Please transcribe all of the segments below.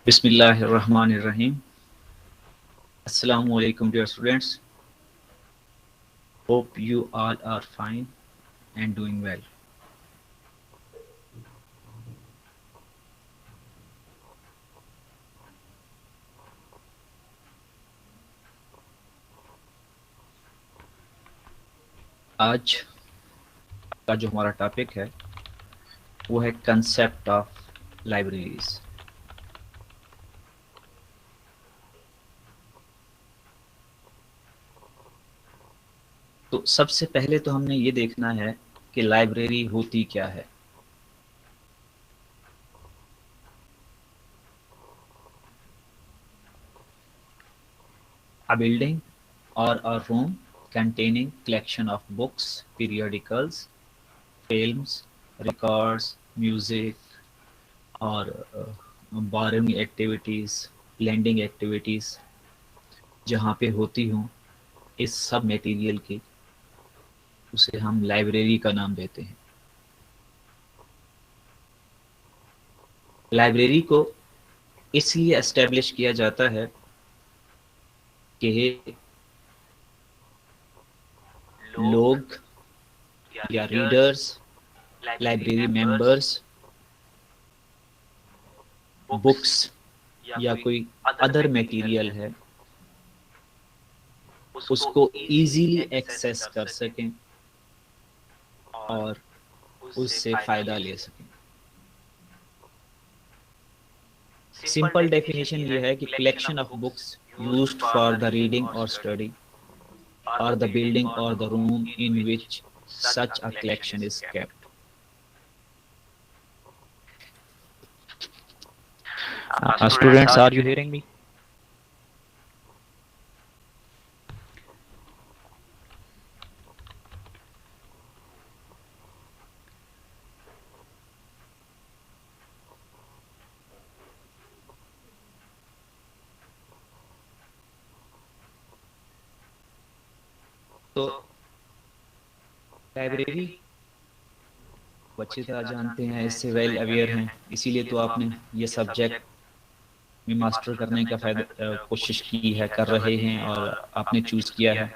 Bismillahirrahmanirrahim. Assalamu alaikum dear students. Hope you all are fine and doing well. आज का जो हमारा topic है वो है कंसेप्ट ऑफ लाइब्रेरीज। तो सबसे पहले तो हमने ये देखना है कि लाइब्रेरी होती क्या है। A building or a room containing collection of books, periodicals, films, records, music और borrowing activities, lending activities जहाँ पे होती हूँ इस सब मटेरियल की, उसे हम लाइब्रेरी का नाम देते हैं। लाइब्रेरी को इसलिए एस्टेब्लिश किया जाता है कि लोग या रीडर्स, लाइब्रेरी मेंबर्स बुक्स या कोई अदर मटेरियल है उसको इजीली एक्सेस कर सकें और उससे फ़ायदा ले सकें। सिंपल डेफिनेशन ये है कि collection of books used for the reading और स्टडी और द बिल्डिंग और the room in which such a collection is kept. Students, are you hearing me? तो लाइब्रेरी अच्छी तरह जानते हैं, इससे वेल अवेयर हैं, इसीलिए तो आपने ये सब्जेक्ट में मास्टर करने का कोशिश की है, कर रहे हैं और आपने चूज किया है।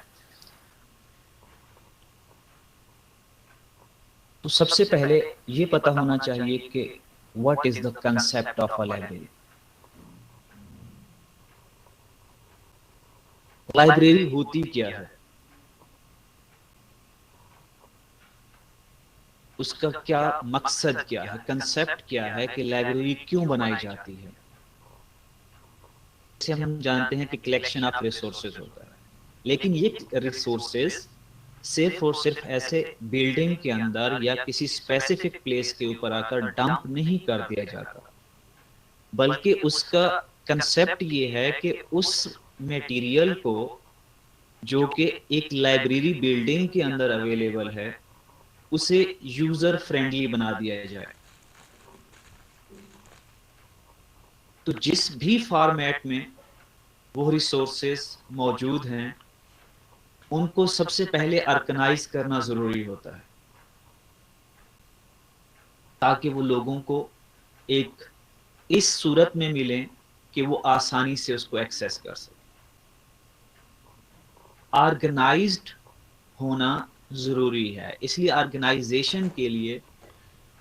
तो सबसे पहले ये पता होना चाहिए कि what is the concept of a library. Library होती क्या है, उसका क्या मकसद क्या है, कंसेप्ट क्या है कि लाइब्रेरी क्यों बनाई जाती है। जैसे हम जानते हैं कि कलेक्शन ऑफ रिसोर्सेज होता है, लेकिन ये रिसोर्सेज सिर्फ और सिर्फ ऐसे बिल्डिंग के अंदर या किसी स्पेसिफिक प्लेस के ऊपर आकर डंप नहीं कर दिया जाता, बल्कि उसका कंसेप्ट ये है कि उस मटेरियल को जो कि एक लाइब्रेरी बिल्डिंग के अंदर अवेलेबल है उसे यूजर फ्रेंडली बना दिया जाए। तो जिस भी फॉर्मेट में वो रिसोर्सेज मौजूद हैं उनको सबसे पहले ऑर्गेनाइज करना जरूरी होता है ताकि वो लोगों को एक इस सूरत में मिले कि वो आसानी से उसको एक्सेस कर सके। ऑर्गेनाइज्ड होना जरूरी है, इसलिए ऑर्गेनाइजेशन के लिए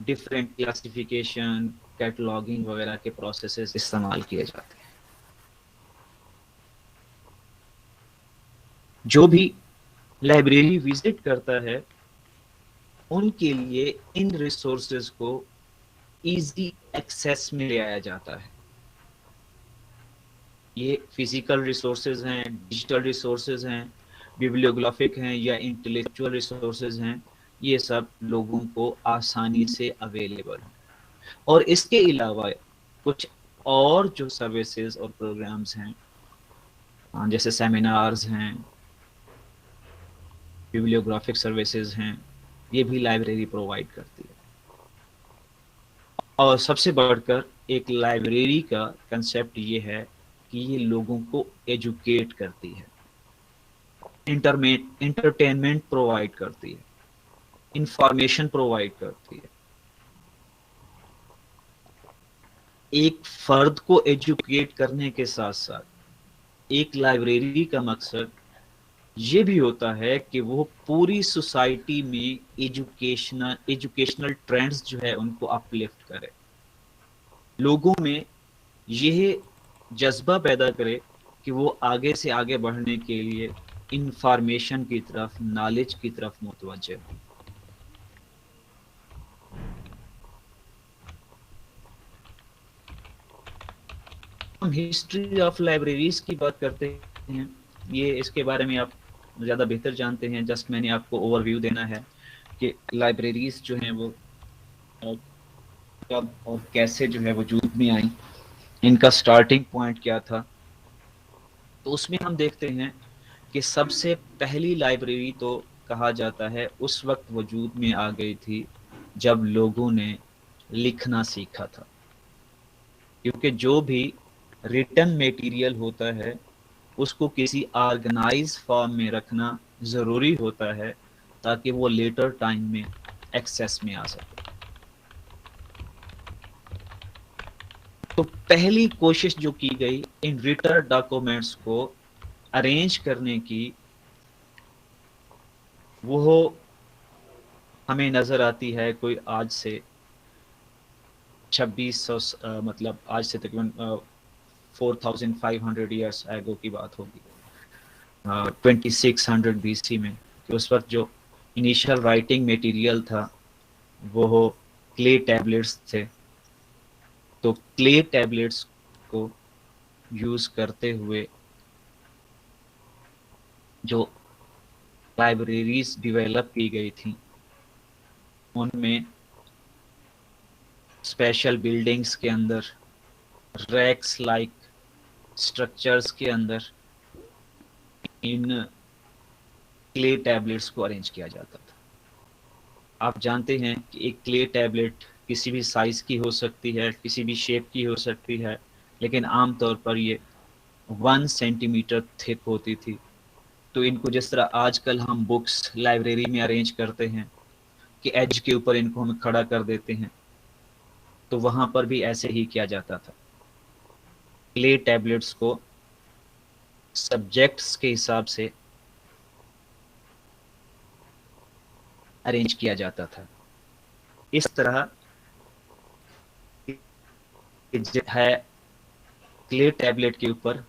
डिफरेंट क्लासिफिकेशन, कैटलॉगिंग वगैरह के प्रोसेसेस इस्तेमाल किए जाते हैं। जो भी लाइब्रेरी विजिट करता है उनके लिए इन रिसोर्सेज को इजी एक्सेस में ले आया जाता है। ये फिजिकल रिसोर्सेज हैं, डिजिटल रिसोर्सेज हैं, बिब्लियोग्राफिक हैं या इंटेलेक्चुअल रिसोर्सेज हैं, ये सब लोगों को आसानी से अवेलेबल हैं। और इसके अलावा कुछ और जो सर्विसेज और प्रोग्राम्स हैं, जैसे सेमिनार्स हैं, बिब्लियोग्राफिक सर्विसेज हैं, ये भी लाइब्रेरी प्रोवाइड करती है। और सबसे बढ़कर एक लाइब्रेरी का कंसेप्ट ये है कि ये लोगों को एजुकेट करती है, इंटरटेनमेंट प्रोवाइड करती है, इंफॉर्मेशन प्रोवाइड करती है। एक फर्द को एजुकेट करने के साथ साथ एक लाइब्रेरी का मकसद ये भी होता है कि वो पूरी सोसाइटी में एजुकेशनल ट्रेंड्स जो है उनको अपलिफ्ट करे, लोगों में यह जज्बा पैदा करे कि वो आगे से आगे बढ़ने के लिए इंफॉर्मेशन की तरफ, नॉलेज की तरफ मुतवज्जे हो। हम हिस्ट्री ऑफ लाइब्रेरीज की बात करते हैं, ये इसके बारे में आप ज़्यादा बेहतर जानते हैं। जस्ट मैंने आपको ओवरव्यू देना है कि लाइब्रेरीज जो हैं वो कब और कैसे जो है वजूद में आई, इनका स्टार्टिंग पॉइंट क्या था। तो उसमें हम देखते हैं कि सबसे पहली लाइब्रेरी तो कहा जाता है उस वक्त वजूद में आ गई थी जब लोगों ने लिखना सीखा था, क्योंकि जो भी रिटन मटेरियल होता है उसको किसी ऑर्गेनाइज फॉर्म में रखना ज़रूरी होता है ताकि वो लेटर टाइम में एक्सेस में आ सके। तो पहली कोशिश जो की गई इन रिटन डॉक्यूमेंट्स को अरेंज करने की, वो हमें नज़र आती है कोई आज से 2600 मतलब आज से तकरीबन 4500 ईयर्स एगो की बात होगी, 2600 BC में। कि उस वक्त जो इनिशियल राइटिंग मटेरियल था वो क्ले टैबलेट्स थे। तो क्ले टैबलेट्स को यूज करते हुए जो लाइब्रेरीज डेवलप की गई थी उनमें स्पेशल बिल्डिंग्स के अंदर, रैक्स लाइक स्ट्रक्चर्स के अंदर इन क्ले टैबलेट्स को अरेंज किया जाता था। आप जानते हैं कि एक क्ले टैबलेट किसी भी साइज की हो सकती है, किसी भी शेप की हो सकती है, लेकिन आमतौर पर ये 1 सेंटीमीटर थिक होती थी। तो इनको जिस तरह आजकल हम बुक्स लाइब्रेरी में अरेंज करते हैं कि एज के ऊपर इनको हम खड़ा कर देते हैं, तो वहां पर भी ऐसे ही किया जाता था। क्ले टैबलेट्स को सब्जेक्ट्स के हिसाब से अरेंज किया जाता था। इस तरह है क्ले टैबलेट के ऊपर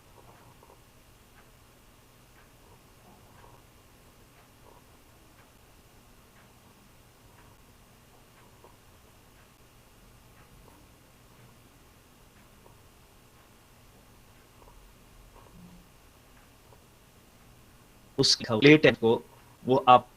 उस क्ले टैब को वो आप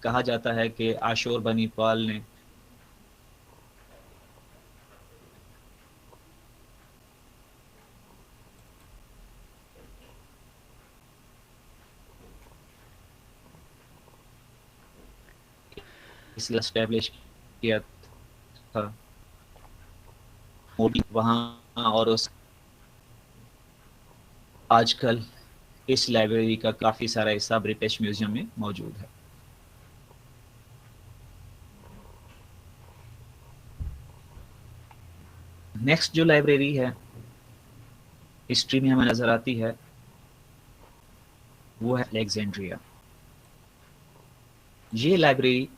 कहा जाता है कि आशूर बनी पाल ने इसलिए एस्टेब्लिश किया था वहाँ। और उस आजकल इस लाइब्रेरी का काफ़ी सारा हिस्सा ब्रिटिश म्यूजियम में मौजूद है। नेक्स्ट जो लाइब्रेरी है हिस्ट्री में हमें नजर आती है वो है अलेक्जेंड्रिया। ये लाइब्रेरी,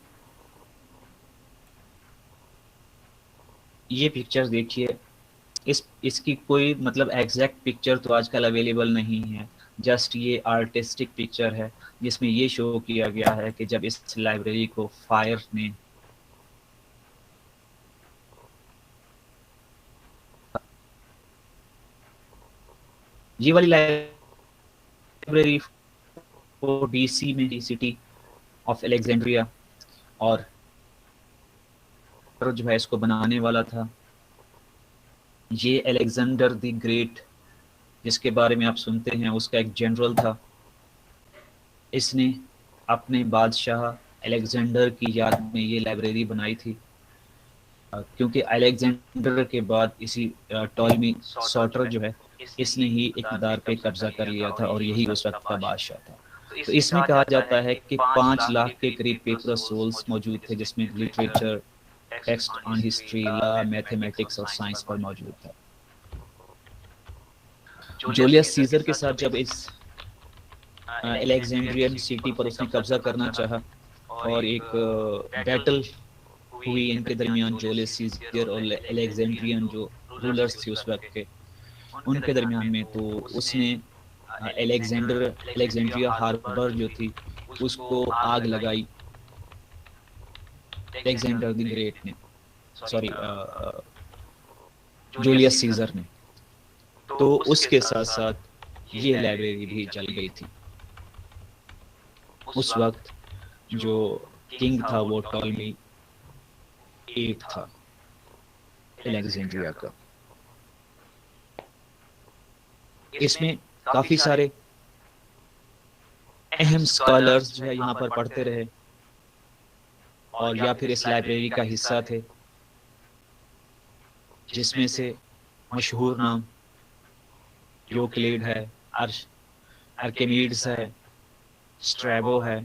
ये पिक्चर देखिए, इसकी कोई मतलब एग्जैक्ट पिक्चर तो आजकल अवेलेबल नहीं है, जस्ट ये आर्टिस्टिक पिक्चर है जिसमें ये शो किया गया है कि जब इस लाइब्रेरी को फायर ने ये वाली लाइब्रेरी को डीसी में सिटी ऑफ अलेक्जेंड्रिया और जो है इसको बनाने वाला था ये अलेक्जेंडर द ग्रेट, जिसके बारे में आप सुनते हैं, उसका एक जनरल था। इसने अपने बादशाह अलेक्जेंडर की याद में ये लाइब्रेरी बनाई थी, क्योंकि अलेक्जेंडर के बाद इसी टॉलमी सॉटर जो है इसने ही इक़्तिदार पे कब्जा कर लिया था और यही उस वक्त का बादशाह था। तो इसमें कहा जाता है कि 5 लाख के करीब पेपर सोल्स मौजूद थे, जिसमें literature, text on history, law, mathematics और साइंस पर मौजूद था। जूलियस सीजर के साथ जब इस अलेक्जेंड्रियन सिटी पर उसने कब्जा करना चाहा और एक बैटल हुई इनके दरमियान, जूलियस सीजर और अलेक्जेंड्रियन जो रूलर्स थे उस वक्त के, उनके दरमियान में, तो उसने अलेक्जेंड्रिया हार्बर जो थी उसको आग लगाई अलेक्जेंडर द ग्रेट ने, सॉरी जूलियस सीजर ने। तो उसके साथ साथ ये लाइब्रेरी भी जल गई थी। उस वक्त जो किंग था वो टॉलमी 8 था अलेक्जेंड्रिया का। इसमें काफी सारे अहम स्कॉलर्स जो है यहाँ पर पढ़ते रहे और या फिर इस लाइब्रेरी का हिस्सा थे, जिसमें से मशहूर नाम यूक्लिड है, आर्किमिडीज है, स्ट्रैबो है।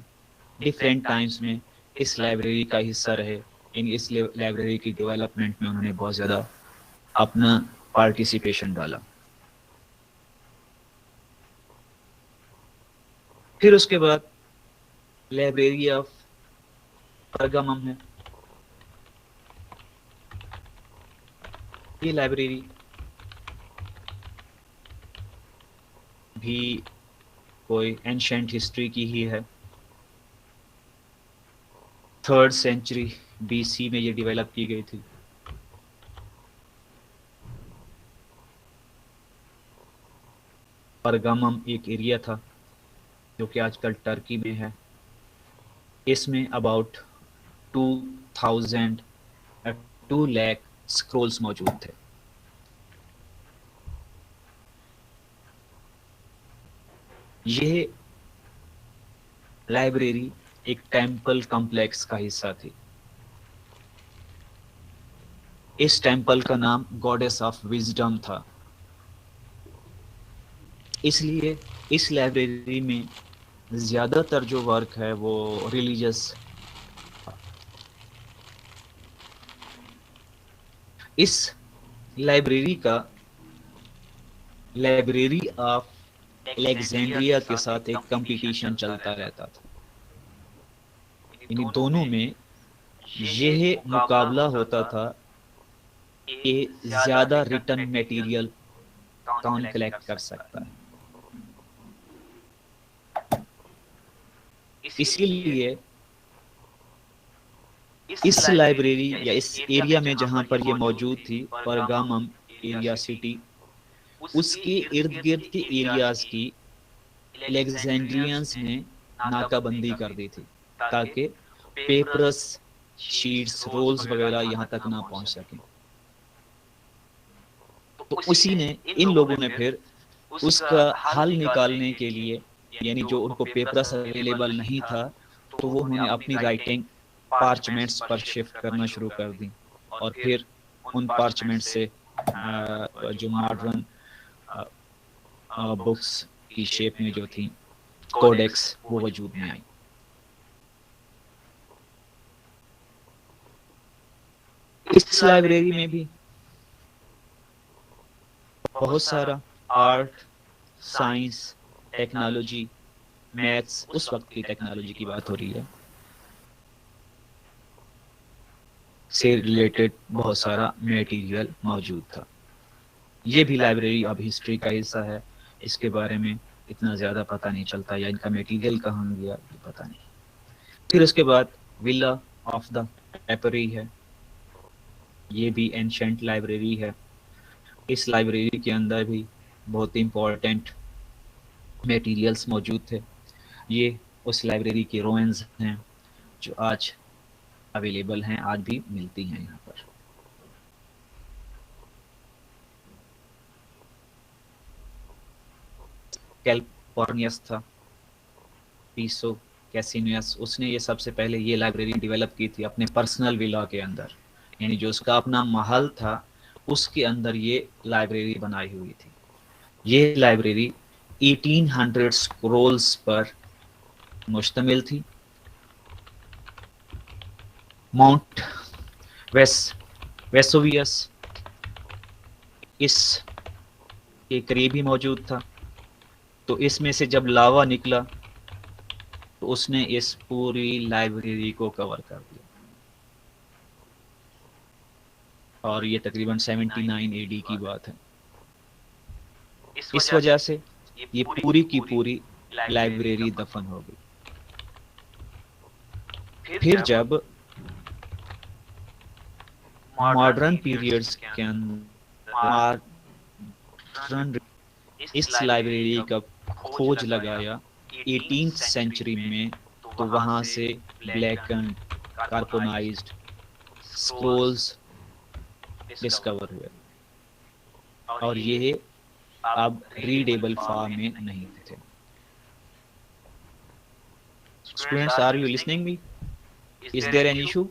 डिफरेंट टाइम्स में इस लाइब्रेरी का हिस्सा रहे। इस लाइब्रेरी की डेवलपमेंट में उन्होंने बहुत ज़्यादा अपना पार्टिसिपेशन डाला। फिर उसके बाद लाइब्रेरी ऑफ परगामम है। ये लाइब्रेरी भी कोई एंशेंट हिस्ट्री की ही है। 3rd सेंचुरी BC में ये डेवलप की गई थी। परगामम एक एरिया था जो कि आजकल टर्की में है। इसमें अबाउट 2 लाख स्क्रोल्स मौजूद थे। ये लाइब्रेरी एक टेंपल कॉम्प्लेक्स का हिस्सा थी। इस टेंपल का नाम गॉडेस ऑफ विजडम था। इसलिए इस लाइब्रेरी में ज्यादातर जो वर्क है वो रिलीजियस। इस लाइब्रेरी का लाइब्रेरी ऑफ अलेक्जेंड्रिया के साथ एक कंपटीशन चलता रहता था। इन दोनों में यह मुकाबला होता था कि ज्यादा रिटन मटेरियल कौन कलेक्ट कर सकता है। इसीलिए इस लाइब्रेरी या इस एरिया में जहां पर ये मौजूद थी, परगामम एरिया सिटी, उसके इर्द गिर्द के एरियाज की अलेक्जेंड्रियंस ने नाकाबंदी कर दी थी ताकि पेपर्स, शीट्स, रोल्स वगैरह यहाँ तक ना पहुंच सकें। तो उसी ने इन लोगों ने फिर उसका हल निकालने के लिए, यानी जो उनको पेपर्स अवेलेबल नहीं था, तो वो उन्होंने अपनी राइटिंग पार्चमेंट्स पर शिफ्ट करना शुरू कर दी, और फिर उन पार्चमेंट से जो मॉडर्न बुक्स की शेप में जो थी कोडेक्स, वो वजूद में आई। इस लाइब्रेरी में भी बहुत सारा आर्ट, साइंस, टेक्नोलॉजी, मैथ्स, उस वक्त की टेक्नोलॉजी की बात हो रही है, से रिलेटेड बहुत सारा मटेरियल मौजूद था। ये भी लाइब्रेरी अब हिस्ट्री का हिस्सा है, इसके बारे में इतना ज़्यादा पता नहीं चलता, या इनका मटेरियल कहाँ गया ये पता नहीं। फिर उसके बाद विला ऑफ द पेपरी है, ये भी एंशंट लाइब्रेरी है। इस लाइब्रेरी के अंदर भी बहुत इम्पोर्टेंट मटेरियल्स मौजूद थे। ये उस लाइब्रेरी के रुइंस हैं जो आज अवेलेबल हैं, आज भी मिलती हैं यहाँ पर। कैलिफोर्नियस था, पीसो कैसिनियस, उसने ये सबसे पहले ये लाइब्रेरी डेवलप की थी अपने पर्सनल विला के अंदर, यानी जो उसका अपना महल था उसके अंदर ये लाइब्रेरी बनाई हुई थी। ये लाइब्रेरी 1800 स्क्रोल्स पर मुश्तमिल थी। माउंट वेसुवियस इस के करीब ही मौजूद था, तो इसमें से जब लावा निकला तो उसने इस पूरी लाइब्रेरी को कवर कर दिया, और ये तकरीबन 79 एडी की बात है। इस वजह से ये पूरी की पूरी लाइब्रेरी दफन हो गई। फिर जब मॉडर्न पीरियड्स के अंदर इस लाइब्रेरी का खोज लगाया 18th सेंचुरी में, तो वहां से ब्लैकन कार्बोनाइज्ड स्क्रोल्स डिस्कवर हुए, और ये अब रीडेबल फॉर्म में नहीं थे। Students, are you listening me? Is there any issue?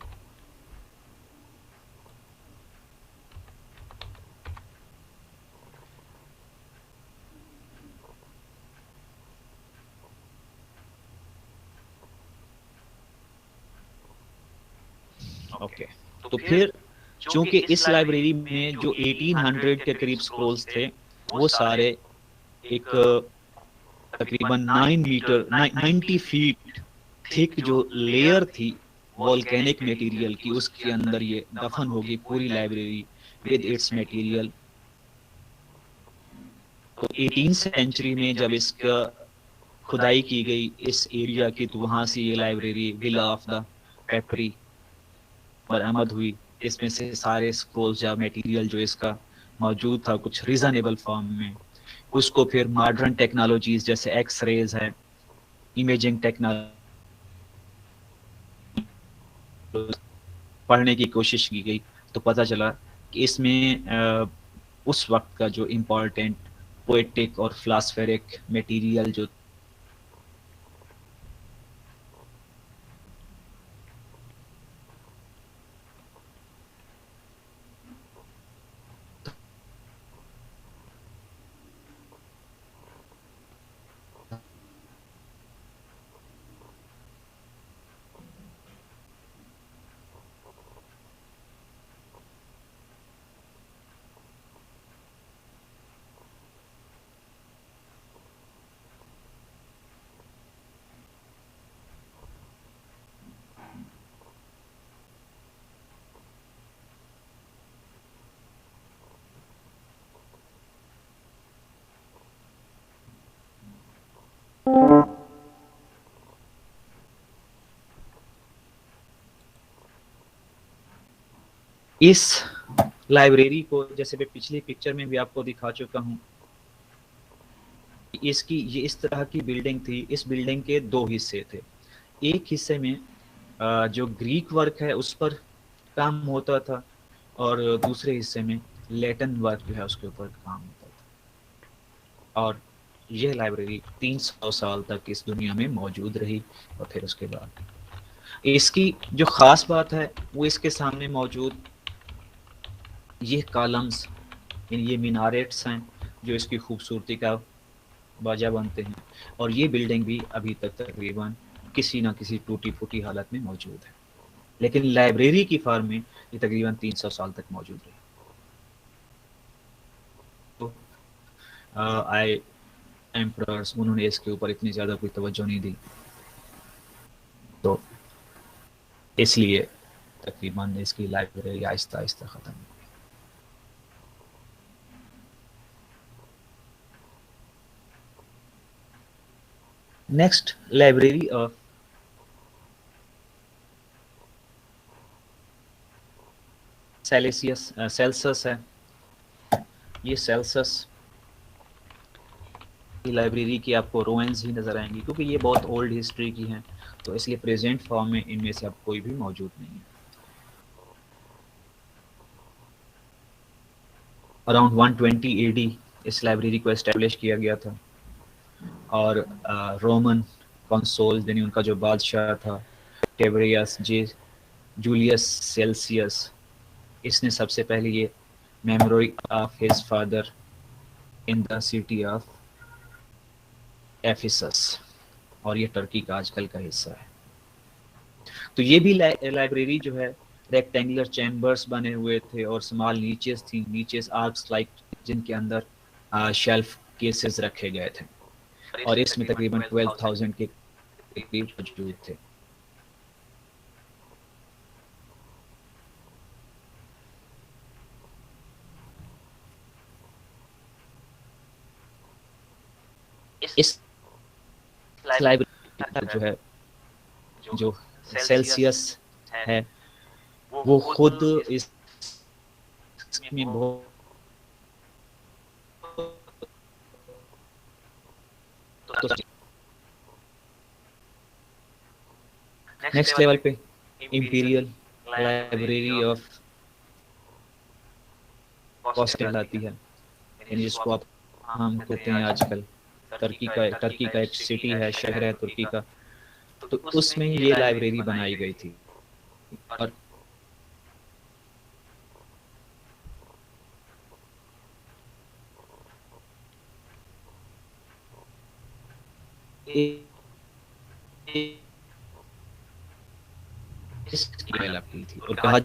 Okay, तो फिर चूंकि इस लाइब्रेरी में जो 1800 के करीब स्क्रोल्स थे, वो सारे एक तकरीबन 9 मीटर 90 फीट थिक जो लेयर थी वोल्केनिक मटेरियल की, उसके अंदर ये दफन होगी पूरी लाइब्रेरी विद इट्स मटेरियल। तो 18th सेंचुरी में जब इसका खुदाई की गई इस एरिया की, तो वहां से ये library villa of the peppery बरामद हुई। इसमें से सारे स्क्रोल्स या मटेरियल जो इसका मौजूद था कुछ रीजनेबल फॉर्म में, उसको फिर मॉडर्न टेक्नोलॉजीज जैसे एक्स रेज है, इमेजिंग टेक्नोलॉजी पढ़ने की कोशिश की गई, तो पता चला कि इसमें उस वक्त का जो इम्पोर्टेंट पोएटिक और फिलोसफेरिक मटेरियल जो इस लाइब्रेरी को, जैसे मैं पिछली पिक्चर में भी आपको दिखा चुका हूं, इसकी ये इस तरह की बिल्डिंग थी। इस बिल्डिंग के दो हिस्से थे। एक हिस्से में जो ग्रीक वर्क है उस पर काम होता था, और दूसरे हिस्से में लैटिन वर्क जो है उसके ऊपर काम होता था। और यह लाइब्रेरी 300 साल तक इस दुनिया में मौजूद रही, और फिर उसके बाद इसकी जो ख़ास बात है वो इसके सामने मौजूद ये कॉलम्स, ये मीनारेट्स हैं जो इसकी खूबसूरती का वजह बनते हैं, और ये बिल्डिंग भी अभी तक तकरीबन किसी ना किसी टूटी-फूटी हालत में मौजूद है। लेकिन लाइब्रेरी की फॉर्म में ये तकरीबन 300 साल तक मौजूद रही। तो आए एम्परर्स, उन्होंने इसके ऊपर इतनी ज़्यादा कोई तवज्जो नहीं दी, तो इसलिए तकरीबन इसकी लाइब्रेरी आहिस्ता-आहिस्ता ख़त्म हुई। नेक्स्ट लाइब्रेरी सेल्सस है। ये सेल्सस की लाइब्रेरी की आपको रोएंस ही नज़र आएंगी, क्योंकि ये बहुत ओल्ड हिस्ट्री की हैं, तो इसलिए प्रेजेंट फॉर्म में इनमें से अब कोई भी मौजूद नहीं है। अराउंड 120 एडी इस लाइब्रेरी को एस्टेब्लिश किया गया था, और रोमन कंसोल यानी उनका जो बादशाह था टिबेरियस जूलियस सेल्सियस, इसने सबसे पहले ये memory of his father in the city of Ephesus, और ये टर्की का आजकल का हिस्सा है। तो ये भी लाइब्रेरी जो है रेक्टेंगुलर चैम्बर्स बने हुए थे और स्मॉल नीचेस थी, नीचेस आर्क्स लाइक, जिनके अंदर शेल्फ केसेस रखे गए थे, और इसमें तकरीबन 12,000 के करीब मौजूद थे। इस लाइब्रेरी जो है, जो सेल्सियस है, वो खुद इसमें बहुत नेक्स्ट लेवल पे इंपीरियल लाइब्रेरी ऑफ कॉस्टल आती है, यानी जिसको आप हम कहते हैं आजकल टर्की का एक सिटी है, शहर है तुर्की का, तो उसमें ये लाइब्रेरी बनाई गई थी। और इसकी डेवलप की थी, और कहा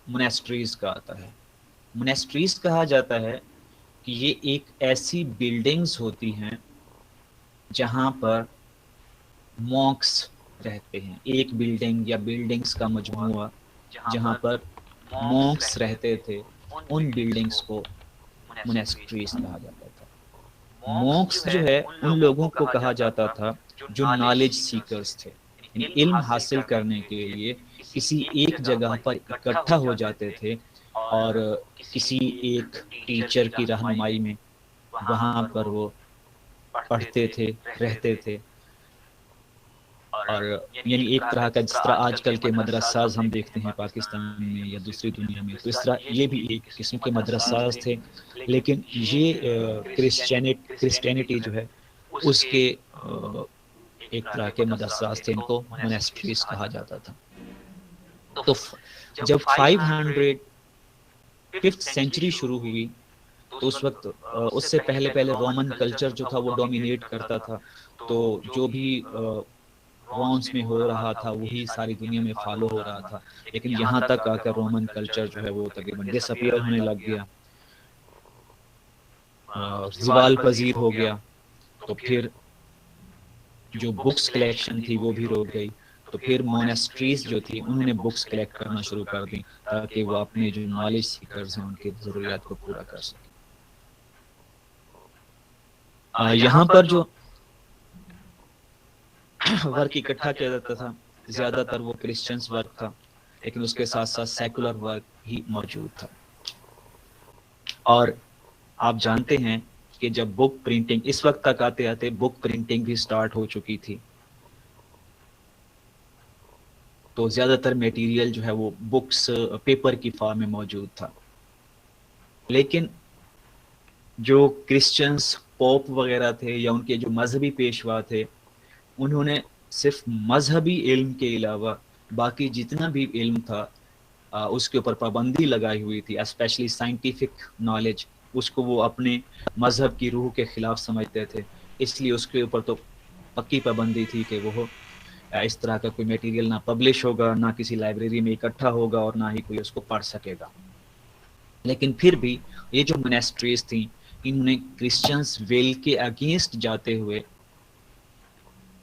मोनेस्ट्रीज का आता है। मोनेस्ट्रीज कहा जाता है कि ये एक ऐसी बिल्डिंग्स होती हैं जहाँ पर मॉन्क्स रहते हैं, एक बिल्डिंग या बिल्डिंग्स का मजमूआ जहाँ पर मॉन्क्स रहते थे, उन बिल्डिंग्स को मोनेस्ट्रीज कहा जाता था। मॉन्क्स जो है उन लोगों को कहा जाता था जो नॉलेज सीकर्स थे, यानी इल्म हासिल करने के लिए किसी एक जगह पर इकट्ठा हो जाते थे, और किसी एक टीचर की रहनुमाई में वहाँ पर वो पढ़ते थे, रहते थे, और यानी एक तरह का, जिस तरह आजकल के मदरसाज हम देखते हैं पाकिस्तान में या दूसरी दुनिया में, तो इस तरह ये भी एक किस्म के मदरसाज थे। लेकिन ये क्रिश्चियनिटी जो है उसके एक तरह के मदरसास थे, इनको मोनेस्ट्रीज कहा जाता था। तो जब 505th सेंचुरी शुरू हुई तो उस वक्त उससे पहले पहले रोमन कल्चर जो था वो डोमिनेट करता था। तो जो भी रोम्स में हो रहा था वही सारी दुनिया में फॉलो हो रहा था। लेकिन यहाँ तक आकर रोमन कल्चर जो है वो तकरीबन डिसअपियर होने लग गया, ज़वाल पजीर हो गया। तो फिर जो बुक्स कलेक्शन थी वो भी रोक गई। तो फिर मोनेस्ट्रीज जो थी उन्होंने बुक्स कलेक्ट करना शुरू कर दी ताकि वो अपने जो नॉलेज सीकर्स हैं उनकी ज़रूरियात को पूरा कर सकें। यहाँ पर जो वर्क इकट्ठा किया जाता था ज्यादातर वो क्रिश्चियंस वर्क था, लेकिन उसके साथ साथ सेकुलर वर्क भी मौजूद था। और आप जानते हैं कि जब बुक प्रिंटिंग, इस वक्त तक आते आते बुक प्रिंटिंग भी स्टार्ट हो चुकी थी, तो ज्यादातर मटेरियल जो है वो बुक्स पेपर की फॉर्म में मौजूद था। लेकिन जो क्रिश्चियंस पोप वगैरह थे या उनके जो मजहबी पेशवा थे, उन्होंने सिर्फ मजहबी इल्म के अलावा बाकी जितना भी इल्म था उसके ऊपर पाबंदी लगाई हुई थी, स्पेशली साइंटिफिक नॉलेज। उसको वो अपने मजहब की रूह के खिलाफ समझते थे, इसलिए उसके ऊपर तो पक्की पाबंदी थी कि वो इस तरह का कोई मटेरियल ना पब्लिश होगा, ना किसी लाइब्रेरी में इकट्ठा होगा और ना ही कोई उसको पढ़ सकेगा। लेकिन फिर भी ये जो मोनेस्ट्रीज थी, इन्होंने क्रिश्चियंस विल के अगेंस्ट जाते हुए,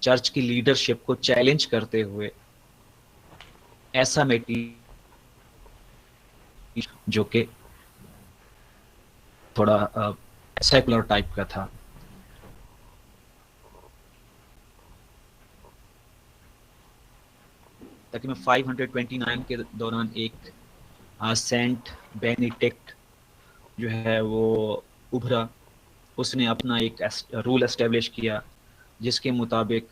चर्च की लीडरशिप को चैलेंज करते हुए ऐसा मटेरियल जो कि थोड़ा सेकुलर टाइप का था, तकरीबन 529 के दौरान एक सेंट बेनिडिक्ट जो है वो उभरा। उसने अपना एक रूल एस्टेब्लिश किया जिसके मुताबिक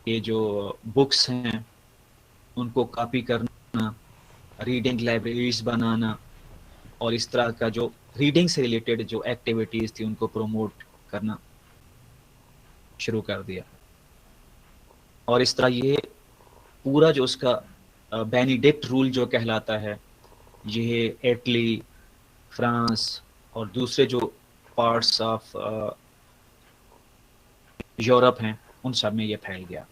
ये जो बुक्स हैं उनको कॉपी करना, रीडिंग लाइब्रेरीज बनाना और इस तरह का जो रीडिंग से रिलेटेड जो एक्टिविटीज थी उनको प्रमोट करना शुरू कर दिया। और इस तरह ये पूरा जो उसका बेनिडिक्ट रूल जो कहलाता है, ये इटली, फ्रांस और दूसरे जो पार्ट्स ऑफ यूरोप हैं उन सब में ये फैल गया।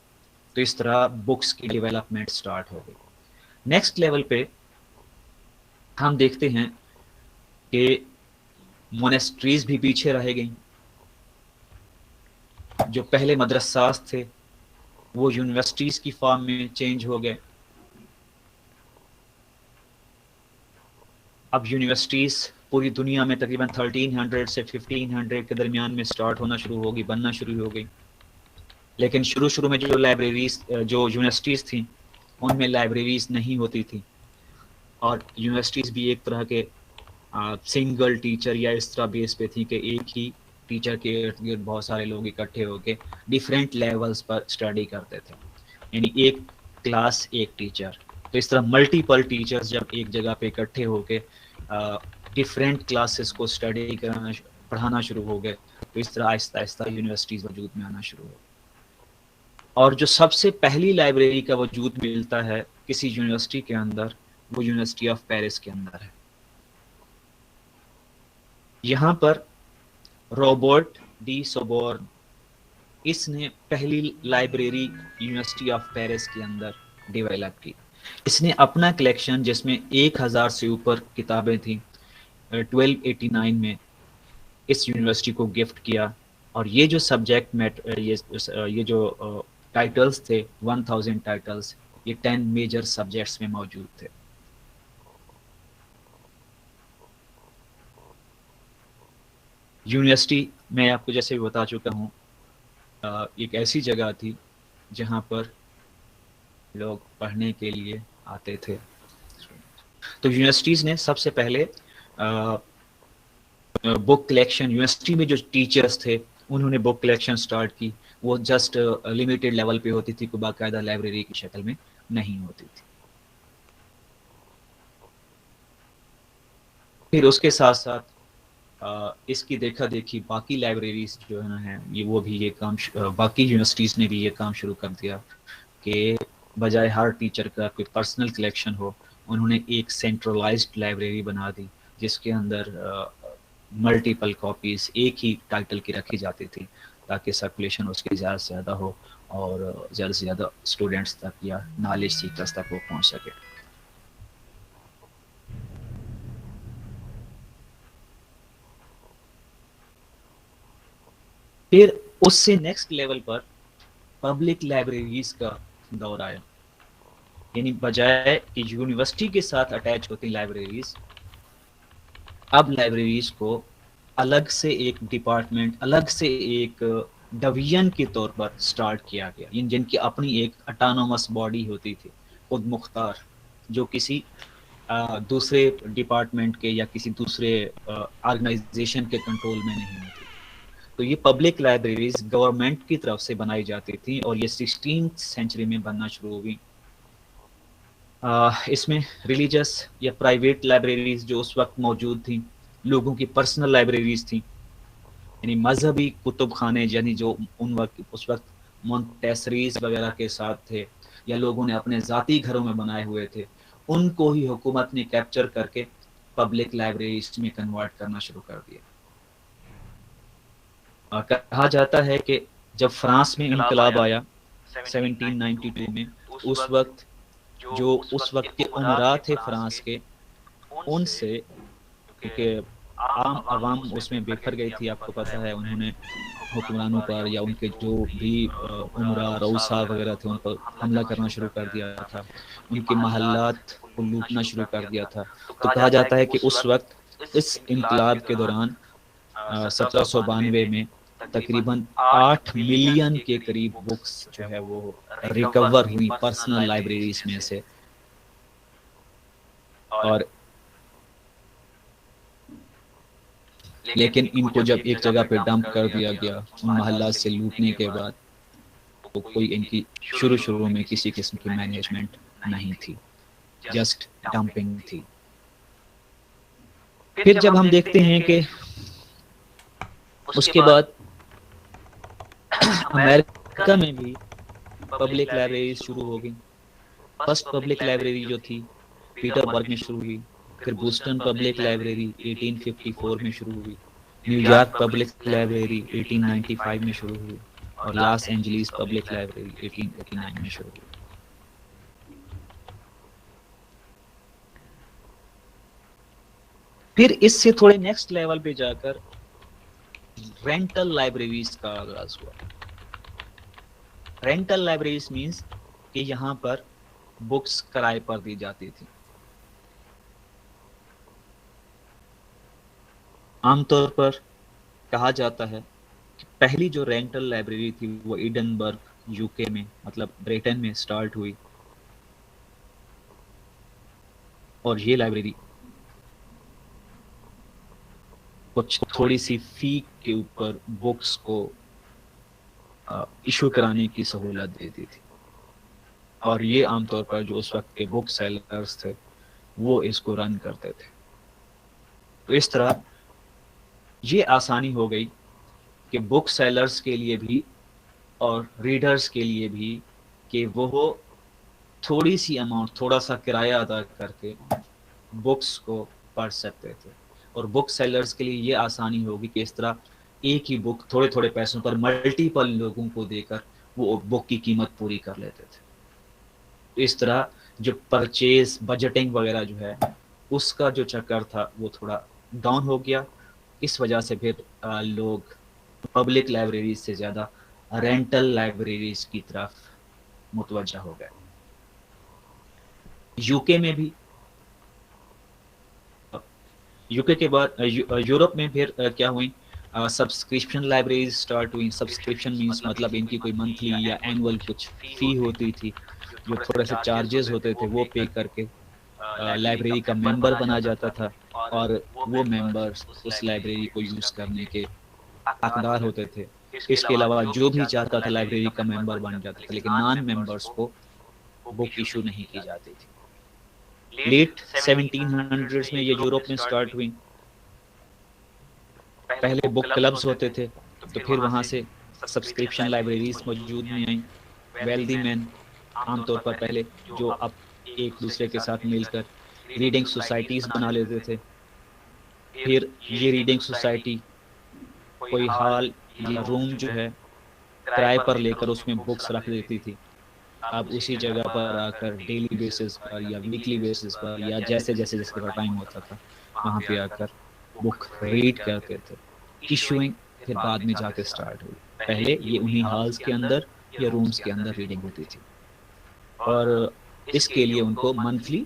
तो इस तरह बुक्स की डेवलपमेंट स्टार्ट हो गई। नेक्स्ट लेवल पे हम देखते हैं कि मोनेस्ट्रीज भी पीछे रह गई। जो पहले मदरसास थे वो यूनिवर्सिटीज की फॉर्म में चेंज हो गए। अब यूनिवर्सिटीज पूरी दुनिया में तकरीबन 1300 से 1500 के दरमियान में स्टार्ट होना शुरू होगी, बनना शुरू हो गई। लेकिन शुरू में जो लाइब्रेरीज, जो यूनिवर्सिटीज थी, उनमें लाइब्रेरीज नहीं होती थी और यूनिवर्सिटीज भी एक तरह के सिंगल टीचर या इस तरह बेस पे थी कि एक ही टीचर के इर्द गिर्द बहुत सारे लोग इकट्ठे होकर डिफरेंट लेवल्स पर स्टडी करते थे, यानी एक क्लास एक टीचर। तो इस तरह मल्टीपल टीचर्स जब एक जगह पे इकट्ठे होकर डिफरेंट क्लासेस को स्टडी कराना, पढ़ाना शुरू हो गए, तो इस तरह आहिस्ता आहिस्ता यूनिवर्सिटीज वजूद में आना शुरू हो गई। और जो सबसे पहली लाइब्रेरी का वजूद मिलता है किसी यूनिवर्सिटी के अंदर, वो यूनिवर्सिटी ऑफ पेरिस के अंदर है। यहाँ पर रॉबर्ट डी सोबोर्न, इसने पहली लाइब्रेरी यूनिवर्सिटी ऑफ पेरिस के अंदर डेवलप की। इसने अपना कलेक्शन जिसमें 1000 से ऊपर किताबें थी 1289 में इस यूनिवर्सिटी को गिफ्ट किया। और ये जो सब्जेक्ट ये जो टाइटल्स थे 1000 टाइटल्स, ये 10 मेजर सब्जेक्ट्स में मौजूद थे। यूनिवर्सिटी मैं आपको जैसे भी बता चुका हूँ एक ऐसी जगह थी जहाँ पर लोग पढ़ने के लिए आते थे। तो यूनिवर्सिटीज ने सबसे पहले बुक कलेक्शन, यूनिवर्सिटी में जो टीचर्स थे उन्होंने बुक कलेक्शन स्टार्ट की। वो जस्ट लिमिटेड लेवल पे होती थी, कोई बाकायदा लाइब्रेरी की शक्ल में नहीं होती थी। फिर उसके साथ साथ इसकी देखा देखी बाकी लाइब्रेरीज जो है ना है ये काम बाकी यूनिवर्सिटीज़ ने भी ये काम शुरू कर दिया कि बजाय हर टीचर का कोई पर्सनल कलेक्शन हो, उन्होंने एक सेंट्रलाइज्ड लाइब्रेरी बना दी जिसके अंदर मल्टीपल कॉपीज़ एक ही टाइटल की रखी जाती थी ताकि सर्कुलेशन उसकी ज़्यादा से ज़्यादा हो और ज़्यादा से ज़्यादा स्टूडेंट्स तक या नॉलेज सीकर्स तक वो पहुंच सके। फिर उससे नेक्स्ट लेवल पर पब्लिक लाइब्रेरीज का दौर आया, यानी बजाय कि यूनिवर्सिटी के साथ अटैच होती लाइब्रेरीज, अब लाइब्रेरीज को अलग से एक डिपार्टमेंट, अलग से एक डिवीजन के तौर पर स्टार्ट किया गया, जिनकी अपनी एक ऑटोनोमस बॉडी होती थी, खुद मुख्तार, जो किसी दूसरे डिपार्टमेंट के या किसी दूसरे ऑर्गेनाइजेशन के कंट्रोल में नहीं होती। तो ये पब्लिक लाइब्रेरीज गवर्नमेंट की तरफ से बनाई जाती थी और ये 16th सेंचुरी में बनना शुरू हुई। इसमें रिलीजियस या प्राइवेट लाइब्रेरीज जो उस वक्त मौजूद थी, लोगों की पर्सनल लाइब्रेरीज थी, यानी मजहबी कुतुब खाने, यानी जो उस वक्त मोंटेसरीज वगैरह के साथ थे या लोगों ने अपने ज़ाती घरों में बनाए हुए थे, उनको ही हुकूमत ने कैप्चर करके पब्लिक लाइब्रेरीज में कन्वर्ट करना शुरू कर दिया। कहा जाता है कि जब फ्रांस में इनकलाब आया 1792 में, उस वक्त जो उस वक्त के उमरा थे फ्रांस के, उनसे, क्योंकि आम आवाम उसमें बेखर गई थी, आपको पता है, उन्होंने हुक्मरानों पर या उनके जो भी उमरा रऊसा वगैरह थे उन पर हमला करना शुरू कर दिया था, उनके महल्लात को लूटना शुरू कर दिया था। तो कहा जाता है कि उस वक्त इस इनकलाब के दौरान 1792 में तकरीबन 8 मिलियन के करीब बुक्स जो है वो रिकवर हुई पर्सनल लाइब्रेरीज में से, और लेकिन इनको जब एक जगह पे डंप कर दिया गया उन मोहल्ला से लूटने के बाद, तो कोई इनकी शुरू में किसी किस्म की मैनेजमेंट नहीं थी, जस्ट डंपिंग थी। फिर जब हम देखते हैं कि उसके बाद अमेरिका में भी पब्लिक लाइब्रेरी शुरू हो गई। फर्स्ट पब्लिक लाइब्रेरी जो थी पीटरबर्ग में शुरू हुई, फिर बोस्टन पब्लिक लाइब्रेरी 1854 में शुरू हुई, न्यूयॉर्क पब्लिक लाइब्रेरी 1895 में शुरू हुई और लॉस एंजलिस पब्लिक लाइब्रेरी 1889 में शुरू हुई। फिर इससे थोड़े नेक्स्ट लेवल पे जाकर रेंटल लाइब्रेरीज का आगाज हुआ। रेंटल लाइब्रेरीज मींस कि यहाँ पर बुक्स किराए पर दी जाती थी। आमतौर पर कहा जाता है कि पहली जो रेंटल लाइब्रेरी थी वो एडिनबर्ग यूके में, मतलब ब्रिटेन में स्टार्ट हुई, और ये लाइब्रेरी कुछ थोड़ी सी फी के ऊपर बुक्स को इशू कराने की सहूलत देती थी, और ये आमतौर पर जो उस वक्त के बुक सेलर्स थे वो इसको रन करते थे। तो इस तरह ये आसानी हो गई कि बुक सेलर्स के लिए भी और रीडर्स के लिए भी कि वो थोड़ी सी अमाउंट, थोड़ा सा किराया अदा करके बुक्स को पढ़ सकते थे, और बुक सेलर्स के लिए ये आसानी होगी कि इस तरह एक ही बुक थोड़े थोड़े पैसों पर मल्टीपल लोगों को देकर वो बुक की कीमत पूरी कर लेते थे। तो इस तरह जो परचेज बजटिंग वगैरह जो है उसका जो चक्कर था वो थोड़ा डाउन हो गया। इस वजह से फिर लोग पब्लिक लाइब्रेरीज से ज़्यादा रेंटल लाइब्रेरीज की तरफ मुतवज्जा हो गए। यूके में भी, यूके के बाद यूरोप में फिर क्या हुई, सब्सक्रिप्शन लाइब्रेरीज स्टार्ट हुई। सब्सक्रिप्शन मींस मतलब इनकी कोई मंथली या एनुअल कुछ फी होती थी, जो थोड़े से चार्जेस होते थे वो पे करके लाइब्रेरी का मेंबर बना जाता था, और वो मेंबर्स उस लाइब्रेरी को यूज़ करने के हकदार होते थे। इसके अलावा जो भी चाहता था लाइब्रेरी का मेंबर बन जाता था, लेकिन नॉन मेंबर्स को बुक इशू नहीं की जाती थी। लेट 1700s में ये यूरोप में स्टार्ट हुई, पहले बुक क्लब्स होते थे, तो फिर वहाँ से सब्सक्रिप्शन लाइब्रेरीज मौजूद में आई। वेल्दी मैन आमतौर पर पहले जो अब एक दूसरे के साथ मिलकर रीडिंग सोसाइटीज बना लेते थे, फिर ये रीडिंग सोसाइटी कोई हॉल या रूम जो है किराए पर लेकर उसमें बुक्स रख देती थी। आप उसी जगह पर आकर डेली बेसिस पर या वीकली बेसिस पर या जैसे जैसे जिसका टाइम होता था वहाँ पे आकर बुक रीड करते थे। इशूइंग फिर बाद में जाके स्टार्ट हुई। पहले ये उन्हीं हॉल्स के अंदर या रूम्स के अंदर रीडिंग होती थी, और इसके लिए उनको मंथली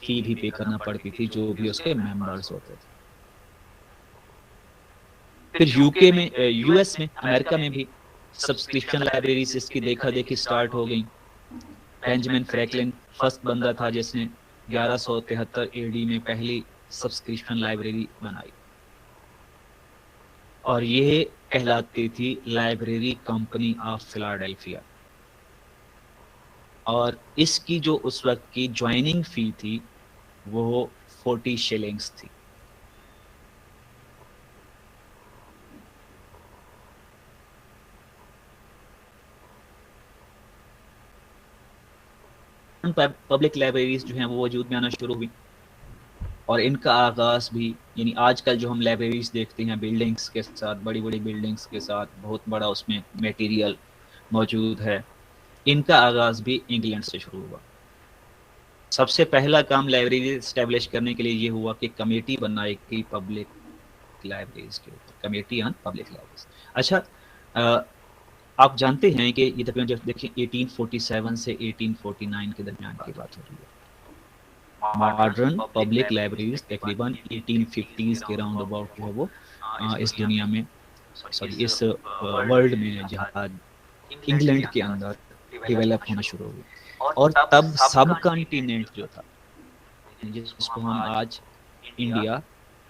फी भी पे करना पड़ती थी जो भी उसके मेंबर्स होते थे। फिर यूके में, यूएस में, अमेरिका में भी सब्सक्रिप्शन लाइब्रेरीज इसकी देखा देखी स्टार्ट हो गई। बेंजामिन फ्रैंकलिन फर्स्ट बंदा था जिसने 1173 एडी में पहली सब्सक्रिप्शन लाइब्रेरी बनाई, और ये कहलाती थी लाइब्रेरी कंपनी ऑफ फिलाडेल्फिया। और इसकी जो उस वक्त की ज्वाइनिंग फी थी वो 40 शिलिंग्स थी। पब्लिक लाइब्रेरीज जो हैं वो वजूद में आना शुरू हुई, और इनका आगाज भी, यानी आजकल जो हम लाइब्रेरीज देखते हैं बिल्डिंग्स के साथ, बड़ी बड़ी बिल्डिंग्स के साथ, बहुत बड़ा उसमें मटेरियल मौजूद है, इनका आगाज भी इंग्लैंड से शुरू हुआ। सबसे पहला काम लाइब्रेरी एस्टेब्लिश करने के लिए ये हुआ कि कमेटी बनाई गई पब्लिक लाइब्रेरीज के ऊपर, कमेटी ऑन पब्लिक लाइब्रेरीज। अच्छा, आप जानते हैं कि ये तकरीबन जब देखिए 1847 से 1849 के दरमियान की बात हो रही है। मॉडर्न पब्लिक लाइब्रेरीज तकरीबन 1850s के राउंड अबाउट जो है वो इस दुनिया में, सॉरी इस वर्ल्ड में, जहाँ इंग्लैंड के अंदर डेवलप होना शुरू हुई। और तब सब कॉन्टिनेंट जो था, जिसको हम आज इंडिया,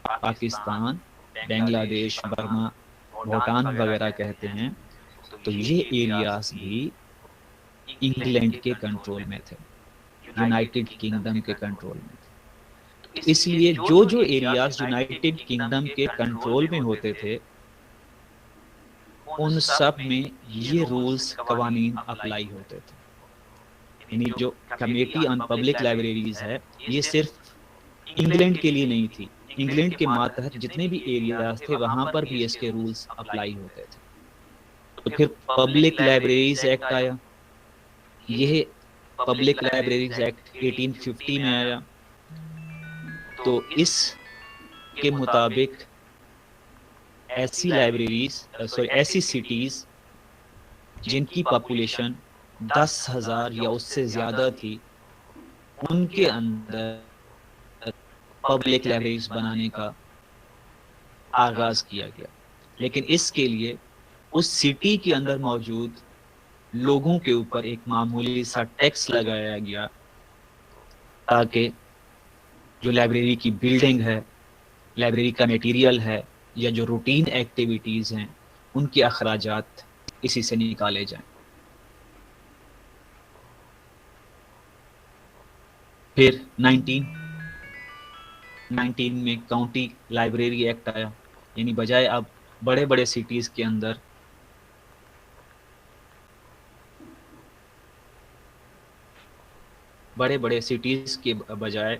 पाकिस्तान, बांग्लादेश, बर्मा, भूटान वगैरह कहते हैं, तो ये एरियाज भी इंग्लैंड के कंट्रोल में थे, यूनाइटेड किंगडम के कंट्रोल में थे। इसलिए जो जो एरियाज यूनाइटेड किंगडम के कंट्रोल में होते थे उन सब में ये रूल्स कवानीन अप्लाई होते थे। यानी जो कमेटी ऑन पब्लिक लाइब्रेरीज है ये सिर्फ इंग्लैंड के लिए नहीं थी, इंग्लैंड के मातहत जितने भी एरियाज थे वहां पर भी इसके रूल्स अप्लाई होते थे। तो फिर पब्लिक लाइब्रेरीज एक्ट आया। यह पब्लिक लाइब्रेरीज एक्ट 1850 में आया। तो इस के मुताबिक ऐसी लाइब्रेरीज, सॉरी ऐसी सिटीज जिनकी पॉपुलेशन 10,000 या उससे ज्यादा थी, उनके अंदर पब्लिक लाइब्रेरीज बनाने का आगाज किया गया। लेकिन इसके लिए उस सिटी के अंदर मौजूद लोगों के ऊपर एक मामूली सा टैक्स लगाया गया, ताकि जो लाइब्रेरी की बिल्डिंग है, लाइब्रेरी का मटेरियल है, या जो रूटीन एक्टिविटीज हैं, उनके अखराजात इसी से निकाले जाएं। फिर 1919 में काउंटी लाइब्रेरी एक्ट आया। यानी बजाय अब बड़े बड़े सिटीज के अंदर बड़े बड़े सिटीज के बजाय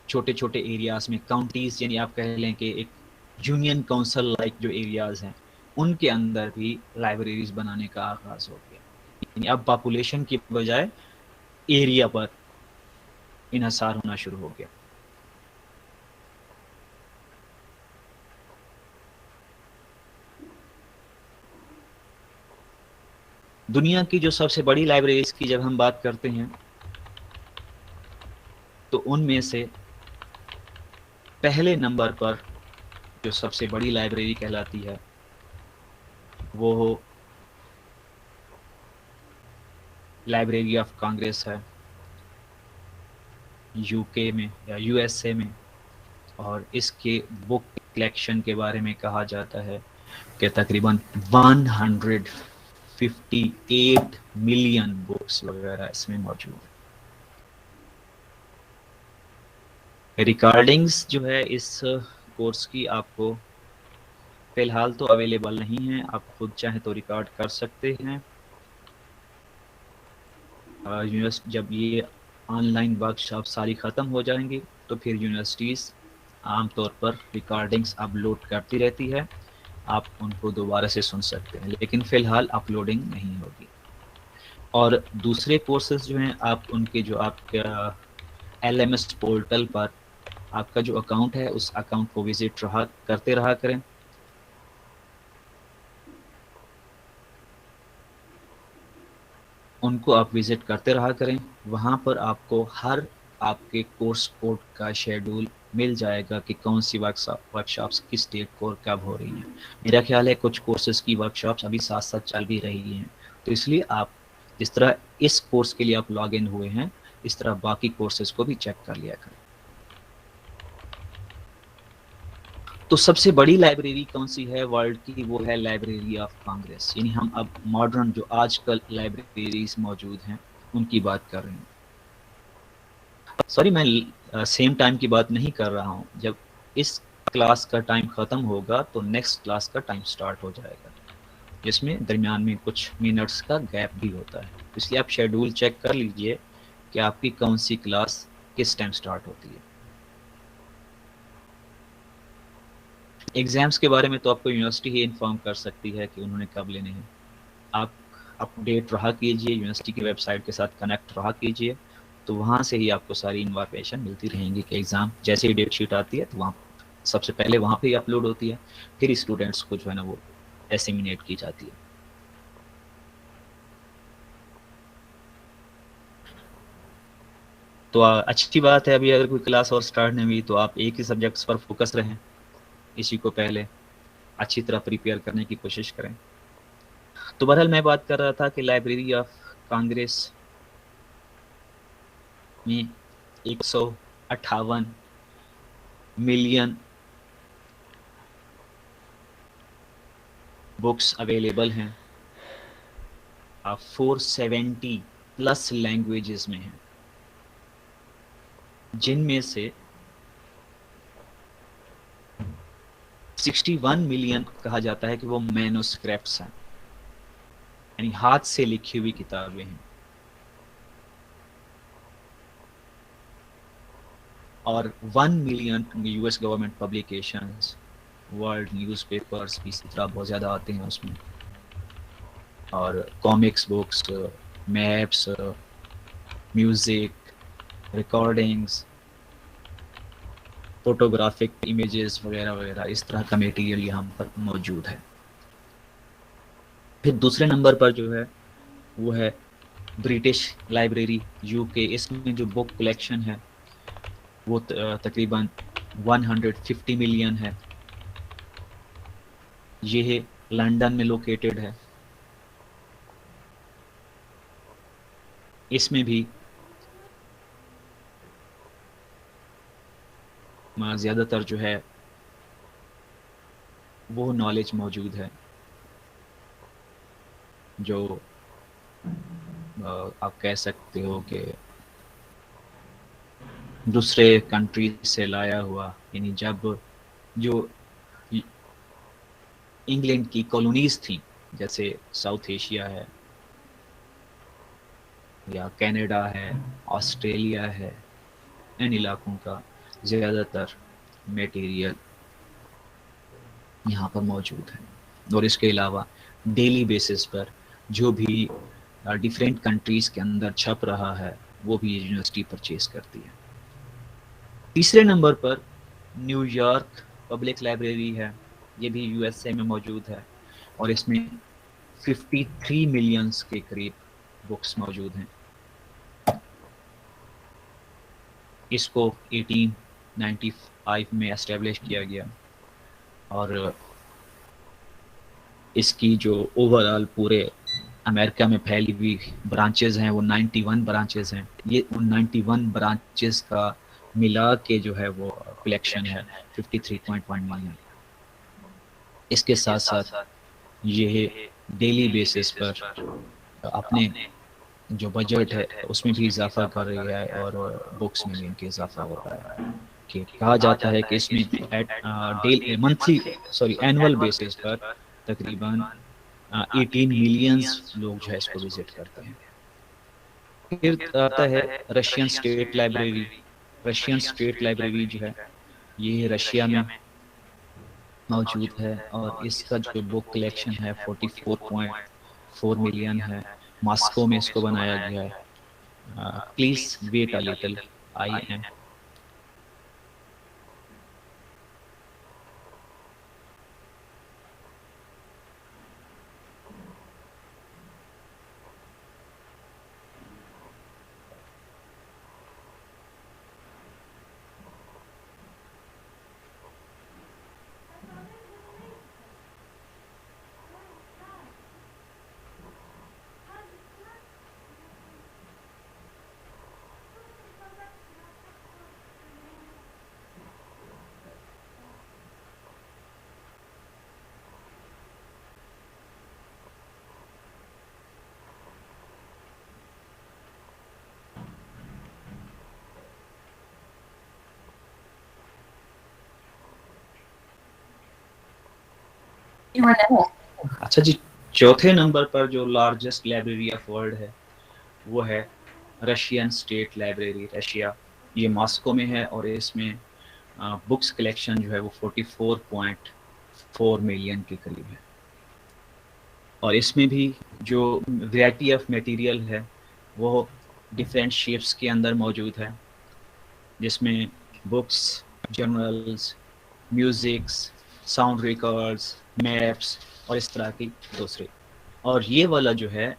छोटे छोटे एरियाज में काउंटीज, यानी आप कह लें कि एक यूनियन काउंसिल लाइक जो एरियाज हैं, उनके अंदर भी लाइब्रेरीज बनाने का आगाज हो गया। यानी अब पॉपुलेशन की बजाय एरिया पर इन्हसार होना शुरू हो गया। दुनिया की जो सबसे बड़ी लाइब्रेरीज की जब हम बात करते हैं तो उनमें से पहले नंबर पर जो सबसे बड़ी लाइब्रेरी कहलाती है वो लाइब्रेरी ऑफ कांग्रेस है, यूके में या यूएसए में। और इसके बुक कलेक्शन के बारे में कहा जाता है कि तकरीबन 158 मिलियन बुक्स वगैरह इसमें मौजूद है। रिकॉर्डिंग्स जो है इस कोर्स की आपको फिलहाल तो अवेलेबल नहीं है, आप खुद चाहें तो रिकॉर्ड कर सकते हैं। जब ये ऑनलाइन वर्कशॉप सारी ख़त्म हो जाएंगी तो फिर यूनिवर्सिटीज़ आमतौर पर रिकॉर्डिंग्स अपलोड करती रहती है, आप उनको दोबारा से सुन सकते हैं, लेकिन फ़िलहाल अपलोडिंग नहीं होगी। और दूसरे कोर्सेज जो हैं आप उनके जो आपका LMS पोर्टल पर आपका जो अकाउंट है उस अकाउंट को विजिट करते रहा करें। उनको आप विजिट करते रहा करें, वहाँ पर आपको हर आपके कोर्स कोड का शेड्यूल मिल जाएगा कि कौन सी वर्कशॉप्स किस डेट को और कब हो रही हैं। मेरा ख्याल है कुछ कोर्सेज की वर्कशॉप्स अभी साथ साथ चल भी रही हैं, तो इसलिए आप जिस तरह इस कोर्स के लिए आप लॉग इन हुए हैं इस तरह बाकी कोर्सेज को भी चेक कर लिया करें। तो सबसे बड़ी लाइब्रेरी कौन सी है वर्ल्ड की, वो है लाइब्रेरी ऑफ कांग्रेस। यानी हम अब मॉडर्न जो आजकल लाइब्रेरीज मौजूद हैं उनकी बात कर रहे हैं। सॉरी, मैं सेम टाइम की बात नहीं कर रहा हूँ। जब इस क्लास का टाइम ख़त्म होगा तो नेक्स्ट क्लास का टाइम स्टार्ट हो जाएगा, जिसमें दरमियान में कुछ मिनट्स का गैप भी होता है। इसलिए आप शेड्यूल चेक कर लीजिए कि आपकी कौन सी क्लास किस टाइम स्टार्ट होती है। एग्ज़ाम्स के बारे में तो आपको यूनिवर्सिटी ही इन्फॉर्म कर सकती है कि उन्होंने कब लेने हैं। आप अपडेट रहा कीजिए, यूनिवर्सिटी की वेबसाइट के साथ कनेक्ट रहा कीजिए, तो वहाँ से ही आपको सारी इन्फॉर्मेशन मिलती रहेंगी कि एग्ज़ाम जैसे ही डेट शीट आती है तो वहाँ सबसे पहले वहाँ पे ही अपलोड होती है, फिर स्टूडेंट्स को जो है ना वो एसिमिनेट की जाती है। तो अच्छी बात है, अभी अगर कोई क्लास और स्टार्ट नहीं हुई तो आप एक ही सब्जेक्ट्स पर फोकस रहें, इसी को पहले अच्छी तरह प्रिपेयर करने की कोशिश करें। तो बहरहाल मैं बात कर रहा था कि लाइब्रेरी ऑफ कांग्रेस में 158 मिलियन बुक्स अवेलेबल हैं, 470 प्लस लैंग्वेजेस में हैं, जिनमें से 61 मिलियन कहा जाता है कि वो मैन्युस्क्रिप्ट्स हैं, यानी हाथ से लिखी हुई किताबें हैं। और 1 million US government publications, world newspapers भी इसी तरह बहुत ज़्यादा आते हैं उसमें, और comics books, maps, music, recordings, photographic images वगैरह वगैरह, इस तरह का मटेरियल यहाँ पर मौजूद है। फिर दूसरे नंबर पर जो है वो है ब्रिटिश लाइब्रेरी UK। इसमें जो बुक कलेक्शन है वो तकरीबन 150 मिलियन है। ये लंदन में लोकेटेड है। इसमें भी ज़्यादातर जो है वो नॉलेज मौजूद है जो आप कह सकते हो कि दूसरे कंट्री से लाया हुआ, यानी जब जो इंग्लैंड की कॉलोनीज थी जैसे साउथ एशिया है या कनाडा है, ऑस्ट्रेलिया है, इन इलाकों का ज़्यादातर मटेरियल यहाँ पर मौजूद है। और इसके अलावा डेली बेसिस पर जो भी डिफरेंट कंट्रीज़ के अंदर छप रहा है वो भी यूनिवर्सिटी परचेज करती है। तीसरे नंबर पर न्यूयॉर्क पब्लिक लाइब्रेरी है, ये भी USA में मौजूद है और इसमें 53 मिलियंस के करीब बुक्स मौजूद हैं। इसको 1895 में एस्टेब्लिश किया गया और इसकी जो ओवरऑल पूरे अमेरिका में फैली हुई ब्रांचेज हैं वो 91 ब्रांचेज हैं। ये उन 91 ब्रांचेज का मिला के जो है वो कलेक्शन है 53.1 मिलियन। इसके साथ साथ ये डेली बेसिस पर अपने जो बजट है उसमें भी इजाफा कर रही है और बुक्स में भी इनके इजाफा हो रहा है। कहा जाता है कि इसमें एनुअल बेसिस पर तकरीबन 18 मिलियंस लोग जो है इसको विजिट करते हैं। फिर आता है Russian state library. Russian state library जो है ये रशिया में मौजूद है और इसका जो बुक कलेक्शन है 44.4 मिलियन है। मॉस्को में इसको बनाया गया है। Please wait a little, I am अच्छा जी, चौथे नंबर पर जो लार्जेस्ट लाइब्रेरी ऑफ वर्ल्ड है वो है रशियन स्टेट लाइब्रेरी, रशिया। ये मॉस्को में है और इसमें बुक्स कलेक्शन जो है वो 44.4 मिलियन के करीब है। और इसमें भी जो वैरायटी ऑफ मटेरियल है वो डिफरेंट शेप्स के अंदर मौजूद है, जिसमें books, journals, musics, sound records, maps और इस तरह की दूसरे। और ये वाला जो है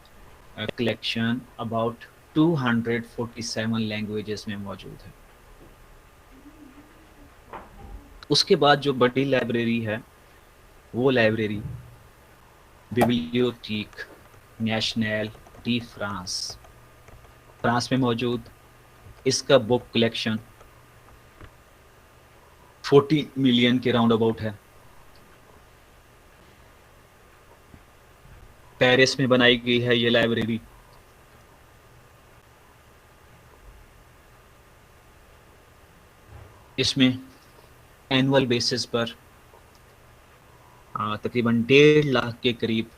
कलेक्शन अबाउट 247 लैंग्वेजेस में मौजूद है। उसके बाद जो बड़ी लाइब्रेरी है वो library bibliotheque nationale de France, France में मौजूद। इसका बुक कलेक्शन 40 मिलियन के राउंड अबाउट है। पेरिस में बनाई गई है ये लाइब्रेरी। इसमें एनुअल बेसिस पर तकरीबन 1.5 लाख के करीब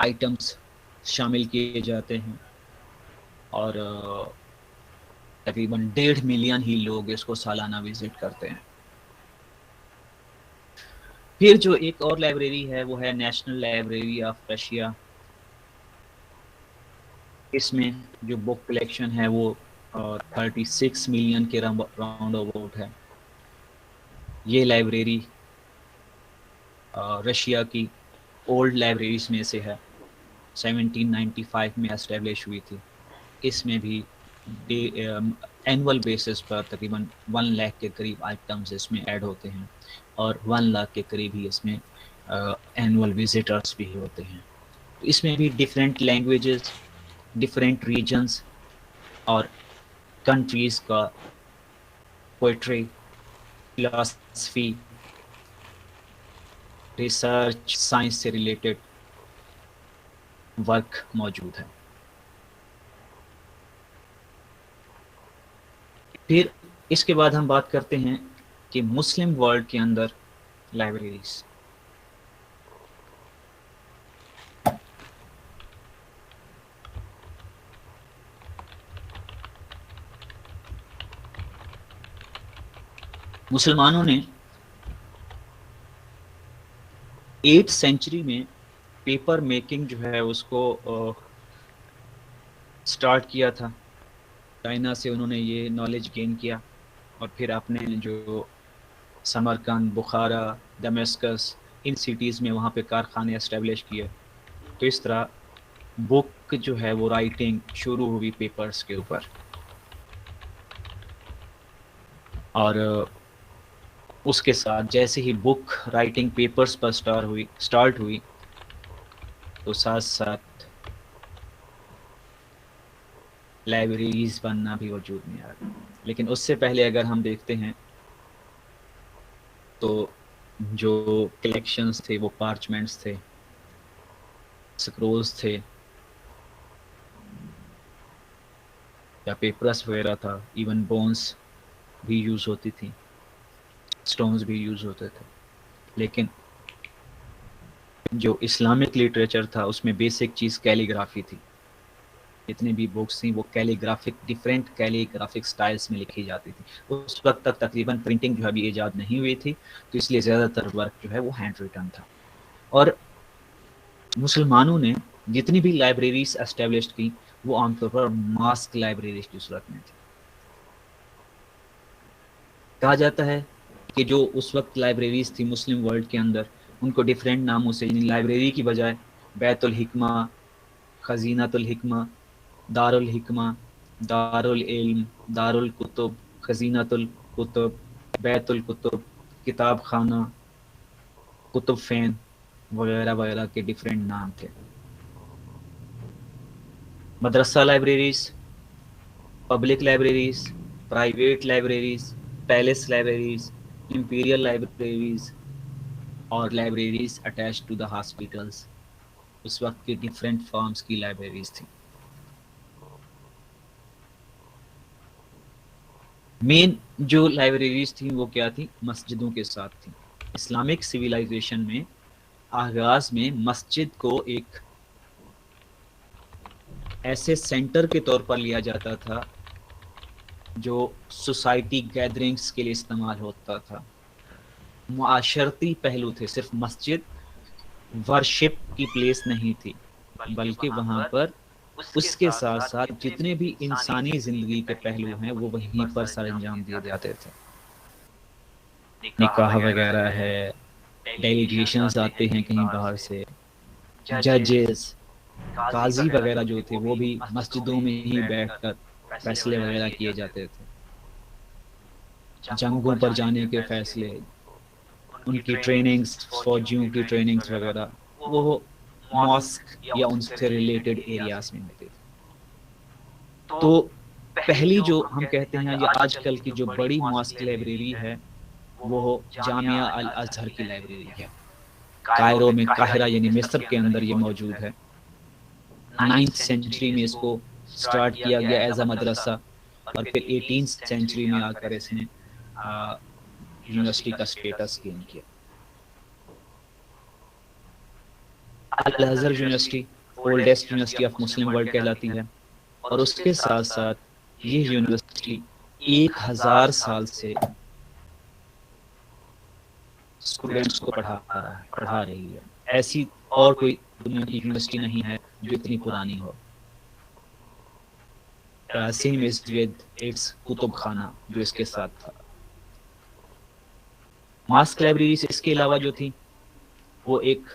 आइटम्स शामिल किए जाते हैं और तकरीबन 1.5 मिलियन ही लोग इसको सालाना विजिट करते हैं। फिर जो एक और लाइब्रेरी है वो है नेशनल लाइब्रेरी ऑफ रशिया। इसमें जो बुक कलेक्शन है वो 36 मिलियन के राउंड अबाउट है। ये लाइब्रेरी रशिया की ओल्ड लाइब्रेरीज में से है, 1795 में एस्टेब्लिश हुई थी। इसमें भी एनुअल बेसिस पर तकरीबन 1 लाख के करीब आइटम्स इसमें ऐड होते हैं और 1 लाख के करीब ही इसमें एनुअल विजिटर्स भी होते हैं। तो इसमें भी डिफरेंट लैंग्वेजेस, डिफरेंट रीजन्स और कंट्रीज का पोइट्री, फिलॉसफी, रिसर्च, साइंस से रिलेटेड वर्क मौजूद है। फिर इसके बाद हम बात करते हैं कि मुस्लिम वर्ल्ड के अंदर लाइब्रेरीज। मुसलमानों ने 8th सेंचुरी में पेपर मेकिंग जो है उसको स्टार्ट किया था। चाइना से उन्होंने ये नॉलेज गेन किया और फिर अपने जो समरकंद, बुखारा, दमेस्कस, इन सिटीज़ में वहाँ पे कारखाने एस्टेब्लिश किए। तो इस तरह बुक जो है वो राइटिंग शुरू हुई पेपर्स के ऊपर। और उसके साथ जैसे ही बुक राइटिंग पेपर्स पर स्टार्ट हुई तो साथ साथ लाइब्रेरीज बनना भी वजूद में आ गई। लेकिन उससे पहले अगर हम देखते हैं तो जो कलेक्शंस थे वो पार्चमेंट्स थे, स्क्रोल्स थे या पेपर्स वगैरह था, इवन बोन्स भी यूज़ होती थी, स्टोन्स भी यूज़ होते थे, लेकिन जो इस्लामिक लिटरेचर था उसमें बेसिक चीज़ कैलीग्राफी थी। जितनी भी बुक्स थी वो कैलीग्राफिक, डिफरेंट कैलीग्राफिक स्टाइल्स में लिखी जाती थी। उस वक्त तक तकरीबन प्रिंटिंग जो है अभी ईजाद नहीं हुई थी, तो इसलिए ज़्यादातर वर्क जो है वो हैंड रिटन था। और मुसलमानों ने जितनी भी लाइब्रेरीज एस्टेब्लिश की वो आमतौर पर मास्क लाइब्रेरीज की सूरत में थी। कहा जाता है कि जो उस वक्त लाइब्रेरीज थी मुस्लिम वर्ल्ड के अंदर, उनको डिफरेंट नामों से, यानी लाइब्रेरी की बजाय बैतुल हिकमा, खजीनतुल हिकमा, दारुल हिकमा, दारुल इल्म, दारुल कुतुब, खजीनतुल कुतुब, बैतुल कुतुब, किताब खाना, कुतुब फैन वगैरह वगैरह के डिफरेंट नाम थे। मदरसा libraries, public libraries, private libraries, palace libraries, imperial libraries और libraries attach to the hospitals, उस वक्त की डिफरेंट फॉर्म्स की लाइब्रेरीज थी। मेन जो लाइब्रेरीज थी वो क्या थी, मस्जिदों के साथ थी। इस्लामिक सिविलाइजेशन में आगाज में मस्जिद को एक ऐसे सेंटर के तौर पर लिया जाता था जो सोसाइटी गैदरिंग्स के लिए इस्तेमाल होता था। मुआशरती पहलू थे, सिर्फ मस्जिद वर्शिप की प्लेस नहीं थी, बल्कि वहाँ पर उसके साथ साथ जितने भी इंसानी जिंदगी के पहलू हैं वो वहीं पर सर अंजाम दिए जाते थे। निकाह वगैरह है, डेलीगेशंस आते हैं कहीं बाहर से, जजेस, काजी वगैरह जो थे वो भी मस्जिदों में ही बैठकर फैसले वगैरह किए जाते थे। जंगों पर जाने के फैसले, उनकी ट्रेनिंग्स, फौजियों की ट्रेनिंग्स वगैरह वो मॉस्क या उनसे रिलेटेड एरियाज में होती थी। तो पहली जो हम कहते हैं या आजकल की जो बड़ी मॉस्क लाइब्रेरी है वो जामिया अल अजहर की लाइब्रेरी है। कायरो में, काहिरा यानी मिस्र के अंदर ये मौजूद है। 9th सेंचुरी में इसको स्टार्ट किया गया एज अ मदरसा और फिर 18th सेंचुरी में आकर इसने यूनिवर्सिटी का स्टेटस गेन किया। Al Azhar university oldest university of Muslim world कहलाती है और उसके साथ साथ ये यूनिवर्सिटी 1000 साल से स्टूडेंट्स को पढ़ा रही है। ऐसी और कोई दुनिया की यूनिवर्सिटी नहीं है जो इतनी पुरानी हो। Same is with its Qutub खाना जो इसके साथ था। मॉस्क लाइब्रेरी से इसके अलावा जो थी वो एक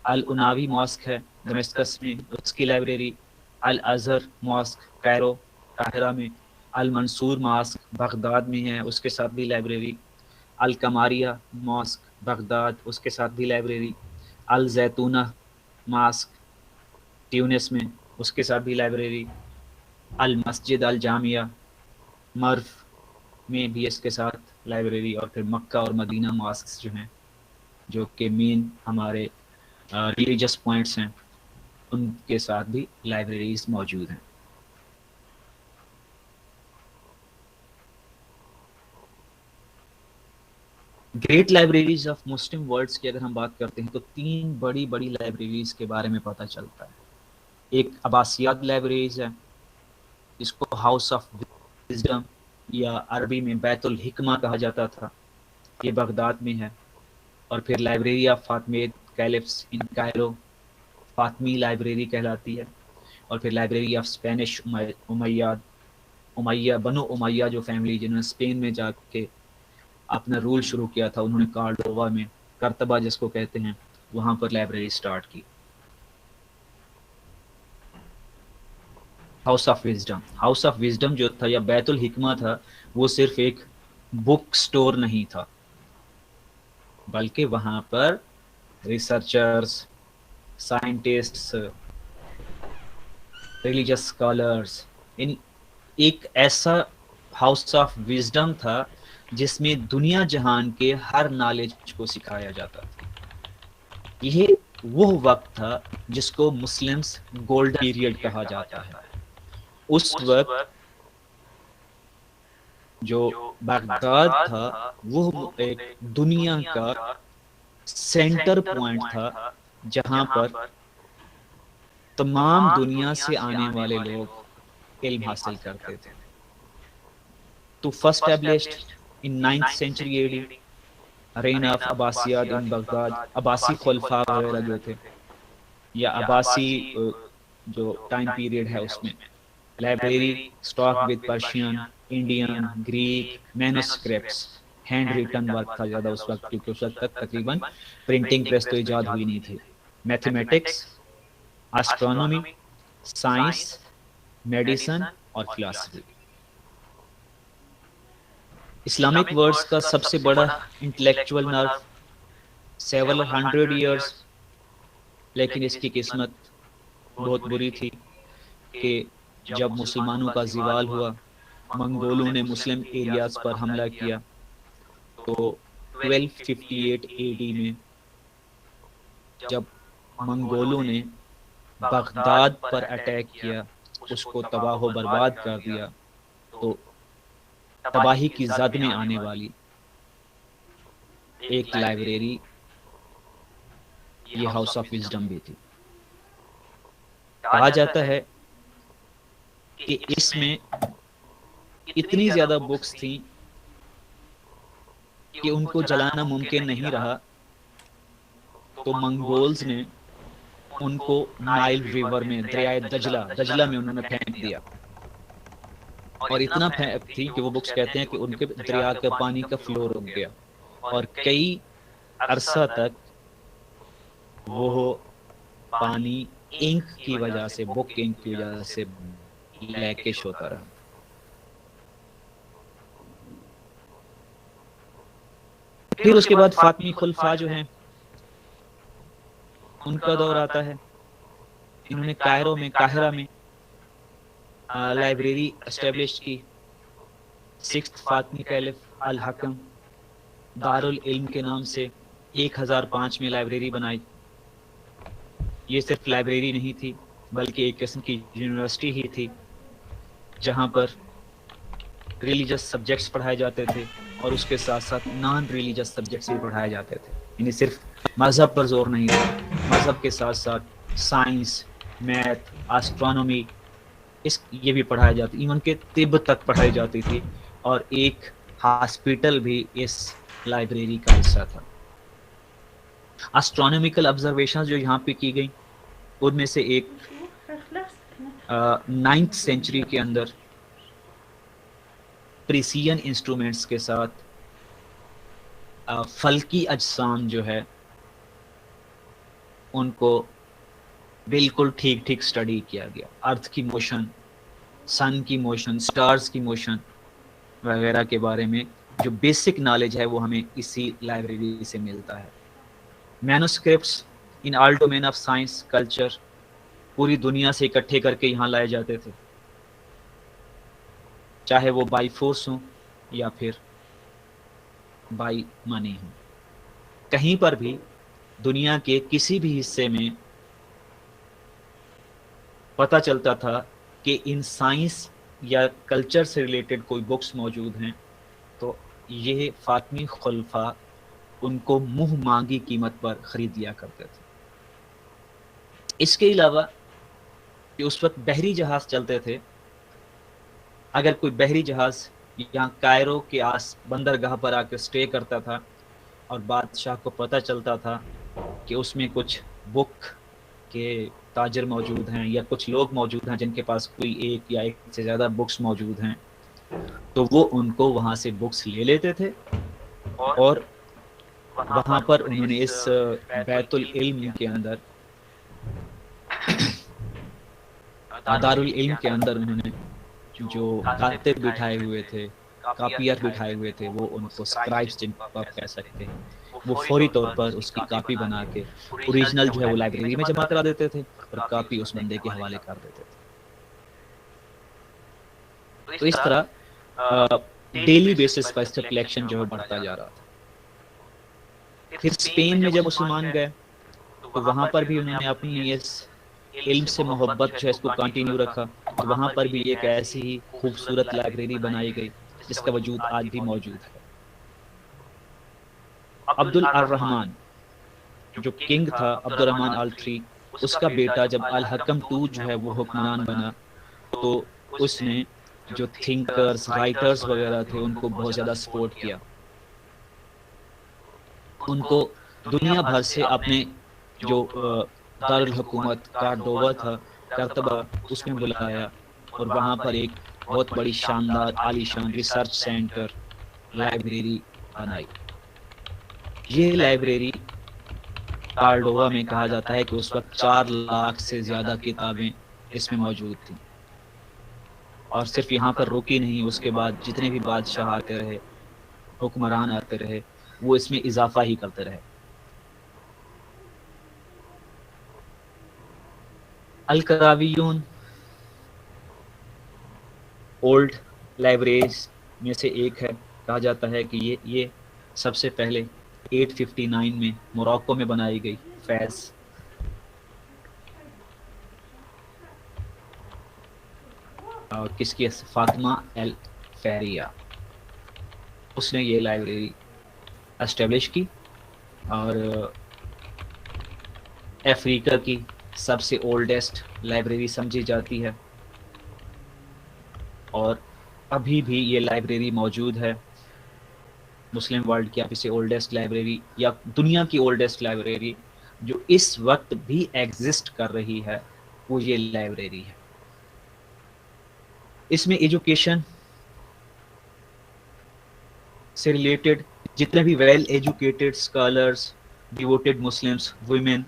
अल उनावी मॉस्क है दमिश्क में, उसकी लाइब्रेरी, अल अजहर मॉस्क कायरो काहिरा में, अल मंसूर मॉस्क बगदाद में है, उसके साथ भी लाइब्रेरी, अल कमारिया मॉस्क बगदाद, उसके साथ भी लाइब्रेरी, अल जैतूना मॉस्क ट्यूनिस में, उसके साथ भी लाइब्रेरी, अल मस्जिद अल जामिया मर्फ में भी इसके साथ लाइब्रेरी, और फिर मक्का और मदीना मॉस्क जो हैं जो कि मेन हमारे रिलीजियस पॉइंट्स हैं उनके साथ भी लाइब्रेरीज मौजूद हैं। Great libraries of Muslim worlds की अगर हम बात करते हैं तो 3 बड़ी बड़ी लाइब्रेरीज के बारे में पता चलता है। एक अब्बासियाद लाइब्रेरीज है जिसको हाउस ऑफ विजडम या अरबी में बैतुल हिकमा कहा जाता था, ये बगदाद में है। और फिर library of Fatimid caliphs in Cairo, फातमी लाइब्रेरी कहलाती है। और फिर लाइब्रेरी ऑफ स्पेनिश उमैया बनो उमैया जो फैमिली जिन्होंने स्पेन में जाके अपना रूल शुरू किया था, उन्होंने कार्डोवा में, करतबा जिसको कहते हैं, वहां पर लाइब्रेरी स्टार्ट की। हाउस ऑफ विजडम जो था या बैतुल हिकमा था वो सिर्फ एक बुक स्टोर नहीं था, बल्कि वहां पर रिसर्चर्स, साइंटिस्ट्स, रिलीजियस स्कॉलर्स, एक ऐसा हाउस ऑफ विजडम था जिसमें दुनिया जहान के हर नॉलेज को सिखाया जाता था। यह वो वक्त था जिसको मुस्लिम्स गोल्डन पीरियड कहा जाता है। उस वक्त जो बगदाद था वो एक दुनिया का सेंटर पॉइंट था जहां पर तमाम दुनिया से आने वाले लोग इल्म हासिल करते थे। तो first established in 9th century AD, reign of Abbasid in Baghdad, अब्बासी खुलफा वगैरह जो थे, या अब्बासी जो टाइम पीरियड है उसमें library stock with Persian, Indian, Greek manuscripts, hand written work था ज़्यादा उस वक्त, क्योंकि उस वक्त तक तकरीबन प्रिंटिंग प्रेस तो ईजाद हुई नहीं थी। मैथमेटिक्स, एस्ट्रोनॉमी, साइंस, मेडिसिन और फिलॉसफी। इस्लामिक वर्ड्स का सबसे बड़ा इंटेलेक्चुअल नर्व, सेवरल 100 ईयर्स, लेकिन इसकी किस्मत बहुत बुरी थी कि जब मुसलमानों का ज़वाल हुआ, मंगोलों ने मुस्लिम एरियाज पर हमला किया, तो 1258 एडी में जब मंगोलों ने बगदाद पर अटैक किया, उसको तबाह व बर्बाद कर दिया, तो तबाही की जद में आने वाली एक लाइब्रेरी ये हाउस ऑफ विजडम भी थी। कहा जाता है कि इसमें इतनी ज्यादा बुक्स थी कि उनको जलाना मुमकिन नहीं रहा, तो मंगोल्स ने उनको नाइल रिवर में, दरियाए दजला में उन्होंने फेंक दिया। और इतना फेंक थी कि वो बुक्स कहते हैं कि उनके दरिया का पानी का फ्लो रुक गया और कई अरसा तक वो पानी इंक की वजह से, बुक इंक की वजह से ब्लैकिश होता रहा। फिर उसके बाद फातिमी खुलफा जो हैं उनका दौर आता है। इन्होंने काहिरा में लाइब्रेरी एस्टेब्लिश की। 6th फातिमी कैलिफ अल हकम दारुल इल्म के नाम से 1005 में लाइब्रेरी बनाई। ये सिर्फ लाइब्रेरी नहीं थी बल्कि एक किस्म की यूनिवर्सिटी ही थी जहां पर रिलीजियस सब्जेक्ट्स पढ़ाए जाते थे और उसके साथ साथ नॉन रिलीजियस सब्जेक्ट्स भी पढ़ाए जाते थे। यानी सिर्फ मजहब पर जोर नहीं था, मजहब के साथ साथ साइंस, मैथ, एस्ट्रोनॉमी ये भी पढ़ाया जाता, इवन के तिब्ब तक पढ़ाई जाती थी। और एक हॉस्पिटल भी इस लाइब्रेरी का हिस्सा था। एस्ट्रोनॉमिकल ऑब्जर्वेशंस जो यहाँ पे की गई, उनमें से एक 9th सेंचुरी के अंदर प्रिसिजन इंस्ट्रूमेंट्स के साथ फल्की अजसाम जो है उनको बिल्कुल ठीक स्टडी किया गया। अर्थ की मोशन, सन की मोशन, स्टार्स की मोशन वगैरह के बारे में जो बेसिक नॉलेज है वो हमें इसी लाइब्रेरी से मिलता है। Manuscripts in all domain of science, culture पूरी दुनिया से इकट्ठे करके यहाँ लाए जाते थे, चाहे वो बाई फोर्स हो या फिर बाई मनी हो। कहीं पर भी दुनिया के किसी भी हिस्से में पता चलता था कि इन साइंस या कल्चर से रिलेटेड कोई बुक्स मौजूद हैं, तो ये फातिमी खुलफा उनको मुंह मांगी कीमत पर खरीद लिया करते थे। इसके अलावा कि उस वक्त बहरी जहाज चलते थे, अगर कोई बहरी जहाज यहाँ कायरो के आस बंदरगाह पर आकर स्टे करता था और बादशाह को पता चलता था कि उसमें कुछ बुक के ताजर मौजूद हैं या कुछ लोग मौजूद हैं जिनके पास कोई एक या एक से ज़्यादा बुक्स मौजूद हैं, तो वो उनको वहाँ से बुक्स ले लेते थे और वहाँ पर उन्होंने इस बैतुल इल्म के अंदर, दारुल इल्म के अंदर उन्होंने जो कातिब बिठाए हुए थे, कापियर बिठाए हुए थे, वो उनको स्क्राइब्स जिनको आप कह सकते हैं, वो फौरी तौर पर उसकी कॉपी बना के ओरिजिनल जो है वो लाइब्रेरी में जमा करा देते थे और कॉपी उस बंदे के हवाले कर देते थे। तो इस तरह डेली बेसिस पर इसका कलेक्शन जो है बढ़ता जा रहा था। फिर स्पेन में जब मुसलमान गए तो वहां पर भी उन्होंने अपनी इस इल्म से मोहब्बत जो है इसको कंटिन्यू रखा। तो वहां पर भी एक ऐसी ही खूबसूरत लाइब्रेरी बनाई गई जिसका वजूद आज भी मौजूद है। अब्दुल अर रहमान जो किंग था, अब्दुर्रहमान अल थ्री, उसका बेटा जब अल हकम टू जो है वो हुक्मरान बना, तो उसने जो थिंकर्स, राइटर्स वगैरह थे उनको बहुत ज्यादा सपोर्ट किया। उनको दुनिया भर से अपने जो दारुल हुकूमत कार्डोवा था, करतबा, उसमें बुलाया और वहां पर एक बहुत बड़ी शानदार आलीशान रिसर्च सेंटर, लाइब्रेरी बनाई। ये लाइब्रेरी कार्डोवा में कहा जाता है कि उस वक्त 4 लाख से ज्यादा किताबें इसमें मौजूद थी। और सिर्फ यहाँ पर रुकी नहीं, उसके बाद जितने भी बादशाह आते रहे, हुक्मरान आते रहे, वो इसमें इजाफा ही करते रहे। अल करावियून ओल्ड लाइब्रेरीज में से एक है। कहा जाता है कि ये सबसे पहले 859 में मोरक्को में बनाई गई। फैज किसकी? फातिमा एल फेरिया, उसने ये लाइब्रेरी एस्टेब्लिश की और अफ्रीका की सबसे ओल्डेस्ट लाइब्रेरी समझी जाती है और अभी भी ये लाइब्रेरी मौजूद है। मुस्लिम वर्ल्ड की आप इसे ओल्डेस्ट लाइब्रेरी या दुनिया की ओल्डेस्ट लाइब्रेरी जो इस वक्त भी एग्जिस्ट कर रही है, वो ये लाइब्रेरी है। इसमें एजुकेशन से रिलेटेड जितने भी well educated scholars, devoted Muslims, women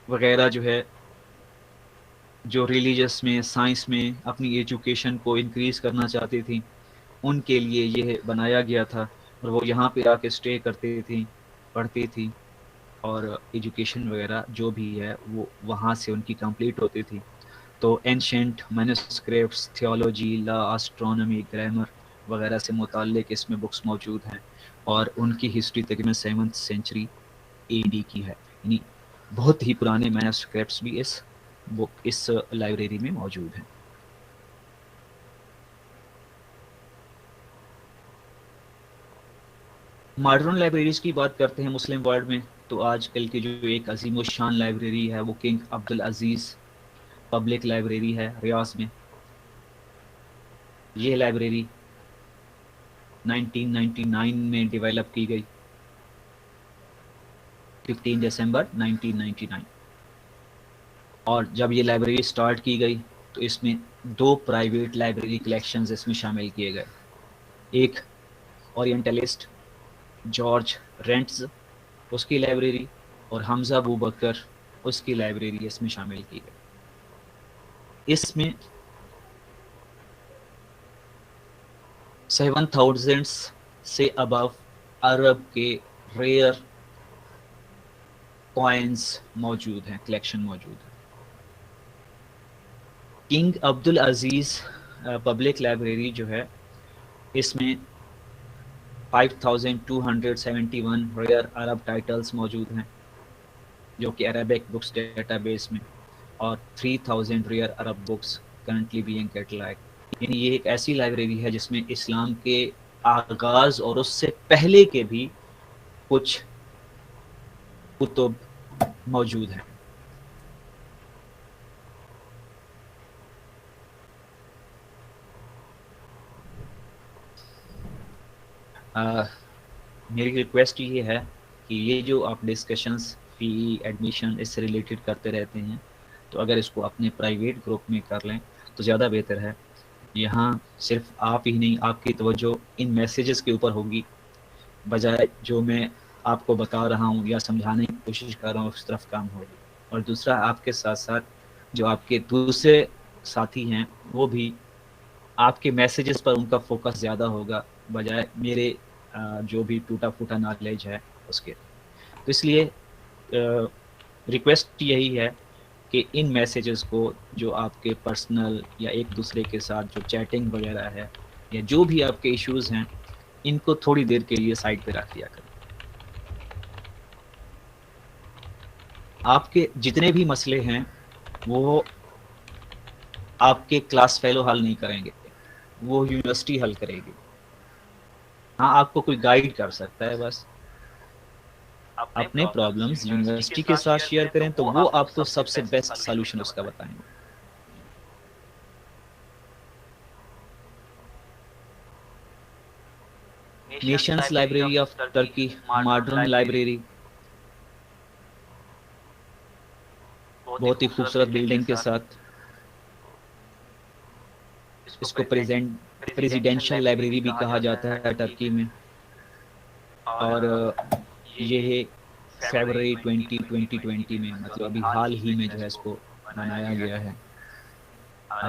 वगैरह जो है, जो रिलीजियस में, साइंस में अपनी एजुकेशन को इंक्रीज करना चाहती थी, उनके लिए यह बनाया गया था और वो यहाँ पे आके स्टे करती थी, पढ़ती थी और एजुकेशन वगैरह जो भी है वो वहाँ से उनकी कंप्लीट होती थी। तो ancient manuscripts, theology, law, astronomy, grammar वगैरह से मुताल्लिक इसमें बुक्स मौजूद हैं और उनकी हिस्ट्री तकरीबन 7th सेंचुरी AD की है। यानी बहुत ही पुराने मैन्युस्क्रिप्ट्स भी इस लाइब्रेरी में मौजूद हैं। मॉडर्न लाइब्रेरीज की बात करते हैं मुस्लिम वर्ल्ड में, तो आजकल की जो एक अजीम शान लाइब्रेरी है वो किंग अब्दुल अजीज़ पब्लिक लाइब्रेरी है रियाज में। ये लाइब्रेरी 1999 में डेवलप की गई, 15 दिसंबर 1999। और जब ये लाइब्रेरी स्टार्ट की गई तो इसमें 2 प्राइवेट लाइब्रेरी कलेक्शंस इसमें शामिल किए गए। एक ओरिएंटलिस्ट जॉर्ज रेंट्स उसकी लाइब्रेरी और हमजा अबू बकर उसकी लाइब्रेरी इसमें शामिल की गई। इसमें 7000 से अबव अरब के रेयर कॉइन्स मौजूद हैं, कलेक्शन मौजूद है। किंग अब्दुल अजीज़ पब्लिक लाइब्रेरी जो है, इसमें 5271 रेयर अरब टाइटल्स मौजूद हैं जो कि अरबिक बुक्स डेटाबेस में, और 3000 रेयर अरब बुक्स करंटली बीइंग कैटलॉग्ड। यानी ये एक ऐसी लाइब्रेरी है जिसमें इस्लाम के आगाज़ और उससे पहले के भी कुछ कुतुब मौजूद हैं। मेरी रिक्वेस्ट ये है कि ये जो आप डिस्कशंस PE एडमिशन इससे रिलेटेड करते रहते हैं, तो अगर इसको अपने प्राइवेट ग्रुप में कर लें तो ज़्यादा बेहतर है। यहाँ सिर्फ आप ही नहीं, आपकी तवज्जो इन मैसेजेस के ऊपर होगी, बजाय जो मैं आपको बता रहा हूँ या समझाने की कोशिश कर रहा हूँ उस तरफ काम होगी। और दूसरा, आपके साथ साथ जो आपके दूसरे साथी हैं वो भी आपके मैसेजेस पर उनका फोकस ज़्यादा होगा, बजाय मेरे जो भी टूटा फूटा नॉलेज है उसके। तो इसलिए रिक्वेस्ट यही है कि इन मैसेजेस को जो आपके पर्सनल या एक दूसरे के साथ जो चैटिंग वगैरह है या जो भी आपके इश्यूज़ हैं, इनको थोड़ी देर के लिए साइड पे रख दिया करें। आपके जितने भी मसले हैं वो आपके क्लास फेलो हल नहीं करेंगे, वो यूनिवर्सिटी हल करेगी। हाँ, आपको कोई गाइड कर सकता है, बस अपने प्रॉब्लम्स यूनिवर्सिटी के साथ शेयर करें तो वो आपको सबसे बेस्ट सॉल्यूशन उसका बताएंगे। Nations library of Turkey, modern library, बहुत ही खूबसूरत बिल्डिंग के साथ। इसको प्रेसिडेंशियल लाइब्रेरी भी कहा जाता है टर्की में। और ये फरवरी 2020 में, मतलब अभी हाल ही में जो है इसको बनाया गया है।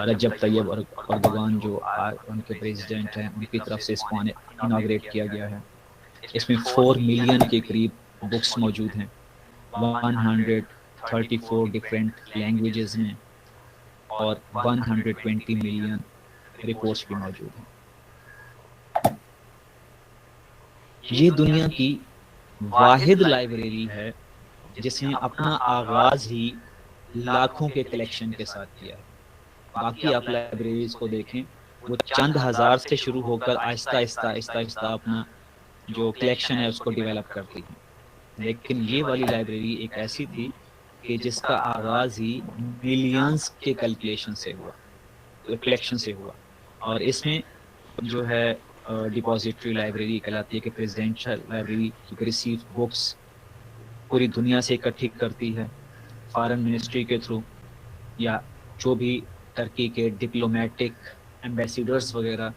रजब तैयब अर्दोगान जो उनके प्रेसिडेंट हैं, उनकी तरफ से इसको इनाग्रेट किया गया है। इसमें 4 मिलियन के करीब बुक्स मौजूद हैं, 134 डिफरेंट लैंग्वेजेस में, और 120 मिलियन रिपोर्ट्स भी मौजूद हैं। ये दुनिया की वाहिद लाइब्रेरी है जिसने अपना आगाज ही लाखों के कलेक्शन के साथ किया है। बाकी आप लाइब्रेरीज को देखें, वो चंद हजार से शुरू होकर आहिस्ता आहिस्ता आहिस्ता आहिस्ता अपना जो कलेक्शन है उसको डेवलप करती है। लेकिन ये वाली लाइब्रेरी एक ऐसी थी कि जिसका आगाज ही मिलियंस के कैलकुलेशन से हुआ, कलेक्शन से हुआ। और इसमें जो है डिपॉजिटरी लाइब्रेरी कहलाती है कि प्रेसिडेंशियल लाइब्रेरी रिसीव बुक्स पूरी दुनिया से इकट्ठी करती है फॉरेन मिनिस्ट्री के थ्रू, या जो भी टर्की के डिप्लोमेटिक एम्बेसडर्स वगैरह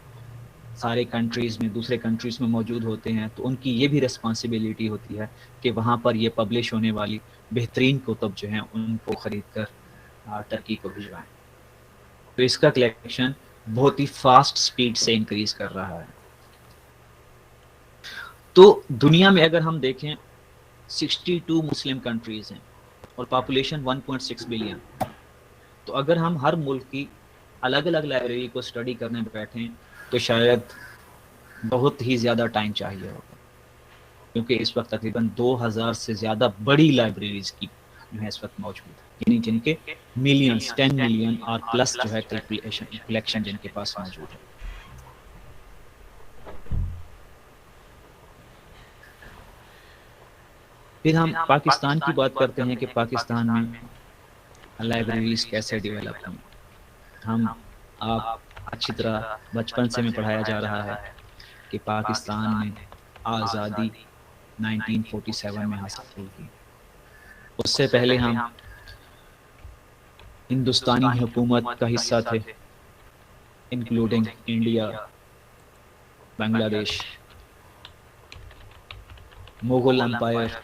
सारे कंट्रीज़ में, दूसरे कंट्रीज़ में मौजूद होते हैं, तो उनकी ये भी रिस्पॉन्सिबिलिटी होती है कि वहाँ पर ये पब्लिश होने वाली बेहतरीन कुतुब जो हैं उनको ख़रीद कर टर्की को भिजवाएं। तो इसका कलेक्शन बहुत ही फास्ट स्पीड से इंक्रीज कर रहा है। तो दुनिया में अगर हम देखें 62 मुस्लिम कंट्रीज हैं और पॉपुलेशन 1.6 बिलियन। तो अगर हम हर मुल्क की अलग अलग लाइब्रेरी को स्टडी करने बैठें तो शायद बहुत ही ज़्यादा टाइम चाहिए होगा, क्योंकि इस वक्त तकरीबन 2000 से ज़्यादा बड़ी लाइब्रेरीज की जो है इस वक्त मौजूद है, यानी जिनके मिलियंस 10 मिलियन और प्लस जो है कलेक्शन जिनके पास मौजूद है। फिर हम पाकिस्तान की बात करते हैं कि पाकिस्तान में लाइब्रेरीज कैसे डेवलप हुई। हम आप अच्छी तरह बचपन से में पढ़ाया जा रहा है कि पाकिस्तान ने आज़ादी 1947 में हासिल की। उससे पहले हम हिंदुस्तानी हुकूमत का हिस्सा थे, including India, Bangladesh, Mughal empire,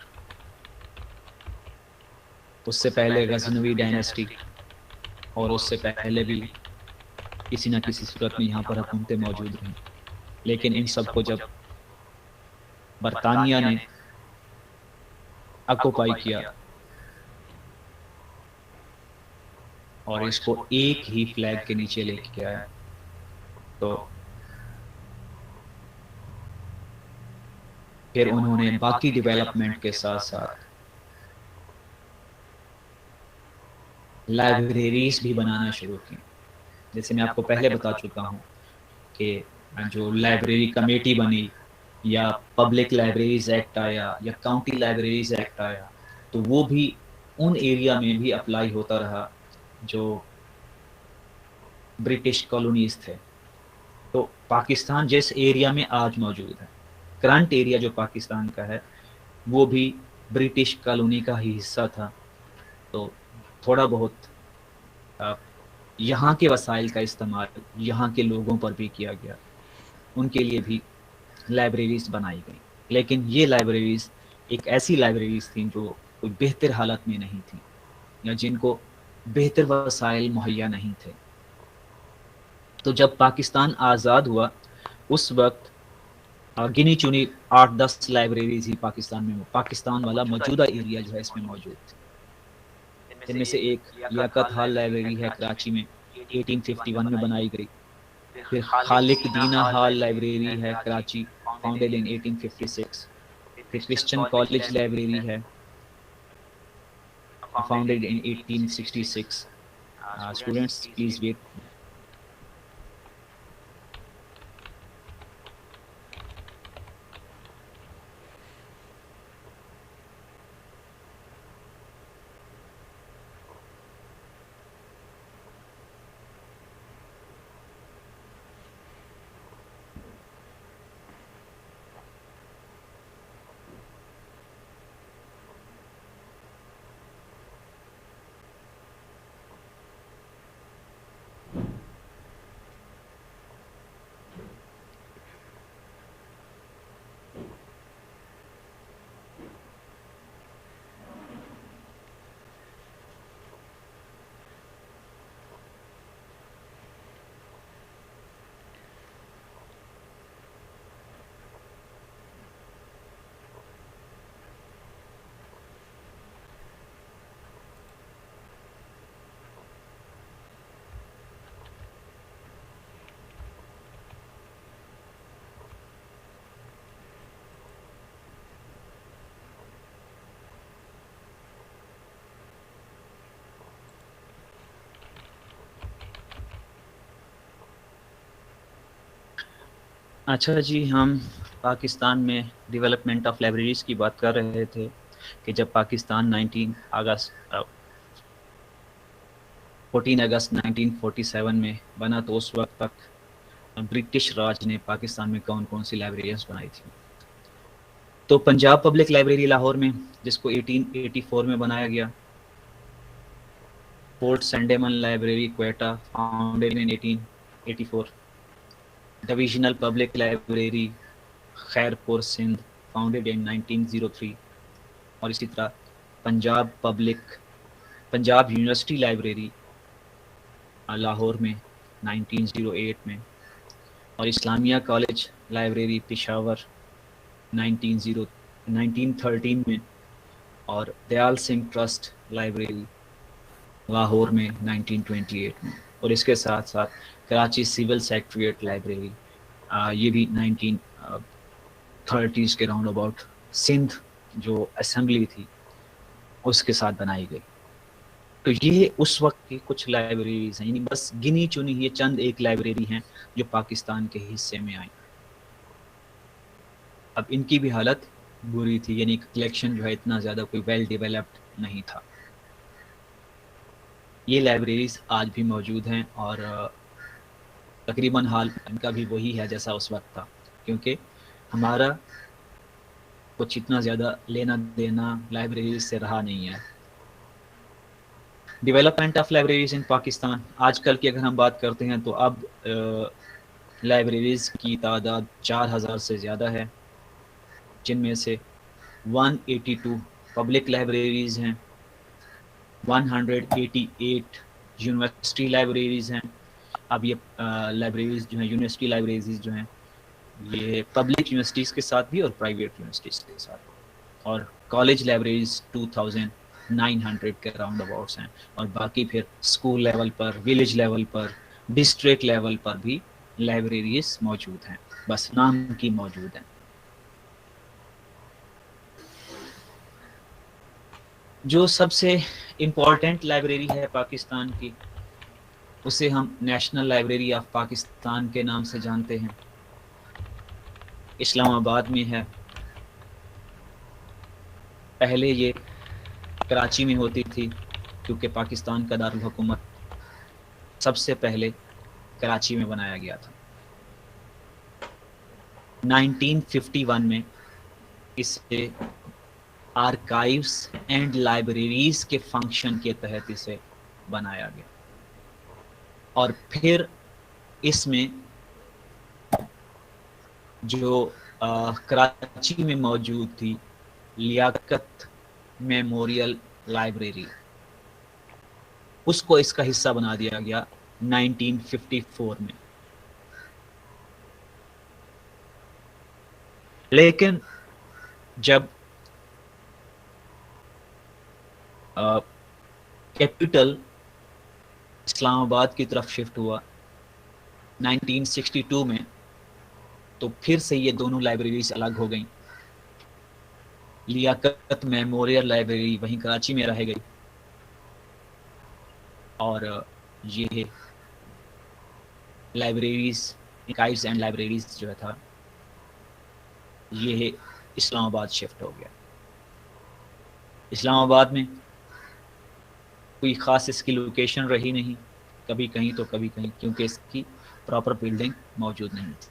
उससे पहले गजनवी डायनेस्टी, और उससे पहले भी किसी न किसी सूरत में यहाँ पर हुकूमतें मौजूद रहीं। लेकिन इन सब को जब बरतानिया ने ऑक्युपाई किया और इसको एक ही फ्लैग के नीचे लेके आया, तो फिर उन्होंने बाकी डेवलपमेंट के साथ साथ लाइब्रेरीज भी बनाना शुरू की। जैसे मैं आपको पहले बता चुका हूँ कि जो लाइब्रेरी कमेटी बनी, या पब्लिक लाइब्रेरीज एक्ट आया, या काउंटी लाइब्रेरीज एक्ट आया, तो वो भी उन एरिया में भी अप्लाई होता रहा जो ब्रिटिश कॉलोनीज थे। तो पाकिस्तान जिस एरिया में आज मौजूद है, करंट एरिया जो पाकिस्तान का है, वो भी ब्रिटिश कॉलोनी का ही हिस्सा था। तो थोड़ा बहुत यहाँ के वसाइल का इस्तेमाल यहाँ के लोगों पर भी किया गया, उनके लिए भी लाइब्रेरीज बनाई गई। लेकिन ये लाइब्रेरीज एक ऐसी लाइब्रेरीज थी जो कोई बेहतर हालत में नहीं थी, या जिनको बेहतर वसाइल मुहैया नहीं थे। तो जब पाकिस्तान आज़ाद हुआ उस वक्त गिनी चुनी 8-10 लाइब्रेरीज ही पाकिस्तान में, पाकिस्तान वाला मौजूदा एरिया जो है इसमें मौजूद थी। इनमें से एक लियाकत हॉल लाइब्रेरी है कराची में, 1851 में बनाई गई। फिर खालिक दीना हॉल लाइब्रेरी है कराची, फाउंडेड इन 1856। फिर क्रिश्चियन कॉलेज लाइब्रेरी है, founded in 1866। Students please wait. अच्छा जी, हम पाकिस्तान में डेवलपमेंट ऑफ लाइब्रेरीज़ की बात कर रहे थे कि जब पाकिस्तान 14 अगस्त 1947 में बना तो उस वक्त तक ब्रिटिश राज ने पाकिस्तान में कौन कौन सी लाइब्रेरीज बनाई थी। तो पंजाब पब्लिक लाइब्रेरी लाहौर में, जिसको 1884 में बनाया गया। Fort Sandeman library Quetta, founded in 1884। Divisional public library Khairpur Sindh, founded in 1903। और इसी तरह पंजाब यूनिवर्सिटी लाइब्रेरी लाहौर में 1908 में। और इस्लामिया कॉलेज लाइब्रेरी पेशावर 1913 में। और दयाल सिंह ट्रस्ट लाइब्रेरी लाहौर में 1928 में। और इसके साथ साथ कराची सिविल सेक्रेटरीट लाइब्रेरी, ये भी 1930s के राउंड अबाउट सिंध जो असेंबली थी उसके साथ बनाई गई। तो ये उस वक्त की कुछ लाइब्रेरीज हैं, यानी बस गिनी चुनी ये चंद एक लाइब्रेरी हैं जो पाकिस्तान के हिस्से में आई। अब इनकी भी हालत बुरी थी, यानी कलेक्शन जो है इतना ज़्यादा कोई वेल डेवलप्ड नहीं था। ये लाइब्रेरीज आज भी मौजूद हैं और तकरीबन हाल इनका भी वही है जैसा उस वक्त था, क्योंकि हमारा कुछ इतना ज़्यादा लेना देना लाइब्रेरीज से रहा नहीं है। डेवलपमेंट ऑफ लाइब्रेरीज इन पाकिस्तान, आजकल की अगर हम बात करते हैं तो अब लाइब्रेरीज की तादाद 4000 से ज़्यादा है, जिनमें से 182 पब्लिक लाइब्रेरीज हैं, 188 यूनिवर्सिटी लाइब्रेरीज हैं। अब ये लाइब्रेरीज जो हैं, यूनिवर्सिटी लाइब्रेरीज जो हैं, ये पब्लिक यूनिवर्सिटीज़ के साथ भी और प्राइवेट यूनिवर्सिटीज़ के साथ। और कॉलेज लाइब्रेरीज 2900 के राउंड अबाउट्स हैं। और बाकी फिर स्कूल लेवल पर, विलेज लेवल पर, डिस्ट्रिक्ट लेवल पर भी लाइब्रेरीज मौजूद हैं, बस नाम की मौजूद हैं। जो सबसे इम्पोर्टेंट लाइब्रेरी है पाकिस्तान की, उसे हम नेशनल लाइब्रेरी ऑफ पाकिस्तान के नाम से जानते हैं। इस्लामाबाद में है। पहले ये कराची में होती थी, क्योंकि पाकिस्तान का दारुल हुकूमत सबसे पहले कराची में बनाया गया था। 1951 में इसे आर्काइव्स एंड लाइब्रेरीज के फंक्शन के तहत इसे बनाया गया। और फिर इसमें जो कराची में मौजूद थी लियाकत मेमोरियल लाइब्रेरी, उसको इसका हिस्सा बना दिया गया 1954 में। लेकिन जब कैपिटल इस्लामाबाद की तरफ शिफ्ट हुआ 1962 में, तो फिर से ये दोनों लाइब्रेरीज अलग हो गई। लियाकत मेमोरियल लाइब्रेरी वहीं कराची में रह गई, और ये लाइब्रेरीज, आर्काइव्स एंड लाइब्रेरीज जो था, ये इस्लामाबाद शिफ्ट हो गया। इस्लामाबाद में कोई ख़ास इसकी लोकेशन रही नहीं, कभी कहीं तो कभी कहीं, क्योंकि इसकी प्रॉपर बिल्डिंग मौजूद नहीं थी।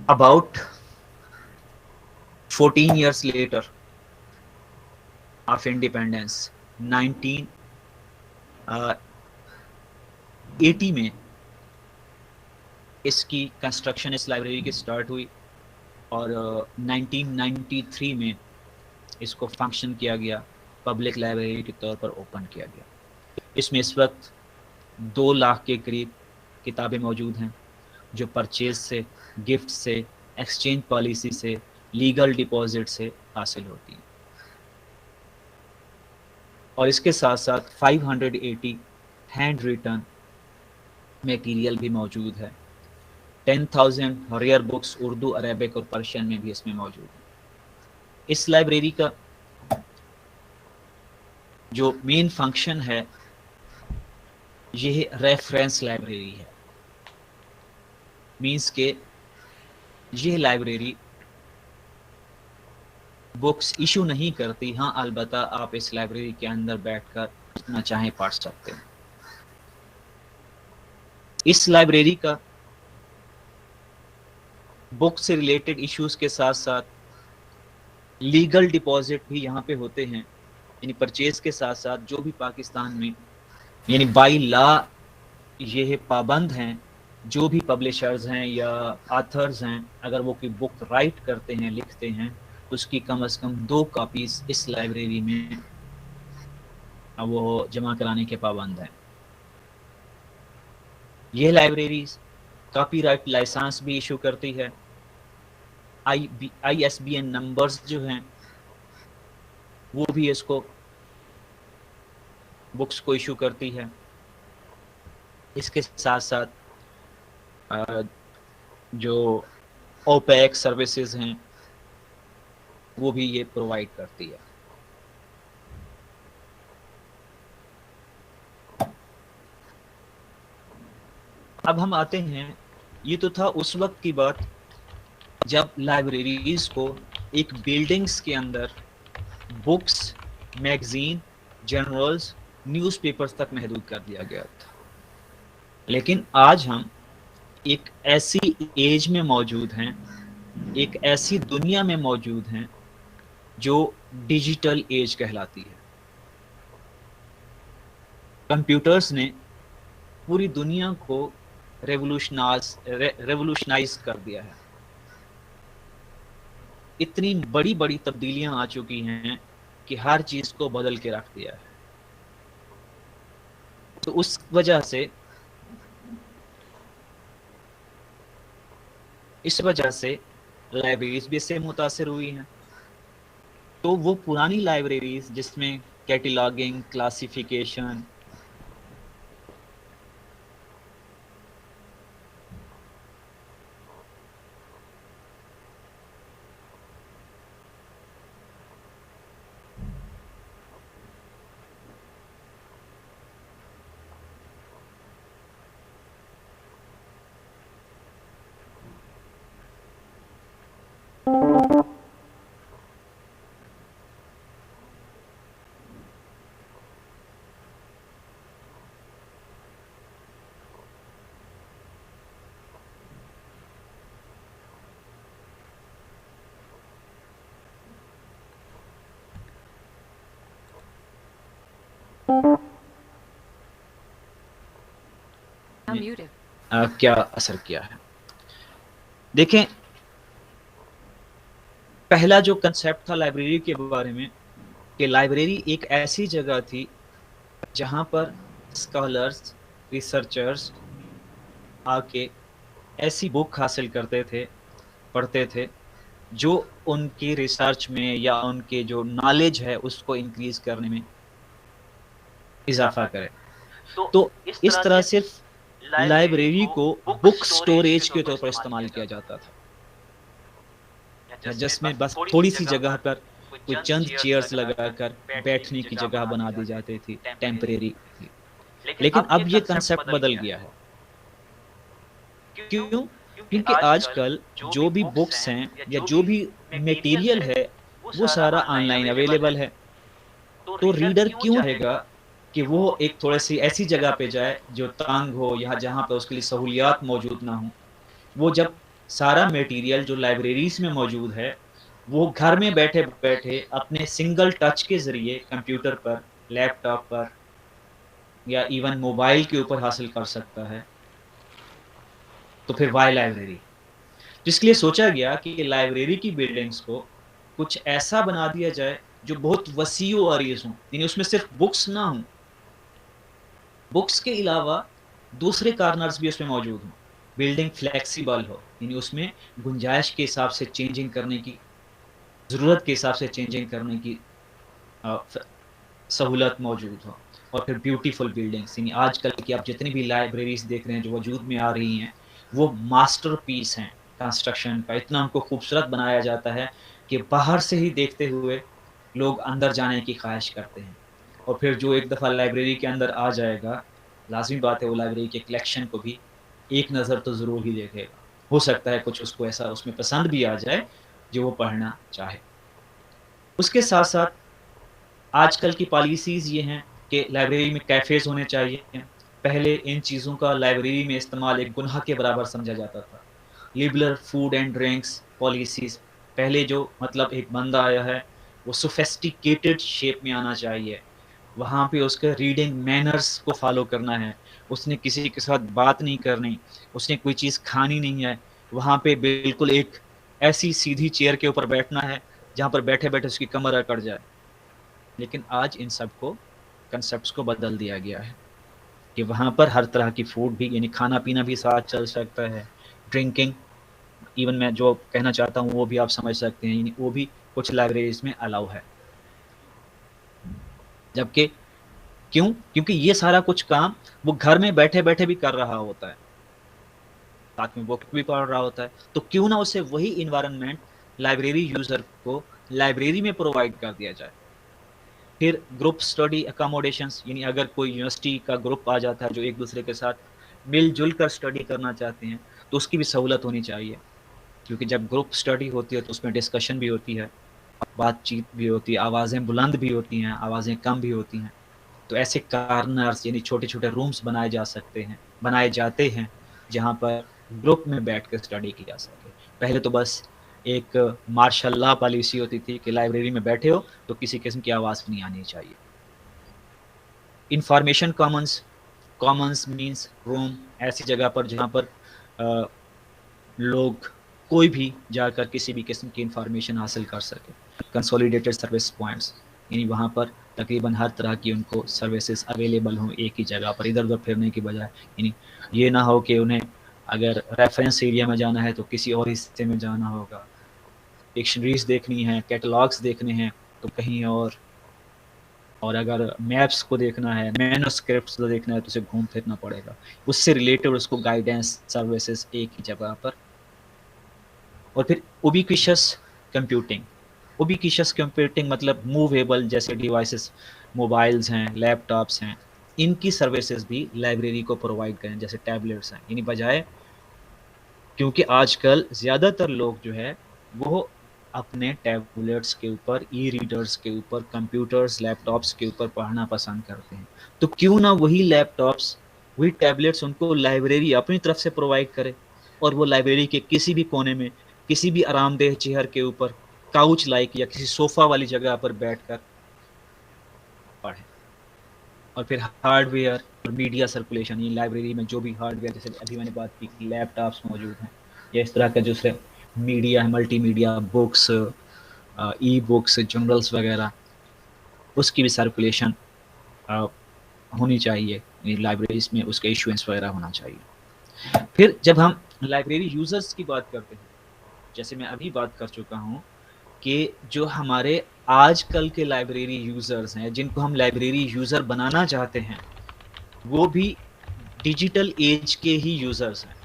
About 14 years later of independence, 1980 में इसकी कंस्ट्रक्शन इस लाइब्रेरी की स्टार्ट हुई, और 1993 में इसको फंक्शन किया गया, पब्लिक लाइब्रेरी के तौर पर ओपन किया गया। इसमें इस वक्त 2 लाख के करीब किताबें मौजूद हैं, जो परचेज से, गिफ्ट से, एक्सचेंज पॉलिसी से, लीगल डिपॉजिट से हासिल होती हैं। और इसके साथ साथ 580 हैंड रिटन मटेरियल भी मौजूद है। 10,000 रेयर बुक्स उर्दू, अरेबिक और पर्शियन में भी इसमें मौजूद है। इस लाइब्रेरी का जो मेन फंक्शन है ये रेफरेंस लाइब्रेरी है। मीन्स के ये लाइब्रेरी बुक्स इशू नहीं करती। हाँ, अलबत्ता आप इस लाइब्रेरी के अंदर बैठकर जितना चाहें पढ़ सकते हैं। इस लाइब्रेरी का बुक से रिलेटेड इश्यूज के साथ साथ लीगल डिपॉजिट भी यहाँ पे होते हैं। यानी परचेज के साथ साथ जो भी पाकिस्तान में यानी बाई लॉ ये पाबंद हैं, जो भी पब्लिशर्स हैं या ऑथर्स हैं, अगर वो कोई बुक राइट करते हैं, लिखते हैं, तो उसकी कम से कम 2 कॉपीज इस लाइब्रेरी में वो जमा कराने के पाबंद हैं। यह लाइब्रेरी कॉपीराइट लाइसेंस भी इशू करती है। ISBN नंबर्स जो हैं वो भी इसको बुक्स को इशू करती है। इसके साथ साथ जो ओपेक सर्विसेज हैं वो भी ये प्रोवाइड करती है। अब हम आते हैं, ये तो था उस वक्त की बात जब लाइब्रेरीज को एक बिल्डिंग्स के अंदर बुक्स, मैगजीन, जर्नल्स, न्यूज़पेपर्स तक महदूद कर दिया गया था। लेकिन आज हम एक ऐसी एज में मौजूद हैं, एक ऐसी दुनिया में मौजूद हैं जो डिजिटल एज कहलाती है। कंप्यूटर्स ने पूरी दुनिया को रेवोल्यूशनाइज कर दिया है। इतनी बड़ी बड़ी तब्दीलियां आ चुकी हैं कि हर चीज को बदल के रख दिया है। तो उस वजह से लाइब्रेरीज भी इससे मुतासिर हुई हैं। तो वो पुरानी लाइब्रेरीज जिसमें कैटलॉगिंग, क्लासिफिकेशन, क्या असर किया है। देखें, पहला जो कंसेप्ट था लाइब्रेरी के बारे में कि लाइब्रेरी एक ऐसी जगह थी जहां पर स्कॉलर्स, रिसर्चर्स आके ऐसी बुक हासिल करते थे, पढ़ते थे, जो उनकी रिसर्च में या उनके जो नॉलेज है उसको इंक्रीज करने में इजाफा करे। तो इस तरह सिर्फ लाइब्रेरी को बुक स्टोरेज के तौर पर इस्तेमाल किया जाता था, जिसमें बस थोड़ी सी जगह पर कुछ चंद चेयर्स लगाकर बैठने की जगह बना दी जाती थी, टेम्परेरी थी। लेकिन अब ये कंसेप्ट बदल गया है। क्यों? क्योंकि आजकल जो भी बुक्स हैं या जो भी मटेरियल है वो सारा ऑनलाइन अवेलेबल है। तो रीडर क्यों चाहेगा कि वो एक थोड़ी सी ऐसी जगह पे जाए जो तंग हो या जहाँ पे उसके लिए सहूलियात मौजूद ना हो। वो जब सारा मटेरियल जो लाइब्रेरीज में मौजूद है वो घर में बैठे बैठे अपने सिंगल टच के जरिए कंप्यूटर पर, लैपटॉप पर या इवन मोबाइल के ऊपर हासिल कर सकता है, तो फिर वाई लाइब्रेरी। जिसके लिए सोचा गया कि लाइब्रेरी की बिल्डिंग्स को कुछ ऐसा बना दिया जाए जो बहुत वसी व अरीज हो, यानी उसमें सिर्फ बुक्स ना हो, बुक्स के अलावा दूसरे कॉर्नर्स भी उसमें मौजूद हों। बिल्डिंग फ्लेक्सिबल हो, यानी उसमें गुंजाइश के हिसाब से चेंजिंग करने की, ज़रूरत के हिसाब से चेंजिंग करने की सहूलत मौजूद हो। और फिर ब्यूटीफुल बिल्डिंग्स, यानी आजकल की आप जितनी भी लाइब्रेरीज देख रहे हैं जो वजूद में आ रही हैं वो मास्टरपीस हैं कंस्ट्रक्शन का। इतना उनको खूबसूरत बनाया जाता है कि बाहर से ही देखते हुए लोग अंदर जाने की ख्वाहिश करते हैं। और फिर जो एक दफ़ा लाइब्रेरी के अंदर आ जाएगा लाजमी बात है वो लाइब्रेरी के कलेक्शन को भी एक नज़र तो ज़रूर ही देखेगा। हो सकता है कुछ उसको ऐसा उसमें पसंद भी आ जाए जो वो पढ़ना चाहे। उसके साथ साथ आजकल की पॉलिसीज़ ये हैं कि लाइब्रेरी में कैफ़ेज़ होने चाहिए। पहले इन चीज़ों का लाइब्रेरी में इस्तेमाल एक गुनाह के बराबर समझा जाता था। Liberal food and drinks policies, पहले जो मतलब एक बंदा आया है, वो सोफिस्टिकेटेड शेप में आना चाहिए। वहाँ पे उसके रीडिंग मैनर्स को फ़ॉलो करना है। उसने किसी के साथ बात नहीं करनी, उसने कोई चीज़ खानी नहीं है। वहाँ पे बिल्कुल एक ऐसी सीधी चेयर के ऊपर बैठना है, जहाँ पर बैठे-बैठे उसकी कमर अकड़ जाए। लेकिन आज इन सब को कांसेप्ट्स को बदल दिया गया है कि वहाँ पर हर तरह की फूड भी यानी खाना-पीना भी साथ चल सकता है, ड्रिंकिंग इवन मैं जो कहना चाहता हूँ वो भी आप समझ सकते हैं, यानी वो भी कुछ लाइब्रेरीज़ में अलाउ है। जबकि क्यों? क्योंकि ये सारा कुछ काम वो घर में बैठे-बैठे भी कर रहा होता है। साथ में बुक भी पढ़ रहा होता है। तो क्यों ना उसे वही एनवायरनमेंट लाइब्रेरी यूज़र को लाइब्रेरी में प्रोवाइड कर दिया जाए। फिर ग्रुप स्टडी अकोमोडेशंस यानी अगर कोई यूनिवर्सिटी का ग्रुप आ जाता है जो एक-दूसरे के साथ मिल-जुल कर स्टडी करना चाहते हैं, तो उसकी भी सहूलत होनी चाहिए। क्योंकि जब ग्रुप स्टडी होती है तो उसमें डिस्कशन भी होती है, बातचीत भी होती है, आवाज़ें बुलंद भी होती हैं, आवाज़ें कम भी होती हैं। तो ऐसे कॉर्नर्स यानी छोटे-छोटे रूम्स बनाए जा सकते हैं, बनाए जाते हैं, जहाँ पर ग्रुप में बैठ कर स्टडी की जा सके। पहले तो बस एक मार्शल लॉ पॉलिसी होती थी कि लाइब्रेरी में बैठे हो, तो किसी किस्म की आवाज़ नहीं आनी चाहिए। Information Commons, Commons means room, ऐसी जगह पर जहाँ पर अ, लोग कोई भी जाकर किसी भी किस्म की इन्फॉर्मेशन हासिल कर सके। कंसोलिडेटेड सर्विस पॉइंट्स यानी वहाँ पर तकरीबन हर तरह की उनको सर्विसेज अवेलेबल हों एक ही जगह पर, इधर-उधर फिरने की बजाय। यानी ये ना हो कि उन्हें अगर रेफरेंस एरिया में जाना है तो किसी और हिस्से में जाना होगा। डिक्शनरीज़ देखनी है, कैटलॉग्स देखने हैं तो कहीं और अगर मैप्स को देखना है, मैन्युस्क्रिप्ट्स को देखना है तो उसे घूम फिरना पड़ेगा। उससे रिलेटेड उसको गाइडेंस सर्विसेज एक ही जगह पर। और फिर उबिक्विशियस कंप्यूटिंग, उबिक्विशियस कंप्यूटिंग मतलब मूवेबल जैसे डिवाइसेस, मोबाइल्स हैं, लैपटॉप्स हैं, इनकी सर्विसेज भी लाइब्रेरी को प्रोवाइड करें जैसे टैबलेट्स हैं। यानी बजाय क्योंकि आजकल ज़्यादातर लोग जो है वो अपने टैबलेट्स के ऊपर, ई-रीडर्स के ऊपर, कंप्यूटर्स, लैपटॉप्स के ऊपर पढ़ना पसंद करते हैं। तो क्यों ना वही लैपटॉप्स, वही टैबलेट्स उनको लाइब्रेरी अपनी तरफ से प्रोवाइड करे और वो लाइब्रेरी के किसी भी कोने में, किसी भी आरामदेह चेयर के ऊपर, काउच लाइक या किसी सोफ़ा वाली जगह पर बैठकर पढ़ें। और फिर हार्डवेयर और मीडिया सर्कुलेशन, ये लाइब्रेरी में जो भी हार्डवेयर जैसे अभी मैंने बात की कि लैपटॉप्स मौजूद हैं या इस तरह का दूसरे मीडिया है, multimedia, books, e books, journals वगैरह, उसकी भी सर्कुलेशन अ, होनी चाहिए। लाइब्रेरीज में उसका इशुएंस वगैरह होना चाहिए। फिर जब हम लाइब्रेरी यूज़र्स की बात करते हैं, जैसे मैं अभी बात कर चुका हूँ कि जो हमारे आजकल के लाइब्रेरी यूज़र्स हैं, जिनको हम लाइब्रेरी यूज़र बनाना चाहते हैं, वो भी डिजिटल एज के ही यूज़र्स हैं।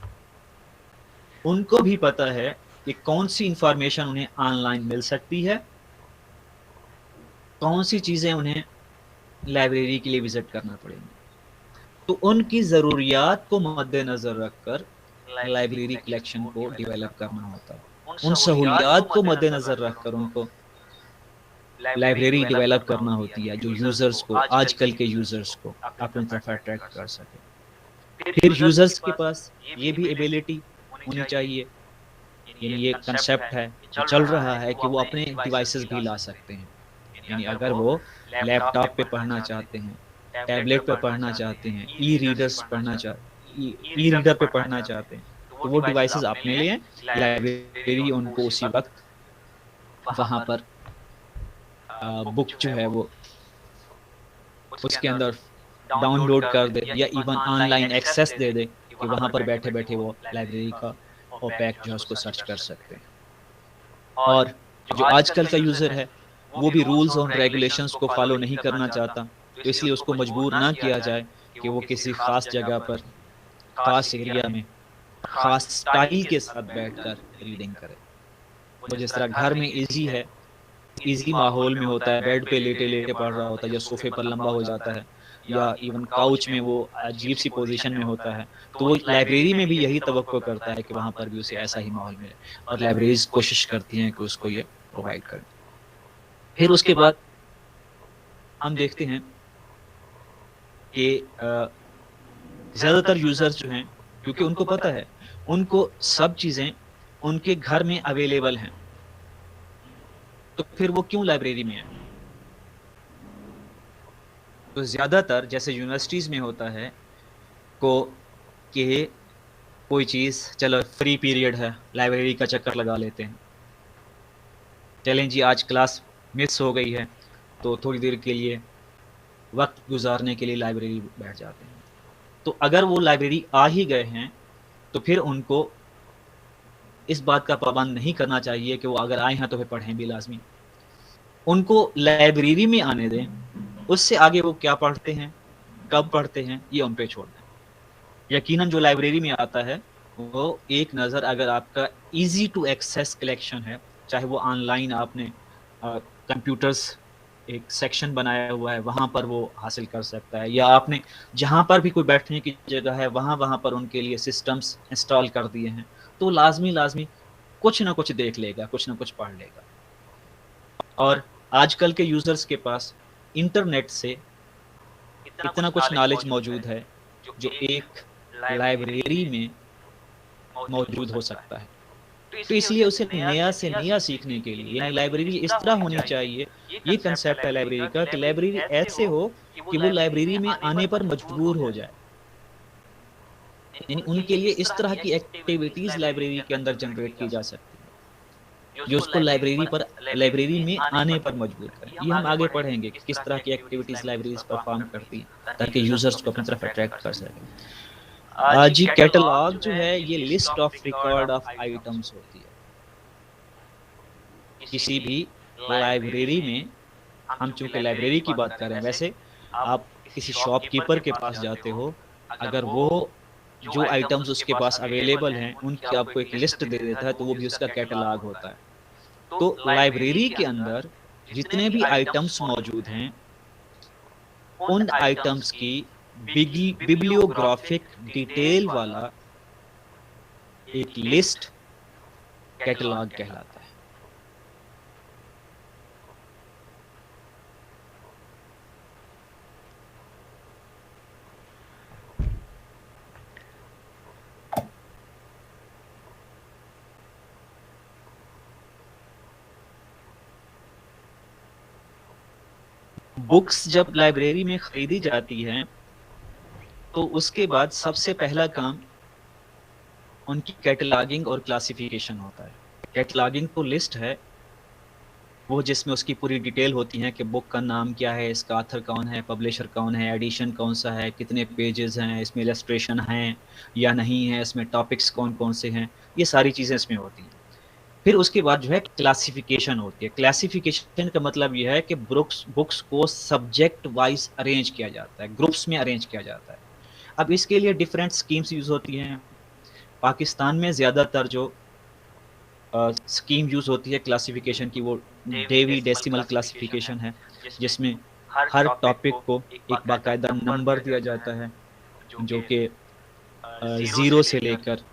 उनको भी पता है कि कौन-सी इन्फॉर्मेशन उन्हें ऑनलाइन मिल सकती है, कौन-सी चीज़ें उन्हें लाइब्रेरी के लिए विज़िट करना पड़ेंगी। तो उनकी ज़रूरियात को मद्देनज़र रखकर लाइब्रेरी कलेक्शन को डेवलप करना होता है। उन सहूलियात को मद्देनज़र रखकर उनको लाइब्रेरी डेवलप करना होती है, जो यूज़र्स को, आजकल के यूज़र्स को अपनी तरफ अट्रैक्ट कर सके। फिर यूज़र्स के पास ये भी एबिलिटी होनी चाहिए, यानी ये कंसेप्ट है, ये चल रहा है कि वो अपने डिवाइसेस भी ला सकते हैं। यानी अगर वो लैपटॉप पे पढ़ना चाहते हैं, टैबलेट पे पढ़ना चाहते हैं, ई-रीडर पे पढ़ना चाहते हैं, तो वो डिवाइसेस अपने लिए, लाइब्रेरी उनको उसी वक़्त वहाँ पर बुक जो है वो उसके अंदर डाउनलोड कर दे या इवन ऑनलाइन एक्सेस दे दे कि वहाँ पर बैठे-बैठे वो लाइब्रेरी का ओपेक जो है उसको सर्च कर सकते हैं। और जो आजकल का यूज़र है, वो भी रूल्स और रेगुलेशंस को फ़ॉलो नहीं करना चाहता, तो इसलिए उसको मजबूर ना किया जाए कि वो किसी ख़ास जगह पर, ख़ास एरिया में, ख़ास स्टाइल के साथ बैठकर रीडिंग करे। वो जिस तरह घर में ईज़ी है, ईज़ी माहौल में होता है, बेड पे लेटे-लेटे पढ़ रहा होता है या सोफ़े पर लंबा हो जाता है, या इवन काउच में वो अजीब सी पोजीशन में होता है, तो वो लाइब्रेरी में भी यही तवक्को करता है कि वहाँ पर भी उसे ऐसा ही माहौल मिले, और लाइब्रेरीज कोशिश करती हैं कि उसको ये प्रोवाइड करें। फिर उसके बाद हम देखते हैं कि ज़्यादातर यूज़र्स जो हैं, क्योंकि उनको पता है, उनको सब चीज़ें उनके घर में अवेलेबल हैं, तो फिर वो क्यों लाइब्रेरी में है? तो ज़्यादातर जैसे यूनिवर्सिटीज़ में होता है को कि कोई चीज़, चलो फ्री पीरियड है, लाइब्रेरी का चक्कर लगा लेते हैं। चलें जी, आज क्लास मिस हो गई है, तो थोड़ी देर के लिए वक्त गुजारने के लिए लाइब्रेरी बैठ जाते हैं। तो अगर वो लाइब्रेरी आ ही गए हैं, तो फिर उनको इस बात का पाबंद नहीं करना चाहिए कि वो अगर आए हैं तो फिर पढ़ें भी लाजमी। उनको लाइब्रेरी में आने दें, उससे आगे वो क्या पढ़ते हैं, कब पढ़ते हैं, ये उन पे छोड़ दें। यकीनन जो लाइब्रेरी में आता है, वो एक नज़र अगर आपका इजी टू एक्सेस कलेक्शन है, चाहे वो ऑनलाइन आपने कंप्यूटर्स एक सेक्शन बनाया हुआ है, वहाँ पर वो हासिल कर सकता है, या आपने जहाँ पर भी कोई बैठने की जगह है, वहाँ पर उनके लिए सिस्टम्स इंस्टॉल कर दिए हैं, तो लाजमी कुछ ना कुछ देख लेगा, कुछ ना कुछ पढ़ लेगा। और आजकल के यूज़र्स के पास इंटरनेट से इतना कुछ नॉलेज मौजूद है जो एक लाइब्रेरी में मौजूद हो सकता है। तो इसलिए उसे नया से नया सीखने के लिए, यानी लाइब्रेरी इस तरह होनी चाहिए, ये कंसेप्ट है लाइब्रेरी का कि लाइब्रेरी ऐसे हो कि वो लाइब्रेरी में आने पर मजबूर हो जाए, यानी उनके लिए इस तरह की एक्टिविटीज लाइब्रेरी के अंदर जनरेट की जा सकती है जो उसको लाइब्रेरी में आने पर मजबूर करें। ये हम आगे पढ़ेंगे कि किस तरह की एक्टिविटीज लाइब्रेरीज परफॉर्म करती हैं ताकि यूजर्स को अपनी तरफ अट्रैक्ट कर सकें। जी, कैटलॉग जो है ये list of record of items होती है। किसी भी लाइब्रेरी में, हम चूंकि लाइब्रेरी की बात कर रहे हैं, वैसे आप किसी शॉपकीपर के पास जाते हो, अगर वो जो आइटम्स उसके पास अवेलेबल हैं उनकी आपको एक लिस्ट दे देता है, तो वो भी उसका कैटलॉग होता है। तो लाइब्रेरी के अंदर जितने भी आइटम्स मौजूद हैं, उन आइटम्स की बिब्लियोग्राफिक डिटेल वाला एक लिस्ट कैटलॉग कहलाता है। बुक्स जब लाइब्रेरी में खरीदी जाती हैं, तो उसके बाद सबसे पहला काम उनकी कैटलॉगिंग और क्लासिफिकेशन होता है। कैटलॉगिंग तो लिस्ट है, वो जिसमें उसकी पूरी डिटेल होती है कि बुक का नाम क्या है, इसका ऑथर कौन है, पब्लिशर कौन है, एडिशन कौन सा है, कितने पेजेस हैं, इसमें इलस्ट्रेशन हैं या नहीं है, इसमें टॉपिक्स कौन कौन से हैं, ये सारी चीज़ें इसमें होती हैं। फिर उसके बाद जो है क्लासिफिकेशन होती है। क्लासिफिकेशन का मतलब यह है कि बुक्स को सब्जेक्ट वाइज अरेंज किया जाता है, ग्रुप्स में अरेंज किया जाता है। अब इसके लिए डिफरेंट स्कीम्स यूज़ होती हैं। पाकिस्तान में ज़्यादातर जो स्कीम यूज़ होती है क्लासिफिकेशन की, वो डेवी डेसिमल क्लासिफिकेशन है, जिसमें हर टॉपिक को एक बाकायदा नंबर दिया जाता है जो कि 0 से लेकर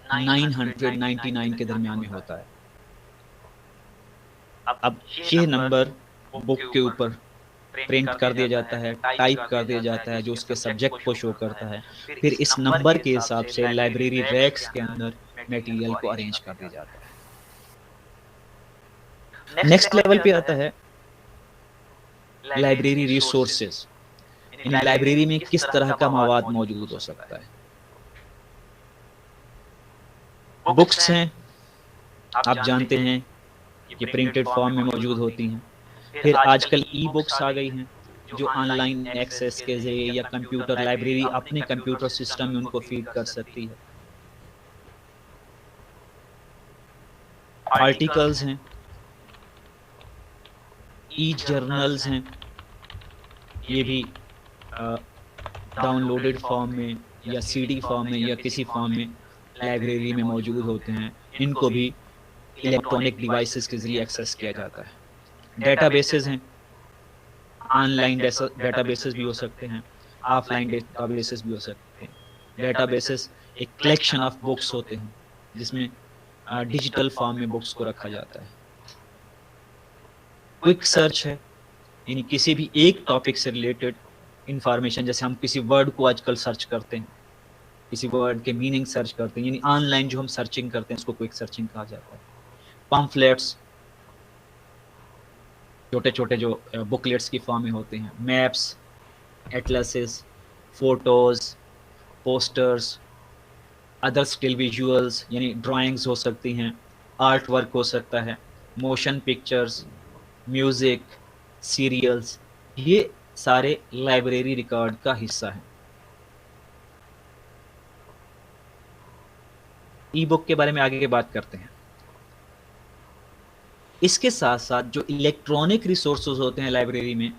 999 के दरमियान में होता है। अब ये नंबर बुक के ऊपर प्रिंट कर दिया जाता है, टाइप कर दिया जाता है, जो उसके सब्जेक्ट को शो करता है। फिर इस नंबर के हिसाब से लाइब्रेरी रैक्स के अंदर मटेरियल को अरेंज कर दिया जाता है। नेक्स्ट लेवल पे आता है लाइब्रेरी रिसोर्सेज, यानी लाइब्रेरी में किस तरह का मवाद मौजूद हो सकता है। बुक्स हैं, आप जानते हैं ये प्रिंटेड फॉर्म में मौजूद होती हैं। फिर आजकल ई बुक्स आ गई हैं जो ऑनलाइन एक्सेस के जरिए या कंप्यूटर लाइब्रेरी अपने कंप्यूटर सिस्टम में उनको फीड कर सकती है। आर्टिकल्स हैं, ई जर्नल्स हैं, ये भी डाउनलोडेड फॉर्म में या सीडी फॉर्म में या किसी फॉर्म में लाइब्रेरी में मौजूद होते हैं। इनको भी इलेक्ट्रॉनिक डिवाइसेस के जरिए एक्सेस किया जाता है। डेटाबेसेस हैं, ऑनलाइन डेटाबेसेस भी हो सकते हैं, ऑफलाइन डेटाबेसेस भी हो सकते हैं। डेटाबेसेस एक कलेक्शन ऑफ बुक्स होते हैं जिसमें डिजिटल फॉर्म में बुक्स को रखा जाता है। क्विक सर्च है, यानी किसी भी एक टॉपिक से रिलेटेड इंफॉर्मेशन, जैसे हम किसी वर्ड को आजकल सर्च करते हैं, किसी वर्ड के मीनिंग सर्च करते हैं, यानी ऑनलाइन जो हम सर्चिंग करते हैं उसको क्विक सर्चिंग कहा जाता है। पम्फलेट्स, छोटे छोटे जो बुकलेट्स की फॉर्म में होते हैं। Maps, atlases, photos, posters, other still visuals, यानी ड्राइंग्स हो सकती हैं, आर्ट वर्क हो सकता है, मोशन पिक्चर्स, म्यूजिक, सीरियल्स, ये सारे लाइब्रेरी रिकॉर्ड का हिस्सा है। ई बुक के बारे में आगे बात करते हैं। इसके साथ साथ जो इलेक्ट्रॉनिक रिसोर्सेज होते हैं लाइब्रेरी में,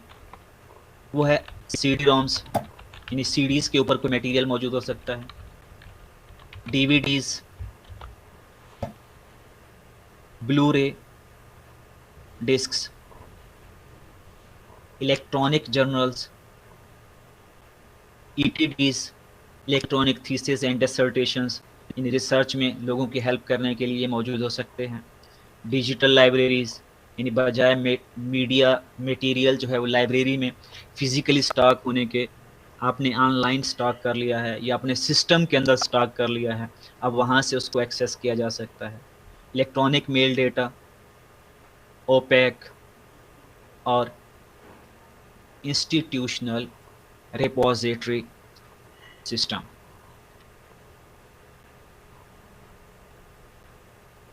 वो है सीडी रोम्स, यानी सीडीज के ऊपर कोई मटेरियल मौजूद हो सकता है, DVDs, blu ray discs, electronic journals, ETDs, electronic thesis and dissertations, इन रिसर्च में लोगों की हेल्प करने के लिए मौजूद हो सकते हैं। डिजिटल लाइब्रेरीज, यानी बजाय मीडिया मटेरियल जो है वो लाइब्रेरी में फिजिकली स्टॉक होने के, आपने ऑनलाइन स्टॉक कर लिया है या अपने सिस्टम के अंदर स्टॉक कर लिया है, अब वहाँ से उसको एक्सेस किया जा सकता है। इलेक्ट्रॉनिक मेल डेटा, ओपेक और इंस्टीट्यूशनल रिपोजिटरी सिस्टम।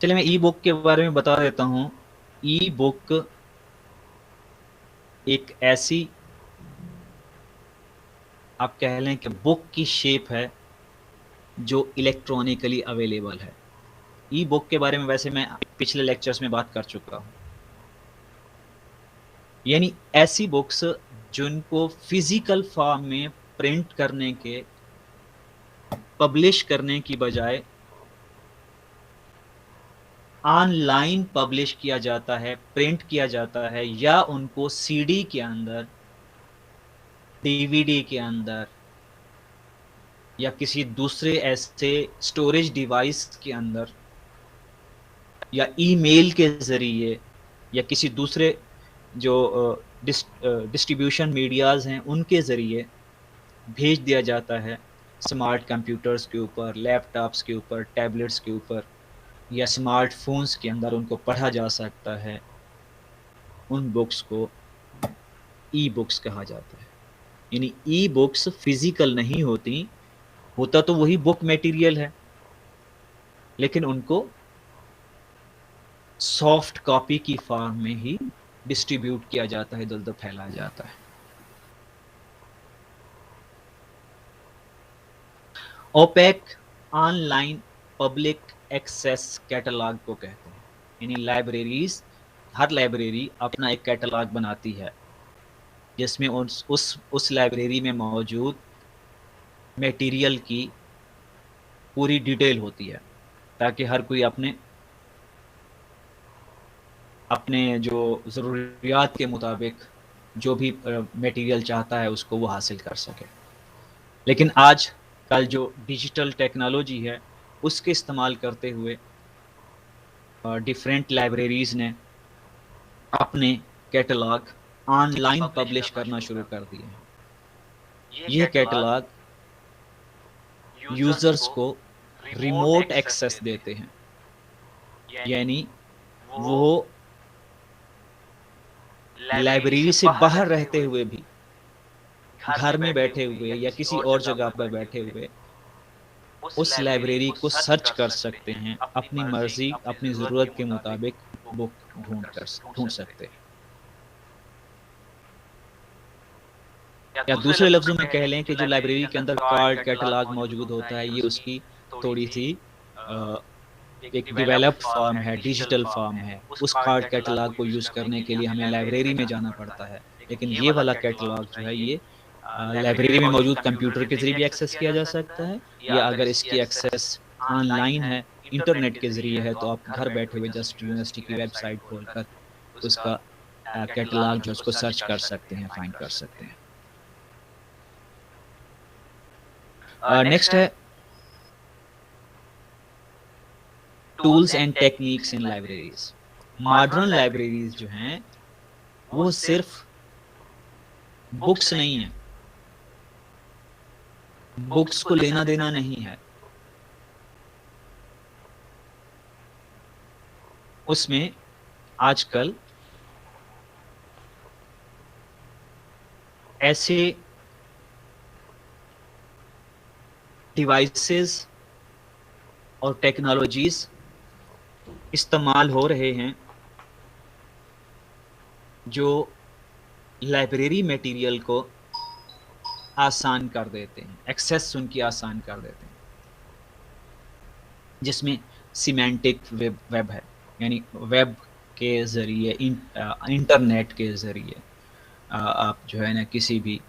चलिए मैं ई बुक के बारे में बता देता हूँ। ई बुक एक ऐसी, आप कह लें कि बुक की शेप है जो इलेक्ट्रॉनिकली अवेलेबल है। ई बुक के बारे में वैसे मैं पिछले लेक्चर्स में बात कर चुका हूँ, यानी ऐसी बुक्स जिनको फिजिकल फॉर्म में प्रिंट करने के, पब्लिश करने की बजाय ऑनलाइन पब्लिश किया जाता है, प्रिंट किया जाता है, या उनको सीडी के अंदर, डीवीडी के अंदर या किसी दूसरे ऐसे स्टोरेज डिवाइस के अंदर या ईमेल के ज़रिए या किसी दूसरे जो डिस्ट्रीब्यूशन मीडियाज़ हैं उनके ज़रिए भेज दिया जाता है स्मार्ट कंप्यूटर्स के ऊपर, लैपटॉप्स के ऊपर, टैबलेट्स के ऊपर या स्मार्टफोन्स के अंदर उनको पढ़ा जा सकता है। उन बुक्स को ई बुक्स कहा जाता है। यानी ई बुक्स फिजिकल नहीं होती, होता तो वही बुक मटेरियल है, लेकिन उनको सॉफ्ट कॉपी की फॉर्म में ही डिस्ट्रीब्यूट किया जाता है, इधर उधर फैलाया जाता है। OPAC online public access catalogue को कहते हैं। यानी लाइब्रेरीज, हर लाइब्रेरी अपना एक कैटलॉग बनाती है जिसमें उस लाइब्रेरी में मौजूद मटेरियल की पूरी डिटेल होती है, ताकि हर कोई अपने जो ज़रूरियात के मुताबिक जो भी मटेरियल चाहता है उसको वो हासिल कर सके। लेकिन आज कल जो डिजिटल टेक्नोलॉजी है उसके इस्तेमाल करते हुए डिफरेंट लाइब्रेरीज़ ने अपने कैटलॉग ऑनलाइन पब्लिश करना शुरू कर दिए हैं। यह कैटलॉग यूज़र्स को रिमोट एक्सेस देते हैं, यानी वो लाइब्रेरी से बाहर रहते हुए भी, घर में बैठे हुए या किसी और जगह पर बैठे हुए उस लाइब्रेरी को सर्च कर सकते हैं, अपनी मर्जी, अपनी ज़रूरत के मुताबिक बुक ढूंढ सकते हैं। या दूसरे लफ्ज़ों में कह लें कि जो लाइब्रेरी के अंदर कार्ड कैटलॉग मौजूद होता है, ये उसकी थोड़ी सी एक डेवलप्ड फॉर्म है, डिजिटल फॉर्म है। उस कार्ड कैटलॉग को यूज़ करने के लिए हमें लाइब्रेरी में जाना पड़ता है, लेकिन ये वाला कैटलॉग जो है ये लाइब्रेरी में मौजूद कंप्यूटर के ज़रिए भी एक्सेस किया जा सकता है, या अगर इसकी एक्सेस ऑनलाइन है, इंटरनेट के ज़रिए है, तो आप घर बैठे हुए जस्ट यूनिवर्सिटी की वेबसाइट खोलकर उसका कैटलॉग जो उसको सर्च कर सकते हैं, फाइंड कर सकते हैं। नेक्स्ट है tools and techniques in libraries. Modern libraries जो हैं वो सिर्फ बुक्स नहीं है, बुक्स को लेना देना नहीं है, उसमें आजकल ऐसे डिवाइसेस और टेक्नोलॉजीज इस्तेमाल हो रहे हैं जो लाइब्रेरी मटेरियल को आसान कर देते हैं, एक्सेस उनकी आसान कर देते हैं, जिसमें सिमेंटिक वेब है, यानी वेब के ज़रिए इंटरनेट के ज़रिए आप जो है ना किसी भी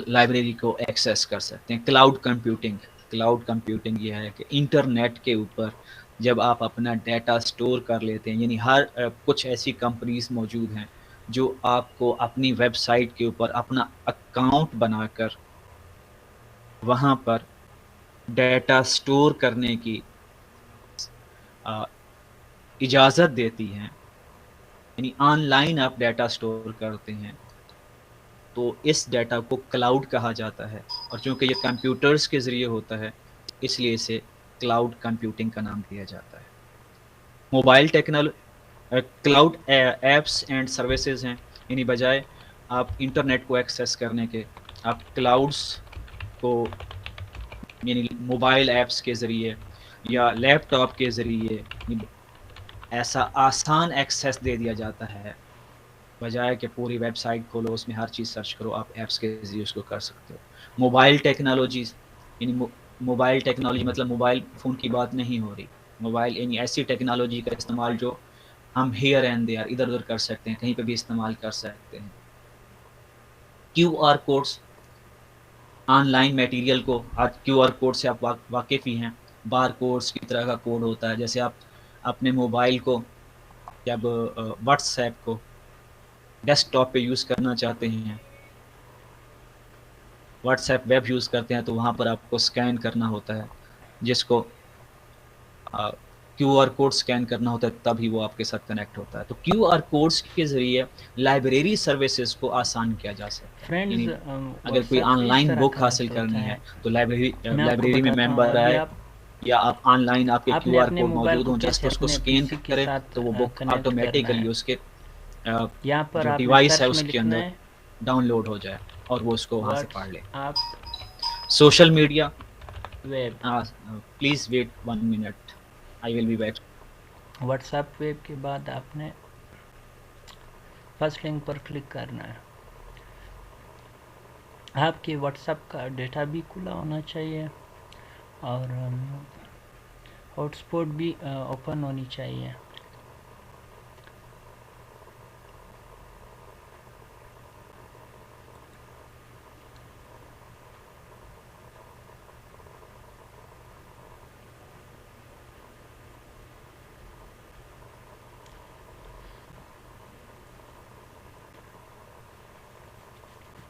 लाइब्रेरी को एक्सेस कर सकते हैं। क्लाउड कंप्यूटिंग ये है कि इंटरनेट के ऊपर जब आप अपना डाटा स्टोर कर लेते हैं, यानी हर कुछ ऐसी कंपनीज मौजूद हैं जो आपको अपनी वेबसाइट के ऊपर अपना अकाउंट बनाकर वहाँ पर डाटा स्टोर करने की इजाज़त देती हैं, यानी ऑनलाइन आप डाटा स्टोर करते हैं, तो इस डाटा को क्लाउड कहा जाता है। और चूँकि ये कंप्यूटर्स के ज़रिए होता है, इसलिए इसे क्लाउड कंप्यूटिंग का नाम दिया जाता है। Mobile cloud apps and services हैं, यानी बजाय आप इंटरनेट को एक्सेस करने के, आप क्लाउड्स को यानी मोबाइल ऐप्स के ज़रिए या लैपटॉप के ज़रिए ऐसा आसान एक्सेस दे दिया जाता है, बजाय कि पूरी वेबसाइट खोलो, उसमें हर चीज़ सर्च करो, आप ऐप्स के ज़रिए उसको कर सकते हो। मोबाइल टेक्नोलॉजीज़, यानी मोबाइल टेक्नोलॉजी मतलब मोबाइल फ़ोन की बात नहीं हो रही, मोबाइल यानी ऐसी टेक्नोलॉजी का इस्तेमाल जो हम हियर एंड देयर इधर-उधर कर सकते हैं, कहीं पे भी इस्तेमाल कर सकते हैं। क्यूआर कोड्स, ऑनलाइन मटेरियल को आज क्यूआर कोड से आप वाकिफ़ ही हैं। बार कोड्स की तरह का कोड होता है, जैसे आप अपने मोबाइल को जब व्हाट्सएप को डेस्कटॉप पे यूज़ करना चाहते हैं, व्हाट्सएप वेब यूज़ करते हैं, तो वहाँ पर आपको स्कैन करना होता है, जिसको क्यूआर कोड स्कैन करना होता है, तभी वो आपके साथ कनेक्ट होता है। तो क्यूआर कोड्स के ज़रिए लाइब्रेरी सर्विसेज को आसान किया जा सकता है। यानी अगर कोई ऑनलाइन बुक हासिल करनी है तो लाइब्रेरी में मेंबर आए या आप ऑनलाइन आपके क्यूआर कोड मौजूद हों, जस्ट उसको स्कैन करें तो वो बुक ऑटोमेटिकली उसके जो डिवाइस है उसके अंदर डाउनलोड हो जाए और वो उसको वहाँ से पढ़ ले। Social media web, please wait 1 minute, I will be back. WhatsApp web के बाद आपने फर्स्ट लिंक पर क्लिक करना है। आपके व्हाट्सएप का डेटा भी खुला होना चाहिए और हॉटस्पॉट भी ओपन होनी चाहिए।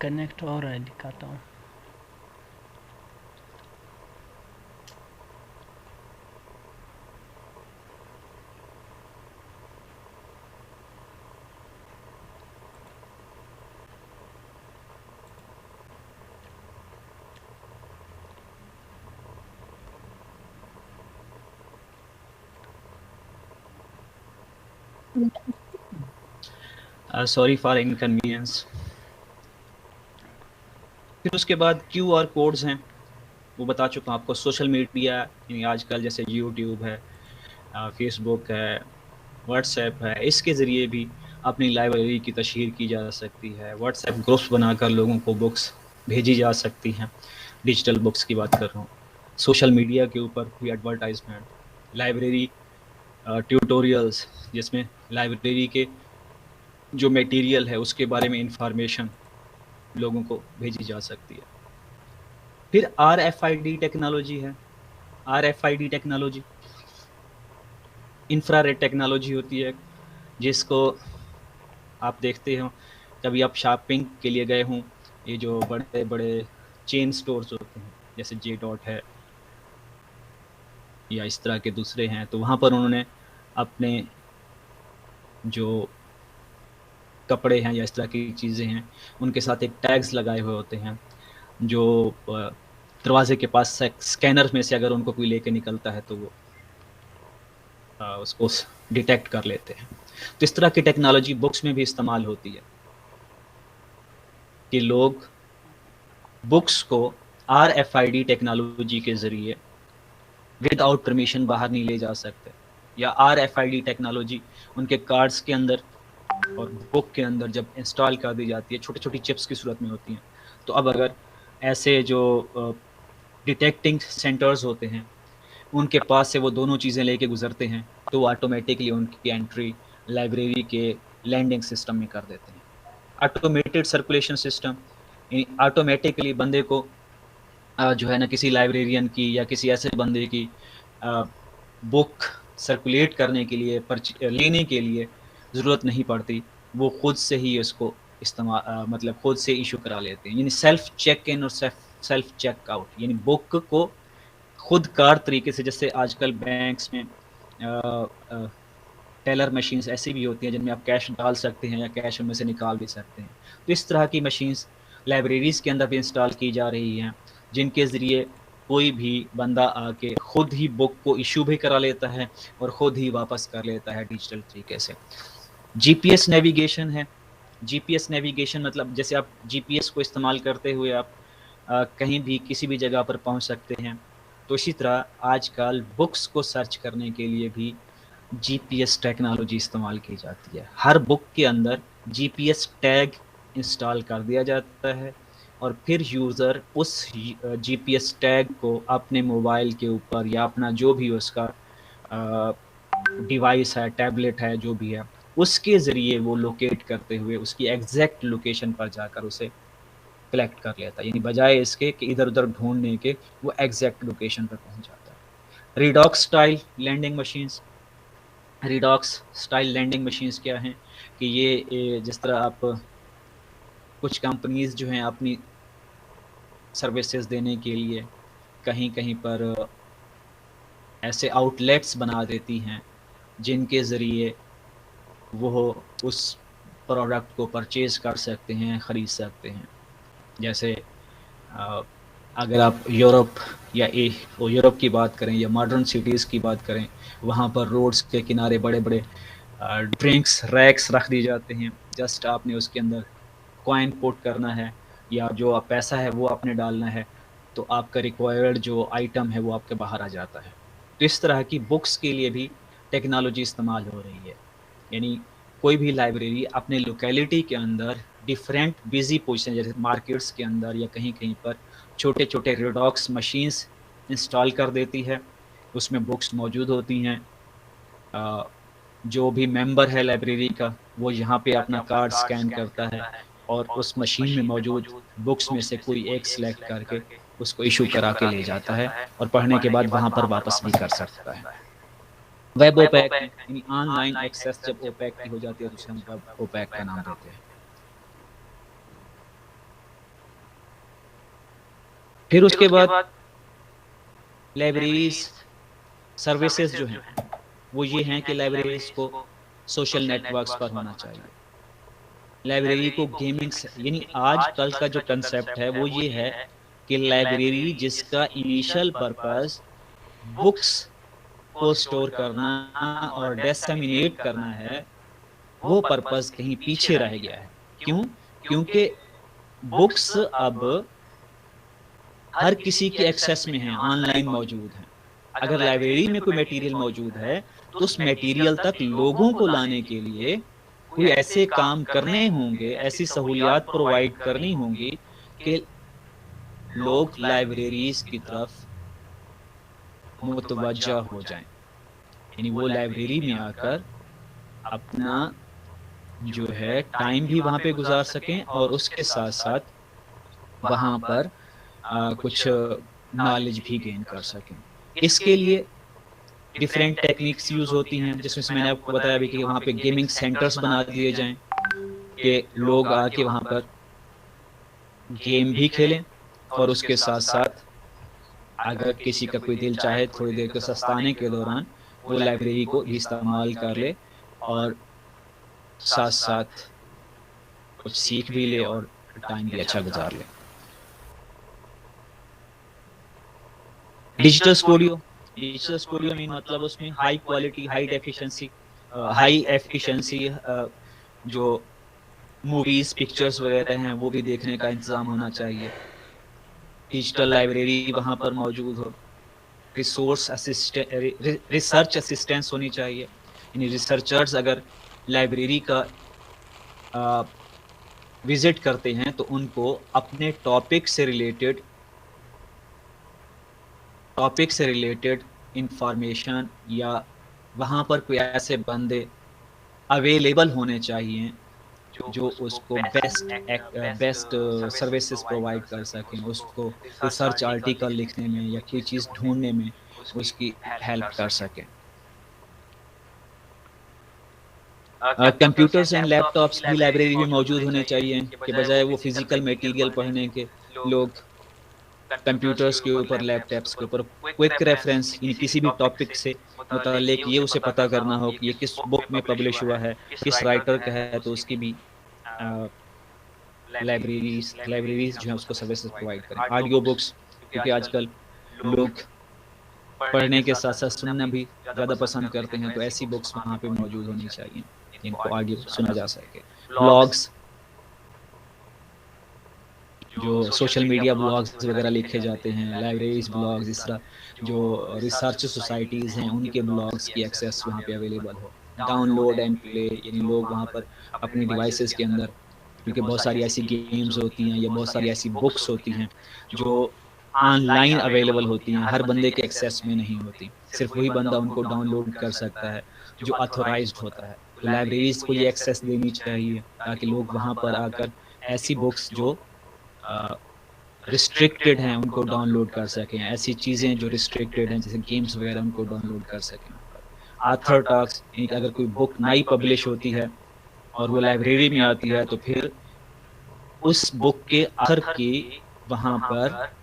कनेक्ट हो रहा है, दिखाता हूँ। Sorry for inconvenience. फिर उसके बाद क्यूआर कोड्स हैं, वो बता चुका हूँ आपको। सोशल मीडिया यानी आजकल जैसे यूट्यूब है, फेसबुक है, व्हाट्सएप है, इसके ज़रिए भी अपनी लाइब्रेरी की तशहीर की जा सकती है। व्हाट्सएप ग्रुप्स बनाकर लोगों को बुक्स भेजी जा सकती हैं, डिजिटल बुक्स की बात कर रहा हूँ। सोशल मीडिया के ऊपर कोई एडवर्टाइजमेंट, लाइब्रेरी ट्यूटोरियल्स जिसमें लाइब्रेरी के जो मटेरियल है उसके बारे में इंफॉर्मेशन लोगों को भेजी जा सकती है। फिर RFID टेक्नोलॉजी है। RFID टेक्नोलॉजी इंफ्रारेड टेक्नोलॉजी होती है, जिसको आप देखते हो कभी आप शॉपिंग के लिए गए हों, ये जो बड़े बड़े चेन स्टोर्स होते हैं जैसे जे डॉट है या इस तरह के दूसरे हैं, तो वहाँ पर उन्होंने अपने जो कपड़े हैं या इस तरह की चीज़ें हैं उनके साथ एक टैग्स लगाए हुए होते हैं, जो दरवाजे के पास स्कैनर में से अगर उनको कोई लेके निकलता है तो वो उसको डिटेक्ट कर लेते हैं। तो इस तरह की टेक्नोलॉजी बुक्स में भी इस्तेमाल होती है कि लोग बुक्स को RFID टेक्नोलॉजी के ज़रिए विदाउट परमिशन बाहर नहीं ले जा सकते, या RFID टेक्नोलॉजी उनके कार्ड्स के अंदर और बुक के अंदर जब इंस्टॉल कर दी जाती है, छोटी छोटी चिप्स की सूरत में होती हैं, तो अब अगर ऐसे जो डिटेक्टिंग सेंटर्स होते हैं उनके पास से वो दोनों चीज़ें लेके गुजरते हैं, तो वो ऑटोमेटिकली उनकी एंट्री लाइब्रेरी के लैंडिंग सिस्टम में कर देते हैं। ऑटोमेटेड सर्कुलेशन सिस्टम, ऑटोमेटिकली बंदे को जो है ना किसी लाइब्रेरियन की या किसी ऐसे बंदे की बुक सर्कुलेट करने के लिए लेने के लिए ज़रूरत नहीं पड़ती, वो खुद से ही उसको इस्तेमाल मतलब खुद से इशू करा लेते हैं। यानी सेल्फ चेक इन और सेल्फ चेक आउट, यानी बुक को खुद कार तरीके से, जैसे आजकल बैंक्स में टेलर मशीन्स ऐसी भी होती हैं जिनमें आप कैश डाल सकते हैं या कैश उनमें से निकाल भी सकते हैं, तो इस तरह की मशीन्स लाइब्रेरीज़ के अंदर भी इंस्टॉल की जा रही हैं, जिनके ज़रिए कोई भी बंदा आके खुद ही बुक को इशू भी करा लेता है और ख़ुद ही वापस कर लेता है डिजिटल तरीके से। GPS नेविगेशन है। GPS नेविगेशन मतलब जैसे आप GPS को इस्तेमाल करते हुए आप कहीं भी किसी भी जगह पर पहुंच सकते हैं, तो इसी तरह आजकल बुक्स को सर्च करने के लिए भी GPS टेक्नोलॉजी इस्तेमाल की जाती है। हर बुक के अंदर GPS टैग इंस्टॉल कर दिया जाता है और फिर यूज़र उस GPS टैग को अपने मोबाइल के ऊपर या अपना जो भी उसका डिवाइस है, टैबलेट है, जो भी है, उसके ज़रिए वो लोकेट करते हुए उसकी एग्जैक्ट लोकेशन पर जाकर उसे कलेक्ट कर लेता है। यानी बजाय इसके कि इधर-उधर ढूँढने के, वो एग्जैक्ट लोकेशन पर पहुँच जाता है। Redox style landing machines. Redox style landing machines क्या हैं कि ये जिस तरह आप कुछ कंपनीज़ जो हैं अपनी सर्विसेज देने के लिए कहीं-कहीं पर ऐसे आउटलेट्स बना देती हैं, जिनके ज़रिए वो उस प्रोडक्ट को परचेज़ कर सकते हैं, ख़रीद सकते हैं। जैसे अगर आप यूरोप या यूरोप की बात करें या मॉडर्न सिटीज़ की बात करें, वहाँ पर रोड्स के किनारे बड़े-बड़े ड्रिंक्स रैक्स रख दिए जाते हैं। जस्ट आपने उसके अंदर कॉइन पुट करना है या जो पैसा है वो आपने डालना है, तो आपका रिक्वायर्ड जो आइटम है वो आपके बाहर आ जाता है। तो इस तरह की बुक्स के लिए भी टेक्नोलॉजी इस्तेमाल हो रही है। यानी कोई भी लाइब्रेरी अपने लोकेलिटी के अंदर डिफरेंट बिजी पोजीशन, जैसे मार्केट्स के अंदर या कहीं-कहीं पर छोटे-छोटे रिडॉक्स मशीन्स इंस्टॉल कर देती है, उसमें बुक्स मौजूद होती हैं। जो भी मेंबर है लाइब्रेरी का, वो यहाँ पे अपना कार्ड स्कैन करता है और उस मशीन में मौजूद बुक्स में से कोई एक सिलेक्ट करके उसको इशू करा के ले जाता है और पढ़ने के बाद वहाँ पर वापस भी कर सकता है। वेब ओपैक यानी ऑनलाइन एक्सेस जब ओपैक की हो जाती है तो उसे हम वेब ओपैक का नाम देते हैं। फिर उसके बाद लाइब्रेरीज सर्विसेज जो हैं वो ये हैं कि लाइब्रेरीज को सोशल नेटवर्क्स पर होना चाहिए। लाइब्रेरी को गेमिंग यानी आज कल का जो कंसेप्ट है वो ये है कि लाइब्रेरी जिसका इनिशियल पर्पस बुक्स को स्टोर करना और डिसेमिनेट करना है, वो पर्पस कहीं पीछे रह गया है। क्यों? क्योंकि बुक्स अब हर किसी के एक्सेस में हैं, ऑनलाइन मौजूद हैं। अगर लाइब्रेरी में कोई मटेरियल मौजूद है तो उस मटेरियल तक लोगों को लाने के लिए कोई ऐसे काम करने होंगे, ऐसी सहूलियात प्रोवाइड करनी होंगी कि लोग लाइब्रेरीज की तरफ मुतवज्जा हो जाएं। यानी वो लाइब्रेरी में आकर अपना जो है टाइम भी वहाँ पे गुजार सकें और उसके साथ साथ वहाँ पर कुछ नॉलेज भी गेन कर सकें। इसके लिए डिफरेंट टेक्निक्स यूज होती हैं, जिसमें मैंने आपको बताया भी कि वहाँ पे गेमिंग सेंटर्स बना दिए जाएं कि लोग आके वहाँ पर गेम भी खेलें, और उसके साथ साथ अगर किसी का कोई दिल चाहे थोड़ी देर के सस्ताने के दौरान वो लाइब्रेरी को भी इस्तेमाल कर ले और साथ साथ कुछ सीख भी ले और टाइम भी अच्छा गुजार ले। डिजिटल स्टूडियो मीन मतलब उसमें हाई क्वालिटी, हाई एफिशिएंसी जो मूवीज, पिक्चर्स वगैरह हैं वो भी देखने का इंतजाम होना चाहिए। डिजिटल लाइब्रेरी वहाँ पर मौजूद हो, रिसर्च असिस्टेंस होनी चाहिए, यानी रिसर्चर्स अगर लाइब्रेरी का विजिट करते हैं तो उनको अपने टॉपिक से रिलेटेड इंफॉर्मेशन या वहाँ पर कोई ऐसे बंदे अवेलेबल होने चाहिए जो उसको बेस्ट सर्विसेज प्रोवाइड कर सकें, उसको रिसर्च आर्टिकल लिखने में या कोई चीज़ ढूंढने में उसकी हेल्प कर सकें। कंप्यूटर्स एंड लैपटॉप्स भी लाइब्रेरी में मौजूद होने चाहिए, के बजाय वो फिजिकल मटेरियल पढ़ने के लोग कंप्यूटर्स के ऊपर, लैपटॉप्स के ऊपर क्विक रेफरेंस, किसी भी टॉपिक से मुतालिक ये उसे पता करना हो कि ये किस बुक में पब्लिश हुआ है, किस राइटर का है, तो उसकी भी लाइब्रेरीज जो है उसको सर्विसेज प्रोवाइड करें। ऑडियो बुक्स, क्योंकि आजकल लोग पढ़ने के साथ साथ सुनना भी ज़्यादा पसंद करते हैं, तो ऐसी बुक्स वहाँ पे मौजूद होनी चाहिए जिनको ऑडियो सुना जा सके। ब्लॉग्स, जो सोशल मीडिया ब्लॉग्स वगैरह लिखे जाते हैं, लाइब्रेरीज ब्लॉग्स, इस तरह जो रिसर्च सोसाइटीज़ हैं उनके ब्लॉग्स की एक्सेस वहाँ पे अवेलेबल हो। डाउनलोड एंड प्ले, यानी लोग वहाँ पर अपने डिवाइसेस के अंदर, क्योंकि बहुत सारी ऐसी गेम्स होती हैं या बहुत सारी ऐसी बुक्स होती हैं जो ऑनलाइन अवेलेबल होती हैं, हर बंदे के एक्सेस में नहीं होती, सिर्फ वही बंदा उनको डाउनलोड कर सकता है जो ऑथोराइज्ड होता है। तो लाइब्रेरीज को ये एक्सेस देनी चाहिए ताकि लोग वहाँ पर आकर ऐसी बुक्स जो रिस्ट्रिक्टेड हैं उनको डाउनलोड कर सकें, ऐसी चीज़ें जो रिस्ट्रिक्टेड हैं जैसे गेम्स वगैरह उनको डाउनलोड कर सकें। ऑथर टॉक्स, अगर कोई बुक नई पब्लिश होती है और वो लाइब्रेरी में आती है तो फिर उस बुक के ऑथर की वहाँ पर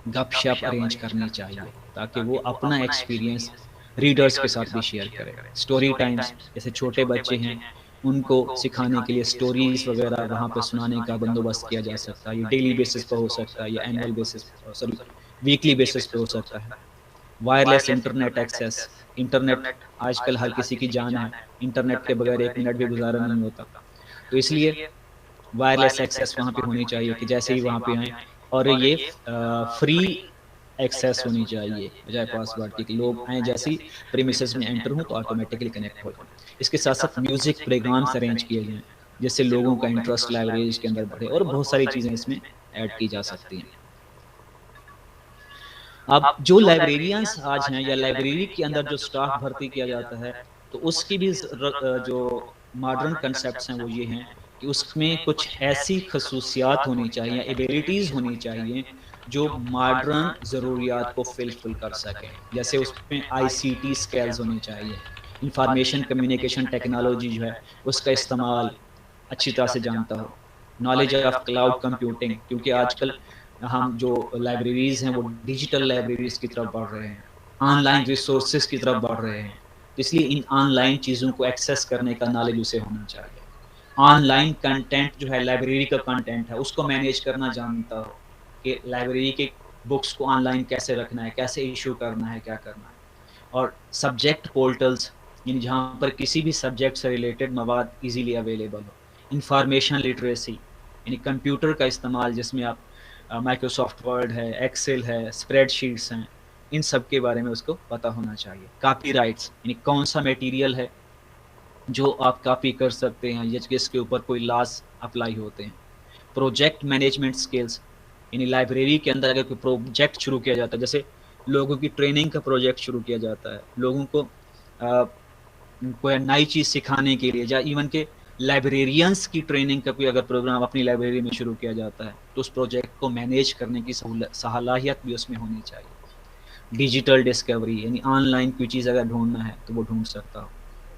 गपशप अरेंज करनी चाहिए ताकि वो अपना एक्सपीरियंस रीडर्स के साथ भी शेयर करें। स्टोरी टाइम्स, जैसे छोटे बच्चे हैं उनको सिखाने के लिए स्टोरीज वगैरह वहाँ पे सुनाने का बंदोबस्त किया जा सकता है। ये डेली बेसिस पर हो सकता है या annual basis, sorry weekly basis पे हो सकता है। वायरलेस इंटरनेट एक्सेस, इंटरनेट आजकल हर किसी की जान है, इंटरनेट के बगैर एक मिनट भी गुजारा नहीं होता, तो इसलिए वायरलेस एक्सेस वहाँ पे होनी चाहिए कि जैसे ही वहाँ पे आए, और ये फ्री एक्सेस होनी चाहिए बजाय पासवर्ड की, लोग आए जैसे ही प्रीमिसेस में एंटर हों तो ऑटोमेटिकली कनेक्ट हो जाए। इसके साथ साथ म्यूजिक प्रोग्राम्स अरेंज किए जाएं जिससे लोगों का इंटरेस्ट लाइब्रेरीज के अंदर बढ़े, और बहुत सारी चीज़ें इसमें ऐड की जा सकती हैं। अब जो लाइब्रेरियंस आज हैं या लाइब्रेरी के अंदर जो स्टाफ भर्ती किया जाता है, तो उसकी भी जो मॉडर्न कंसेप्ट्स हैं वो ये हैं कि उसमें कुछ ऐसी खसूसियात होनी चाहिए, एबिलिटीज़ होनी चाहिए जो मॉडर्न ज़रूरियात को फिल कर सकें। जैसे उसमें आईसीटी स्किल्स होनी चाहिए, इंफॉर्मेशन कम्युनिकेशन टेक्नोलॉजी जो है उसका इस्तेमाल अच्छी तरह से जानता हो, नॉलेज ऑफ क्लाउड कंप्यूटिंग, क्योंकि आजकल हम जो लाइब्रेरीज हैं वो डिजिटल लाइब्रेरीज की तरफ बढ़ रहे हैं, ऑनलाइन रिसोर्सेज की तरफ बढ़ रहे हैं, इसलिए इन ऑनलाइन चीज़ों को एक्सेस करने का नॉलेज उसे होना चाहिए। ऑनलाइन कंटेंट जो है लाइब्रेरी का कंटेंट है उसको मैनेज करना जानता हो कि लाइब्रेरी के बुक्स को ऑनलाइन कैसे रखना है, कैसे इशू करना है, क्या करना है। और सब्जेक्ट पोर्टल्स, यानी जहाँ पर किसी भी सब्जेक्ट से रिलेटेड मवाद इजीली अवेलेबल हो। इंफॉर्मेशन लिटरेसी, यानी कंप्यूटर का इस्तेमाल जिसमें आप माइक्रोसॉफ्ट वर्ड है, एक्सेल है, स्प्रेडशीट्स हैं, इन सब के बारे में उसको पता होना चाहिए। कॉपीराइट्स, यानी कौन सा मटेरियल है जो आप कॉपी कर सकते हैं या जिसके ऊपर कोई लॉज अप्लाई होते हैं। प्रोजेक्ट मैनेजमेंट स्किल्स, यानी लाइब्रेरी के अंदर अगर कोई प्रोजेक्ट शुरू किया जाता है, जैसे लोगों की ट्रेनिंग का प्रोजेक्ट शुरू किया जाता है, लोगों को कोई नई चीज़ सिखाने के लिए, या इवन के लाइब्रेरियंस की ट्रेनिंग का कोई अगर प्रोग्राम अपनी लाइब्रेरी में शुरू किया जाता है तो उस प्रोजेक्ट को मैनेज करने की सलाहियत भी उसमें होनी चाहिए। डिजिटल डिस्कवरी, यानी ऑनलाइन कोई चीज़ अगर ढूंढना है तो वो ढूंढ सकता हो।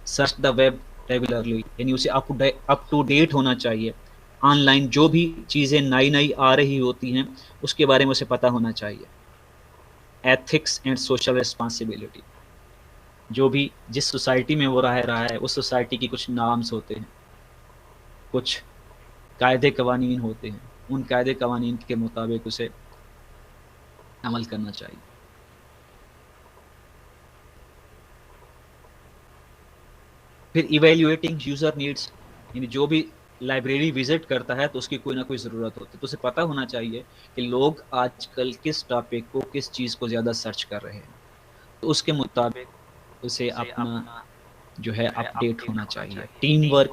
सर्च द वेब रेगुलरली, यानी उसे अप टू डेट होना चाहिए। ऑनलाइन जो भी चीज़ें नई नई आ रही होती हैं उसके बारे में उसे पता होना चाहिए। एथिक्स एंड सोशल रिस्पॉन्सिबिलिटी, जो भी जिस सोसाइटी में वो रह रहा है उस सोसाइटी की कुछ नॉर्म्स होते हैं, कुछ कायदे कवानीन होते हैं, उन कायदे कवानीन के मुताबिक उसे अमल करना चाहिए। फिर इवेल्युएटिंग यूजर नीड्स, यानी जो भी लाइब्रेरी विजिट करता है तो उसकी कोई ना कोई ज़रूरत होती है, तो उसे पता होना चाहिए कि लोग आजकल किस टॉपिक को, किस चीज़ को ज़्यादा सर्च कर रहे हैं, तो उसके मुताबिक उसे अपना जो है अपडेट होना चाहिए। टीम वर्क,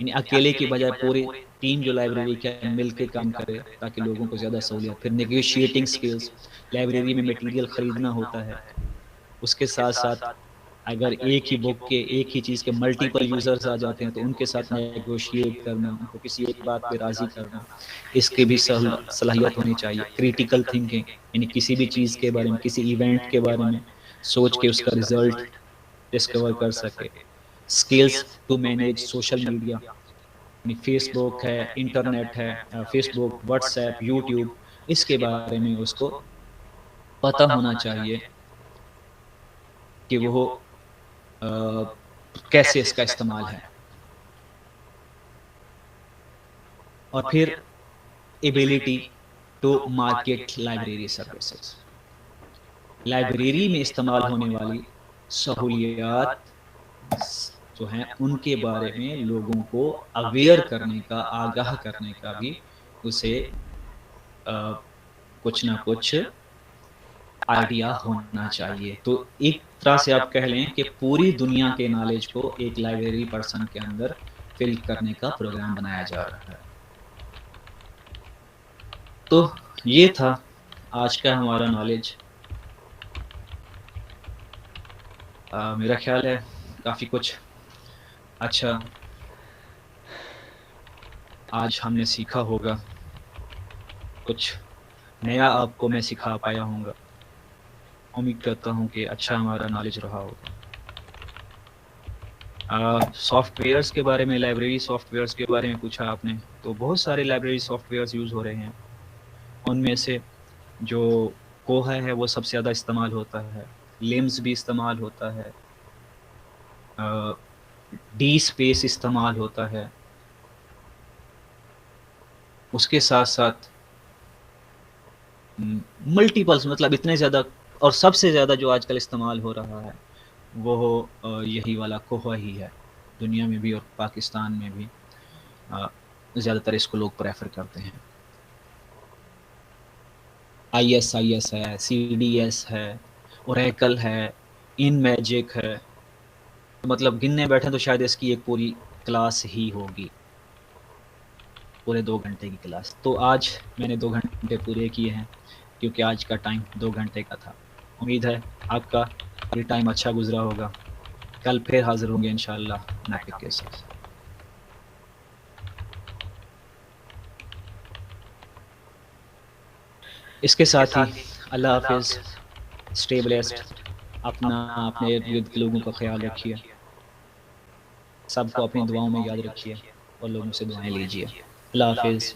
यानी अकेले की बजाय पूरी टीम जो लाइब्रेरी का मिल के काम करे ताकि लोगों को ज़्यादा सहूलियत। फिर नेगोशिएटिंग स्किल्स, लाइब्रेरी में मटेरियल ख़रीदना होता है, उसके साथ साथ अगर एक ही बुक के, एक ही चीज़ के मल्टीपल यूज़र्स आ जाते हैं तो उनके साथ नेगोशिएट करना, उनको किसी एक बात पे राज़ी करना, इसकी भी सलाहियत होनी चाहिए। क्रिटिकल थिंकिंग, यानी किसी भी चीज़ के बारे में, किसी इवेंट के बारे में सोच के उसका रिज़ल्ट डिस्कवर कर सके। Skills to manage social media, यानी फेसबुक है, इंटरनेट है, फेसबुक, व्हाट्सएप, यूट्यूब, इसके बारे में उसको पता होना चाहिए कि वो कैसे इसका इस्तेमाल है। और फिर ability to market library services, library में इस्तेमाल होने वाली सहूलियात जो हैं उनके बारे में लोगों को अवेयर करने का, आगाह करने का भी उसे कुछ ना कुछ आइडिया होना चाहिए। तो एक तरह से आप कह लें कि पूरी दुनिया के नॉलेज को एक लाइब्रेरी पर्सन के अंदर फिल करने का प्रोग्राम बनाया जा रहा है। तो ये था आज का हमारा नॉलेज। मेरा ख्याल है काफ़ी कुछ अच्छा आज हमने सीखा होगा, कुछ नया आपको मैं सिखा पाया हूँगा। उम्मीद करता हूँ कि अच्छा हमारा नॉलेज रहा होगा। सॉफ्टवेयर्स के बारे में, लाइब्रेरी सॉफ्टवेयर्स के बारे में पूछा आपने, तो बहुत सारे लाइब्रेरी सॉफ्टवेयर्स यूज़ हो रहे हैं। उनमें से जो कोहा है वो सबसे ज़्यादा इस्तेमाल होता है, लिम्स भी इस्तेमाल होता है, डी स्पेस इस्तेमाल होता है, उसके साथ साथ मल्टीपल्स, मतलब इतने ज़्यादा। और सबसे ज़्यादा जो आजकल इस्तेमाल हो रहा है वो यही वाला कोहा ही है, दुनिया में भी और पाकिस्तान में भी ज़्यादातर इसको लोग प्रेफर करते हैं। ISIS है, CDS है, ओरेकल है, इन मैजिक है, मतलब गिनने बैठे तो शायद इसकी एक पूरी क्लास ही होगी, पूरे 2 घंटे की क्लास। तो आज मैंने 2 घंटे पूरे किए हैं क्योंकि आज का टाइम 2 घंटे का था। उम्मीद है आपका ये टाइम अच्छा गुजरा होगा। कल फिर हाजिर होंगे इंशाअल्लाह नए टॉपिक के साथ। इसके साथ ही अल्लाह हाफिज़, स्टे ब्लेस्ड, अपना अपने इर्द गिर्द के लोगों का ख्याल रखिए, सबको अपनी दुआओं में याद रखिए और लोगों से दुआएं लीजिए। अल्लाह हाफिज़।